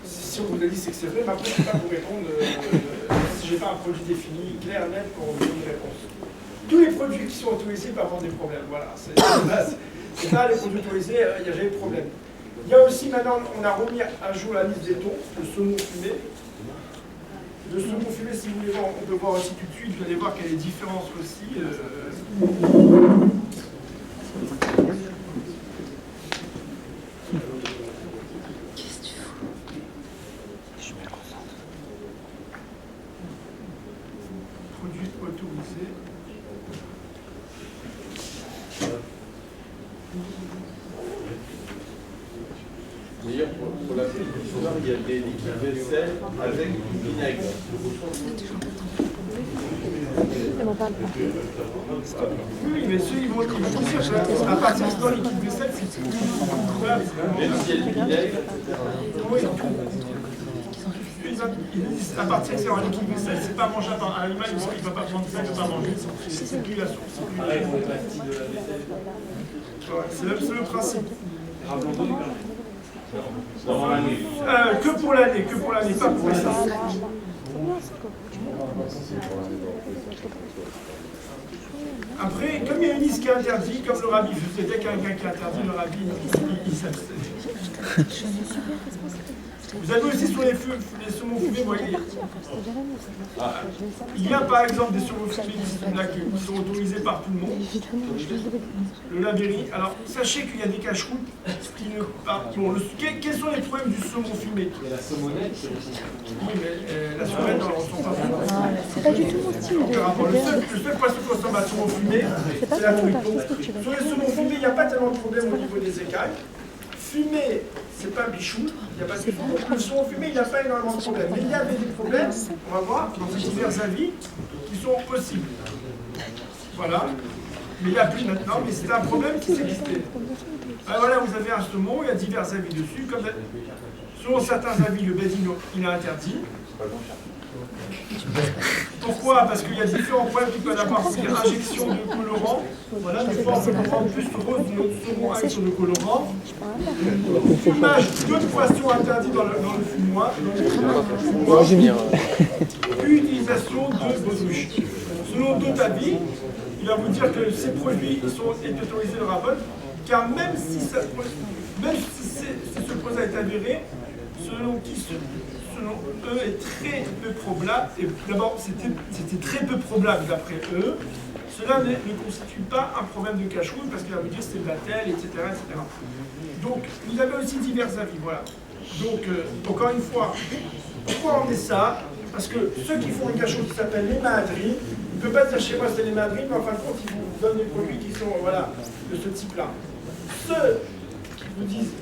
Si on vous l'a dit, c'est que c'est vrai, mais après, je ne peux pas vous répondre si je n'ai pas un produit défini, clair, net, pour vous donner une réponse. Tous les produits qui sont autorisés peuvent avoir des problèmes, voilà. C'est pas les produits autorisés, il n'y a jamais de problème. Il y a aussi, maintenant, on a remis à jour la liste des thons, le saumon fumé. Le saumon fumé, si vous voulez voir, on peut voir aussi tout de suite, vous allez voir qu'il y a des différences aussi. Produits autorisés. D'ailleurs, pour la petite histoire, il y a des liquides vaisselle avec du vinaigre. Oui, mais ceux, ils vont dire qu'à partir de ce liquide vaisselle, c'est incroyable. Même si il y a du vinaigre, Oui. Ils disent à partir de un liquide vaisselle, c'est pas mangeable par un animal, il ne va pas prendre ça, il ne va pas manger. C'est circulation. Pareil pour les pastilles de la vaisselle. C'est le principe. Dans l'année. Que pour l'année, pas pour ça. Après, comme il y a une liste qui est interdite, comme le rabbi, je sais dès qu'il y a quelqu'un qui est interdit, le rabbi, il s'abstient. Vous avez aussi sur les saumons fumés, vous voyez, il y a par exemple des saumons fumés qui sont autorisés par tout le monde. Le labéry. Alors, sachez qu'il y a des cache-routes qui ne... Bon, quels sont les problèmes du saumon fumé? Il y a la saumonette. Oui, mais la saumonnette, on ne s'en pas beaucoup. C'est pas du tout mon style. Le seul poisson consomme à saumon fumé, c'est la truite. Sur les saumons fumés, il n'y a pas tellement de problème au niveau des écailles. Fumé, c'est pas bichou, il n'y a pas de problème. Le saumon fumé, il n'y a pas énormément de problèmes. Mais il y avait des problèmes, on va voir, dans ces divers avis, qui sont possibles. Voilà. Mais il n'y a plus maintenant, mais c'est un problème qui existait. Alors voilà, vous avez un saumon, il y a divers avis dessus. Comme selon certains avis, le bédino, il est interdit. Pourquoi? Parce qu'il y a différents problèmes qui peuvent avoir des injections de colorants. Voilà, des fois on peut prendre plus rose de notre saumon avec sur le colorant. Fumage de poissons interdits dans le fumoir. Utilisation de baudruche. Selon d'autres avis, il va vous dire que ces produits sont autorisés le rabot, car même si ce projet est avéré, selon eux, est très peu probable, et d'abord c'était très peu probable d'après eux, cela ne constitue pas un problème de cache-route parce qu'il va vous dire c'est Batel, etc., etc. Donc, vous avez aussi divers avis, voilà. Donc, encore une fois, pourquoi on met ça? Parce que ceux qui font une cache-route qui s'appelle les Mahadrim, ils ne peuvent pas dire chez moi c'est les Mahadrim, mais en fin de compte, ils vous donnent des produits qui sont, voilà, de ce type-là. Ceux qui vous disent,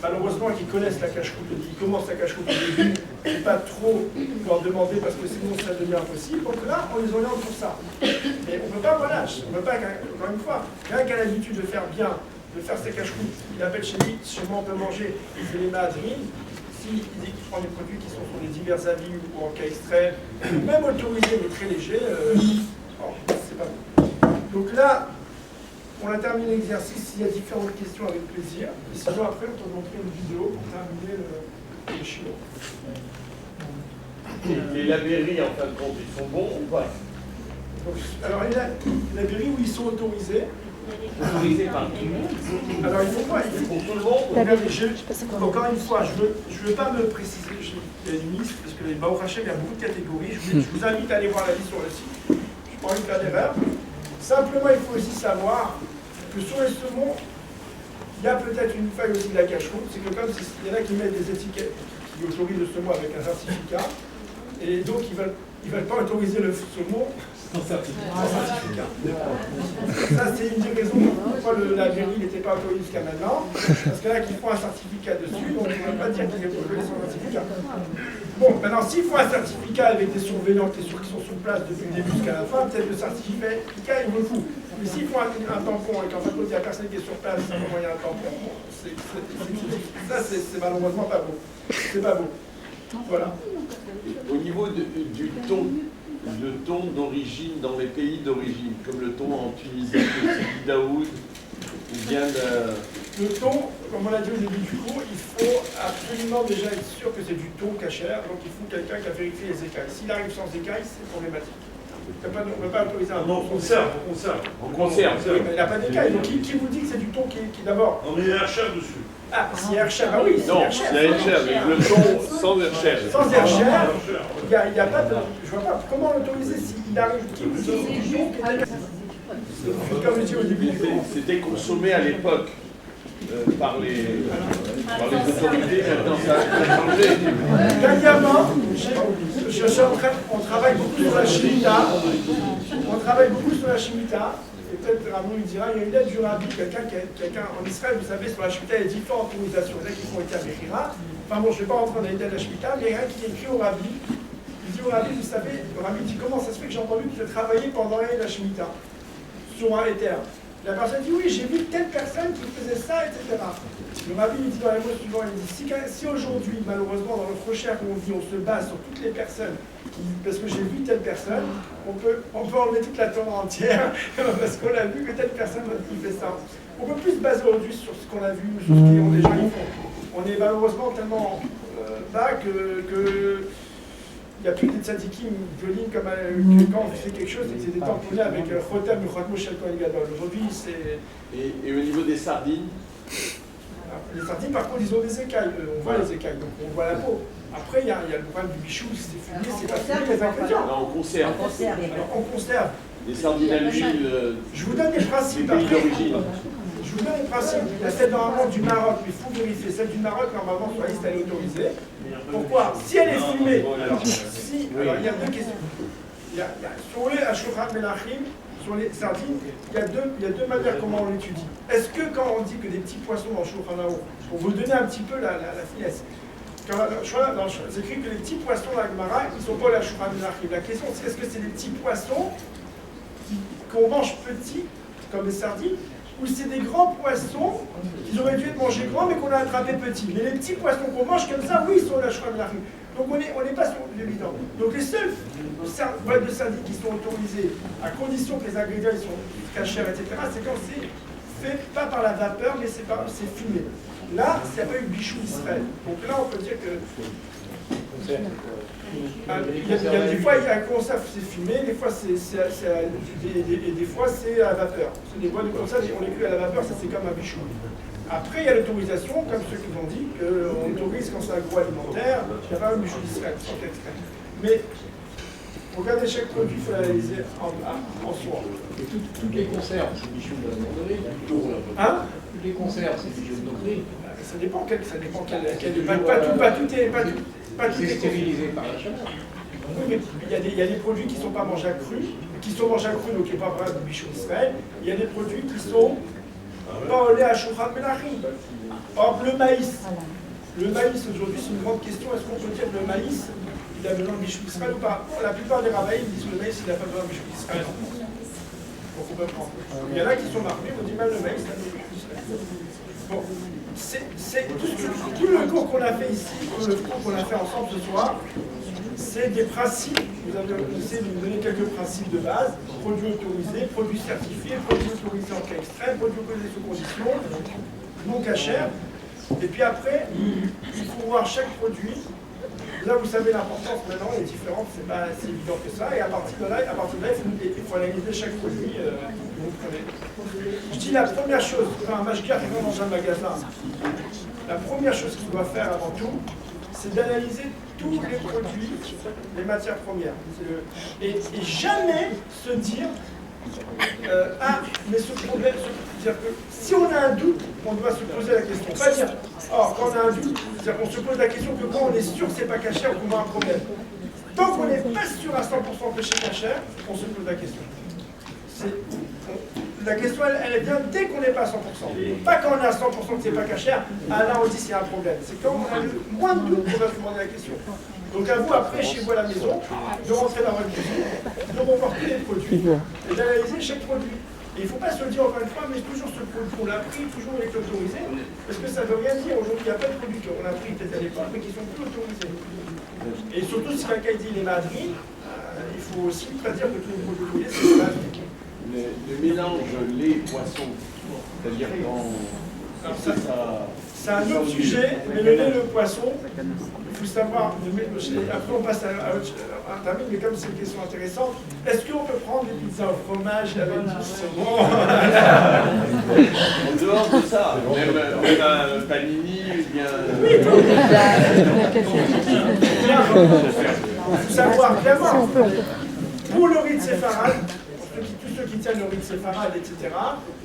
malheureusement, qui connaissent la cache-route, qui commencent la cache-route au début, et pas trop leur demander parce que sinon ça devient impossible. Donc là, on les oriente pour ça. Mais on ne peut pas, voilà, on ne peut pas, encore une fois, quelqu'un qui a l'habitude de faire bien, de faire ses cache-routes, il appelle chez lui, chez moi on peut manger, il fait les madrines. S'il dit qu'il prend des produits qui sont sur des divers avis ou en cas extrême, même autorisés mais très légers, c'est pas bon. Donc là, on a terminé l'exercice. S'il y a différentes questions, avec plaisir. Et sinon, après, on peut montrer une vidéo pour terminer le chinois. Les labéries, en fin de compte, ils sont bons ou pas? Donc, alors, les labéries où ils sont autorisés. Autorisés par tout le monde. Alors, il faut pas. Il faut pour tout le monde. Encore une fois, je veux pas me préciser. Il y a une liste, parce que les Baruch Hashem, il y a beaucoup de catégories. Je vous invite à aller voir la liste sur le site. Je n'ai pas envie de faire d'erreur. Simplement, il faut aussi savoir que sur les saumons, il y a peut-être une faille aussi de la cache-route. C'est que comme il y en a qui mettent des étiquettes qui autorisent le saumon avec un certificat, et donc ils veulent pas autoriser le saumon sans certificat. Ça, c'est une des raisons pourquoi la mairie n'était pas autorisée jusqu'à maintenant. Parce que là, qu'ils font un certificat dessus, donc on ne peut pas dire qu'il est autorisé sans certificat. Bon, maintenant, s'il faut un certificat avec des surveillants qui sont sur place depuis le début jusqu'à la fin, peut-être le certificat, il vaut le coup. Mais s'il faut un tampon et qu'en fin de compte, il n'y a personne qui est sur place, simplement il y a un tampon, ça, c'est malheureusement pas beau. C'est pas beau. Voilà. Au niveau du ton, le thon d'origine dans les pays d'origine, comme le thon en Tunisie, le Sidi Daoud, ou bien le thon, comme on l'a dit au début du cours, il faut absolument déjà être sûr que c'est du thon cachère, donc il faut quelqu'un qui a vérifié les écailles. S'il arrive sans écailles, c'est problématique. On ne peut pas autoriser un thon. On conserve. Oui, mais il n'a pas d'écailles. Donc qui vous dit que c'est du thon qui d'abord. On met un herchère dessus. Ah, si herchère, ah oui, non, il y a herchère, mais le thon sans herchère. Sans herchère, il n'y a pas de. Je vois pas comment l'autoriser s'il arrive. Qui vous dit que c'est du thon qui est comme je dis au début du cours. C'était consommé à l'époque. Par les autorités, maintenant ça a changé. Dernièrement, on travaille beaucoup sur la chimita. On travaille beaucoup sur la chimita. Et peut-être Ramon lui dira, il y a une lettre du rabbi, quelqu'un en Israël, vous savez, sur la chimita, il y a différentes autorisations. Il y en a qui font été à Bechira. Enfin bon, je ne vais pas rentrer dans les détails de la chimita, mais il y a un qui écrit au rabbi. Il dit au rabbi, vous savez, le rabbi dit, comment ça se fait que j'ai entendu que tu as travaillé pendant l'année de la chimita sur un éther? La personne dit oui, j'ai vu telle personne qui faisait ça, etc. Le rabbi lui dit dans les mots suivants, il dit si aujourd'hui, malheureusement, dans notre recherche où on vit, on se base sur toutes les personnes, parce que j'ai vu telle personne, on peut enlever toute la Torah entière, parce qu'on a vu que telle personne qui fait ça. On peut plus se baser aujourd'hui sur ce qu'on a vu, sur ce que les gens y font. On est malheureusement tellement bas que il n'y a plus de tzadikim violines comme que quand on fait quelque chose, c'était tamponné avec Chotem ou Chotmo Shel Kohen Gadol. Aujourd'hui, c'est. Et au niveau des sardines? Les sardines, par contre, ils ont des écailles. On voit les écailles, donc on voit la peau. Après, il y a le problème du bichou, c'est fumé, c'est pas fumé, les ingrédients. Non, on conserve. On conserve. Les sardines à l'huile. Je vous donne les principes. Du pays d'origine. Je vous donne les principes. Il y a celle normalement du Maroc, mais il faut vérifier. Celle du Maroc, normalement, sur la liste, elle est autorisée. Pourquoi? Si elle est fumée, alors il y a deux questions. Sur les Ashurah Melachim, sur les sardines, il y a deux manières comment on l'étudie. Est-ce que quand on dit que des petits poissons dans Shulchan Aruch, pour vous donner un petit peu la finesse, c'est écrit que les petits poissons dans la Gemara, ils ne sont pas la Ashurah Melachim. La question c'est est-ce que c'est des petits poissons qu'on mange petits, comme les sardines, ou c'est des grands poissons qui auraient dû être mangés grands mais qu'on a attrapés petits. Mais les petits poissons qu'on mange comme ça, oui, ils sont la Ashurah Melachim. Donc on n'est pas sur l'évident. Donc les seuls boîtes de sardines qui sont autorisées, à condition que les ingrédients ils sont cachés, etc., c'est quand c'est fait pas par la vapeur, mais c'est fumé. Là, il n'y a pas eu bichou Israël. Donc là, on peut dire que... des fois, il y a un conserve, c'est fumé, des fois, des fois, c'est à la vapeur. C'est des boîtes de conserve, on les cuit à la vapeur, ça c'est comme un bichou. Après, il y a l'autorisation, comme ceux qui ont dit, qu'on autorise quand c'est agroalimentaire, il n'y a pas un bichou d'Israël, sans extrait. Mais, regardez chaque produit, il faut l'analyser en soi. Et toutes les conserves, c'est bichou de la banderie. Hein? Toutes les conserves, c'est bichou de banderie. Ça dépend quel. Pas tout est stérilisé par la chaleur. Oui, mais il y a des produits qui ne sont pas mangés à cru, donc qui n'est pas vraiment du bichou d'Israël. Il y a des produits qui sont pas au lait à Shulchan Melachim. Par exemple, le maïs. Le maïs, aujourd'hui, c'est une grande question. Est-ce qu'on peut dire que le maïs, il a besoin de Bishul Israël ou pas? Bon, la plupart des rabbins disent que le maïs, il n'a pas besoin de Bishul Israël. Donc on peut prendre. Il y en a qui sont marqués, on dit mal le maïs, il a besoin de Bishul Israël. Bon, c'est tout le cours qu'on a fait ici, le cours qu'on a fait ensemble ce soir, c'est des principes. Vous avez essayé de nous donner quelques principes de base: produits autorisés, produits certifiés, produits autorisés en cas extrême, produits autorisés sous condition, non cachers. Et puis après, il faut voir chaque produit. Là, vous savez l'importance maintenant, les différences, c'est pas si évident que ça. Et à partir de là, il faut analyser chaque produit que vous prenez. Je dis la première chose, un mashgiach qui va dans un magasin, la première chose qu'il doit faire avant tout, c'est d'analyser tous les produits, les matières premières. Et jamais se dire ah, mais ce problème, c'est-à-dire que si on a un doute, on doit se poser la question. Pas dire, or, quand on a un doute, c'est-à-dire qu'on se pose la question que quand on est sûr que c'est pas caché ou qu'on a un problème. Tant qu'on n'est pas sûr à 100% que c'est caché, on se pose la question. La question, elle vient dès qu'on n'est pas à 100%. Pas quand on est à 100% que c'est pas caché, ah là on dit s'il y a un problème. C'est quand on a le moins de doute qu'on va se demander la question. Donc à vous, après, chez vous à la maison, de rentrer dans votre cuisine, de revoir tous les produits et d'analyser chaque produit. Et il ne faut pas se le dire encore une fois, mais toujours ce produit, on l'a pris, toujours il est autorisé, parce que ça ne veut rien dire. Aujourd'hui, il n'y a pas de produits qu'on a pris peut-être à l'époque, mais qui ne sont plus autorisés. Et surtout, si quelqu'un dit les madris, il faut aussi pas dire que tous les produits autorisés, c'est les madris. Le mélange lait-poisson, c'est-à-dire dans... C'est un autre sujet, mais le lait et le poisson, il faut savoir, après on passe à un termine, mais comme c'est une question intéressante, est-ce qu'on peut prendre des pizzas au fromage avec du saumon? En dehors de ça, même un panini, bien... Il faut savoir clairement, pour le riz de séfarade, tous ceux qui tiennent le riz de séfarade, etc.,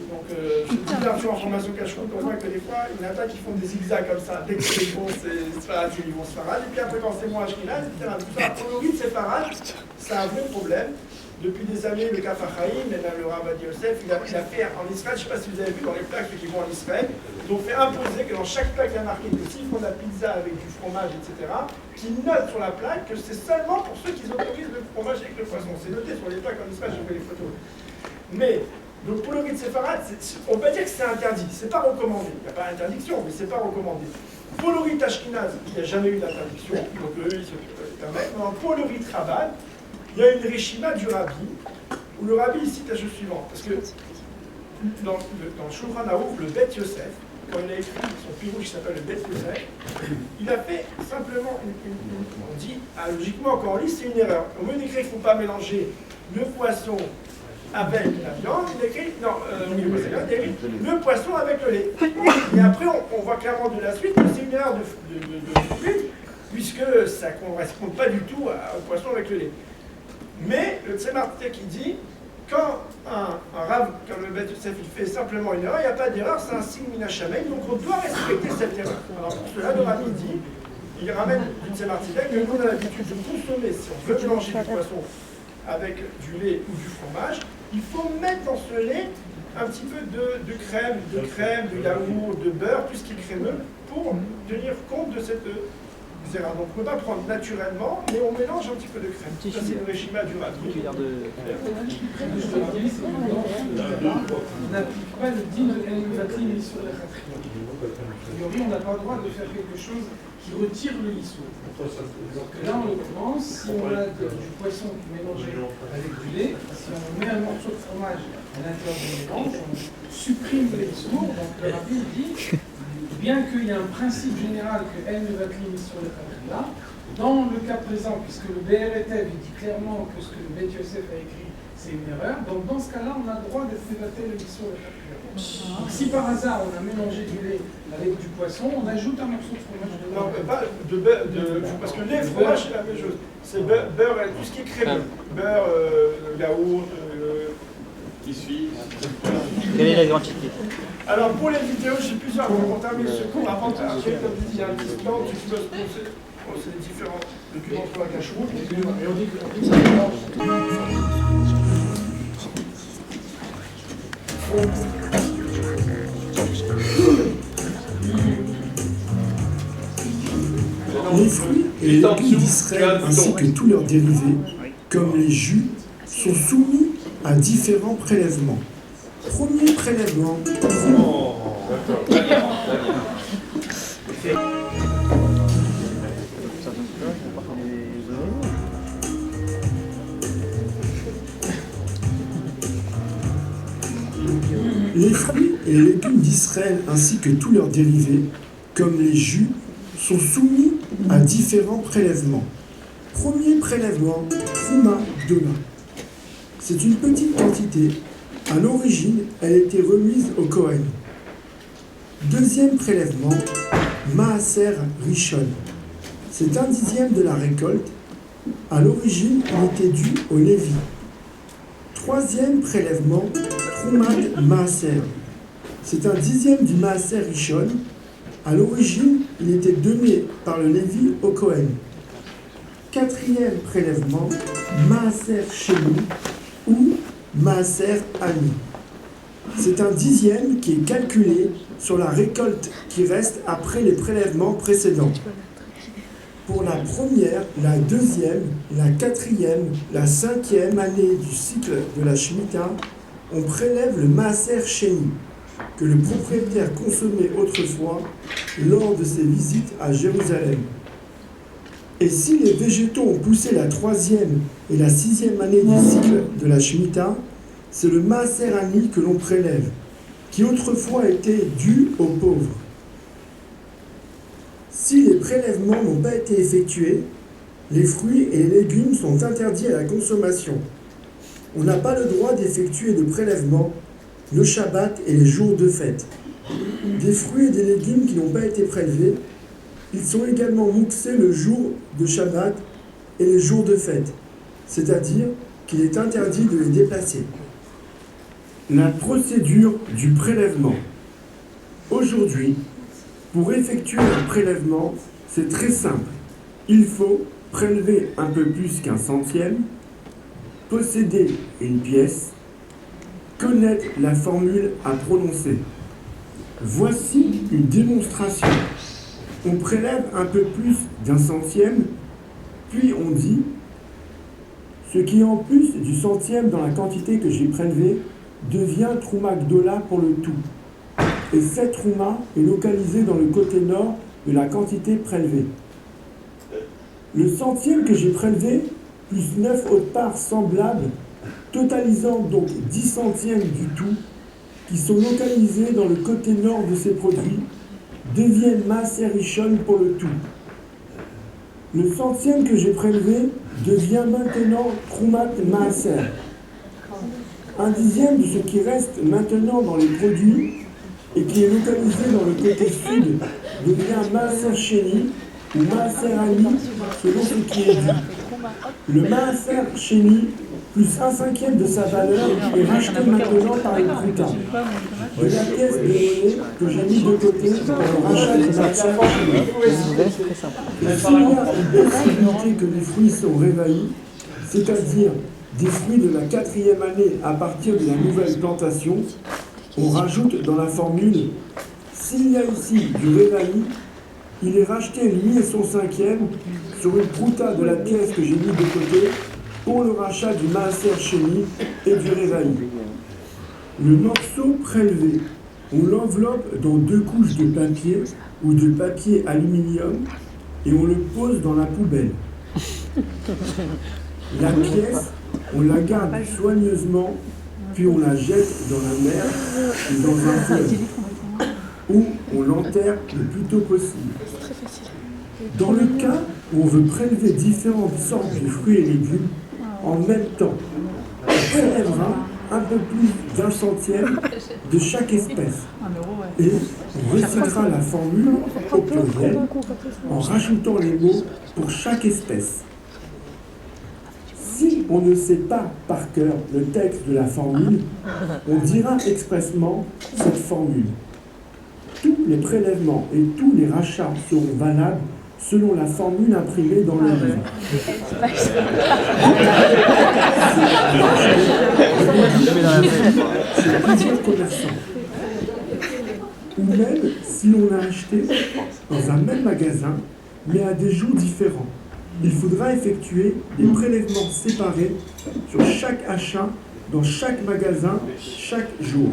donc, je dis bien en formation cache-route, on voit que des fois, il y en a qui font des zigzags comme ça. Dès que c'est bon, c'est sfarad, ils vont sfarad. Et puis après, quand c'est moins ashkenaz, etc. Tout ça, pour le riz de séfarade, c'est un vrai problème. Depuis des années, le Kaf HaChaim, et même le Rav Yosef, il a fait en Israël, je ne sais pas si vous avez vu dans les plaques qui vont en Israël, ils ont fait imposer que dans chaque plaque, il y a marqué que s'ils font de la pizza avec du fromage, etc., qu'ils notent sur la plaque que c'est seulement pour ceux qui autorisent le fromage avec le poisson. C'est noté sur les plaques en Israël, j'ai fait les photos. Mais, donc pour le riz de séfarade, on peut dire que c'est interdit, c'est pas recommandé. Il n'y a pas d'interdiction, mais c'est pas recommandé. Pour le riz ashkenaz, il n'y a jamais eu d'interdiction, donc eux, ils se permettent. Pour le riz Chabad, il y a une reshima du rabbi, où le rabbi il cite la chose suivante, parce que dans le Shulchan Aruch, le Bet Yosef, quand il a écrit son pirouche qui s'appelle le Bet Yosef, il a fait simplement, on dit, logiquement, quand on lit, c'est une erreur. Au lieu d'écrire qu'il ne faut pas mélanger le poisson avec la viande, il écrit, non, il écrit le poisson avec le lait. Et après, on voit clairement de la suite que c'est une erreur de formule, puisque ça ne correspond pas du tout au poisson avec le lait. Mais le Tzemar qui dit, quand un Rav, comme le Bet Yosef, il fait simplement une erreur, il n'y a pas d'erreur, c'est un signe minashamen, donc on doit respecter cette erreur. Alors pour cela, le Rabbi dit, il ramène du Tzemar que nous on a l'habitude de consommer, si on veut mélanger du poisson avec du lait ou du fromage, il faut mettre dans ce lait un petit peu de crème, de yaourt, de beurre, tout ce qui est crémeux, pour tenir compte de cette zéra. Donc on ne peut pas prendre naturellement, mais on mélange un petit peu de crème. Ça c'est le régime du rabbi. On n'applique pas le din de l'Elim sur la khatria. A priori, on n'a pas le droit de faire quelque chose qui retire le lissour. Donc là, en l'occurrence, si on a du poisson mélangé avec du lait, si on met un morceau de fromage à l'intérieur du mélange, on supprime le lissour. Donc le rabbi dit, bien qu'il y ait un principe général que elle ne va cliner sur le khatria, dans le cas présent, puisque le BRTF dit clairement que ce que le Bet Yosef a écrit, c'est une erreur, donc dans ce cas-là, on a le droit de débatter le lissour de khatria. Donc si par hasard on a mélangé du lait avec du poisson, on ajoute un morceau de fromage dedans. Non, pas de beurre, parce que lait et fromage, c'est la même chose. C'est beurre et tout ce qui est crémeux. Beurre, yaourt, qui suit. Quelle est la quantité? Alors pour les vidéos, j'ai plusieurs. On termine ce cours avant de après, comme je dis, il y a un petit plan, tu peux se poser. C'est les différents documents pour la cache-route. Et on dit que Les fruits et les légumes d'Israël ainsi que tous leurs dérivés, comme les jus, sont soumis à différents prélèvements. Premier prélèvement. Les fruits et les légumes d'Israël ainsi que tous leurs dérivés, comme les jus, sont soumis à différents prélèvements. Premier prélèvement, Trouma Gdola. C'est une petite quantité. À l'origine, elle était remise au Kohen. Deuxième prélèvement, Maaser Rishon. C'est 1/10 de la récolte. À l'origine, il était dû au Lévi. Troisième prélèvement, Troumat Maaser. C'est 1/10 du Maaser Rishon. À l'origine, il était donné par le Lévi au Kohen. Quatrième prélèvement, Maaser Sheni ou Maaser Ani. C'est 1/10 qui est calculé sur la récolte qui reste après les prélèvements précédents. Pour la première, la deuxième, la quatrième, la cinquième année du cycle de la Shemitah, on prélève le Maaser Sheni, que le propriétaire consommait autrefois lors de ses visites à Jérusalem. Et si les végétaux ont poussé la troisième et la sixième année du cycle de la Shemitah, c'est le Maaser Ani que l'on prélève, qui autrefois était dû aux pauvres. Si les prélèvements n'ont pas été effectués, les fruits et les légumes sont interdits à la consommation. On n'a pas le droit d'effectuer de prélèvements le Shabbat et les jours de fête. Des fruits et des légumes qui n'ont pas été prélevés, ils sont également mouxés le jour de Shabbat et les jours de fête, c'est-à-dire qu'il est interdit de les déplacer. La procédure du prélèvement. Aujourd'hui, pour effectuer un prélèvement, c'est très simple. Il faut prélever un peu plus qu'1 centième, posséder une pièce, connaître la formule à prononcer. Voici une démonstration. On prélève un peu plus d'1 centième, puis on dit ce qui est en plus du centième dans la quantité que j'ai prélevée devient Trouma Gdola pour le tout. Et cette Trouma est localisée dans le côté nord de la quantité prélevée. Le centième que j'ai prélevé, plus 9 autres parts semblables, totalisant donc 10 centièmes du tout, qui sont localisés dans le côté nord de ces produits, deviennent Maaser Rishon pour le tout. Le centième que j'ai prélevé devient maintenant Troumat Maaser. 1/10 de ce qui reste maintenant dans les produits et qui est localisé dans le côté sud devient Maaser Sheni ou Maaser Ani selon ce qui est dit. Le Maaser Sheni plus 1/5 de sa valeur est racheté maintenant par une pruta. De la pièce de monnaie que j'ai mis de côté pour le rachat du Maaser Sheni. Et s'il y a une possibilité que les fruits sont réveillés, c'est-à-dire des fruits de la 4e année à partir de la nouvelle plantation, on rajoute dans la formule, s'il y a ici du réveillé, il est racheté lui et son 5e sur une prouta de la pièce que j'ai mis de côté pour le rachat du Maaser Sheni et du réveillé. Le morceau prélevé, on l'enveloppe dans 2 couches de papier ou de papier aluminium et on le pose dans la poubelle. La pièce, on la garde soigneusement, puis on la jette dans la mer ou dans un fleuve, où on l'enterre le plus tôt possible. Dans le cas où on veut prélever différentes sortes de fruits et légumes en même temps, on prélèvera un peu plus d'1 centième de chaque espèce. Et on recitera la formule au pluriel en rajoutant les mots pour chaque espèce. Si on ne sait pas par cœur le texte de la formule, on dira expressément cette formule. Tous les prélèvements et tous les rachats seront valables selon la formule imprimée dans le livre. C'est plusieurs commerçants. Ou même si l'on a acheté dans un même magasin mais à des jours différents. Il faudra effectuer des prélèvements séparés sur chaque achat dans chaque magasin chaque jour.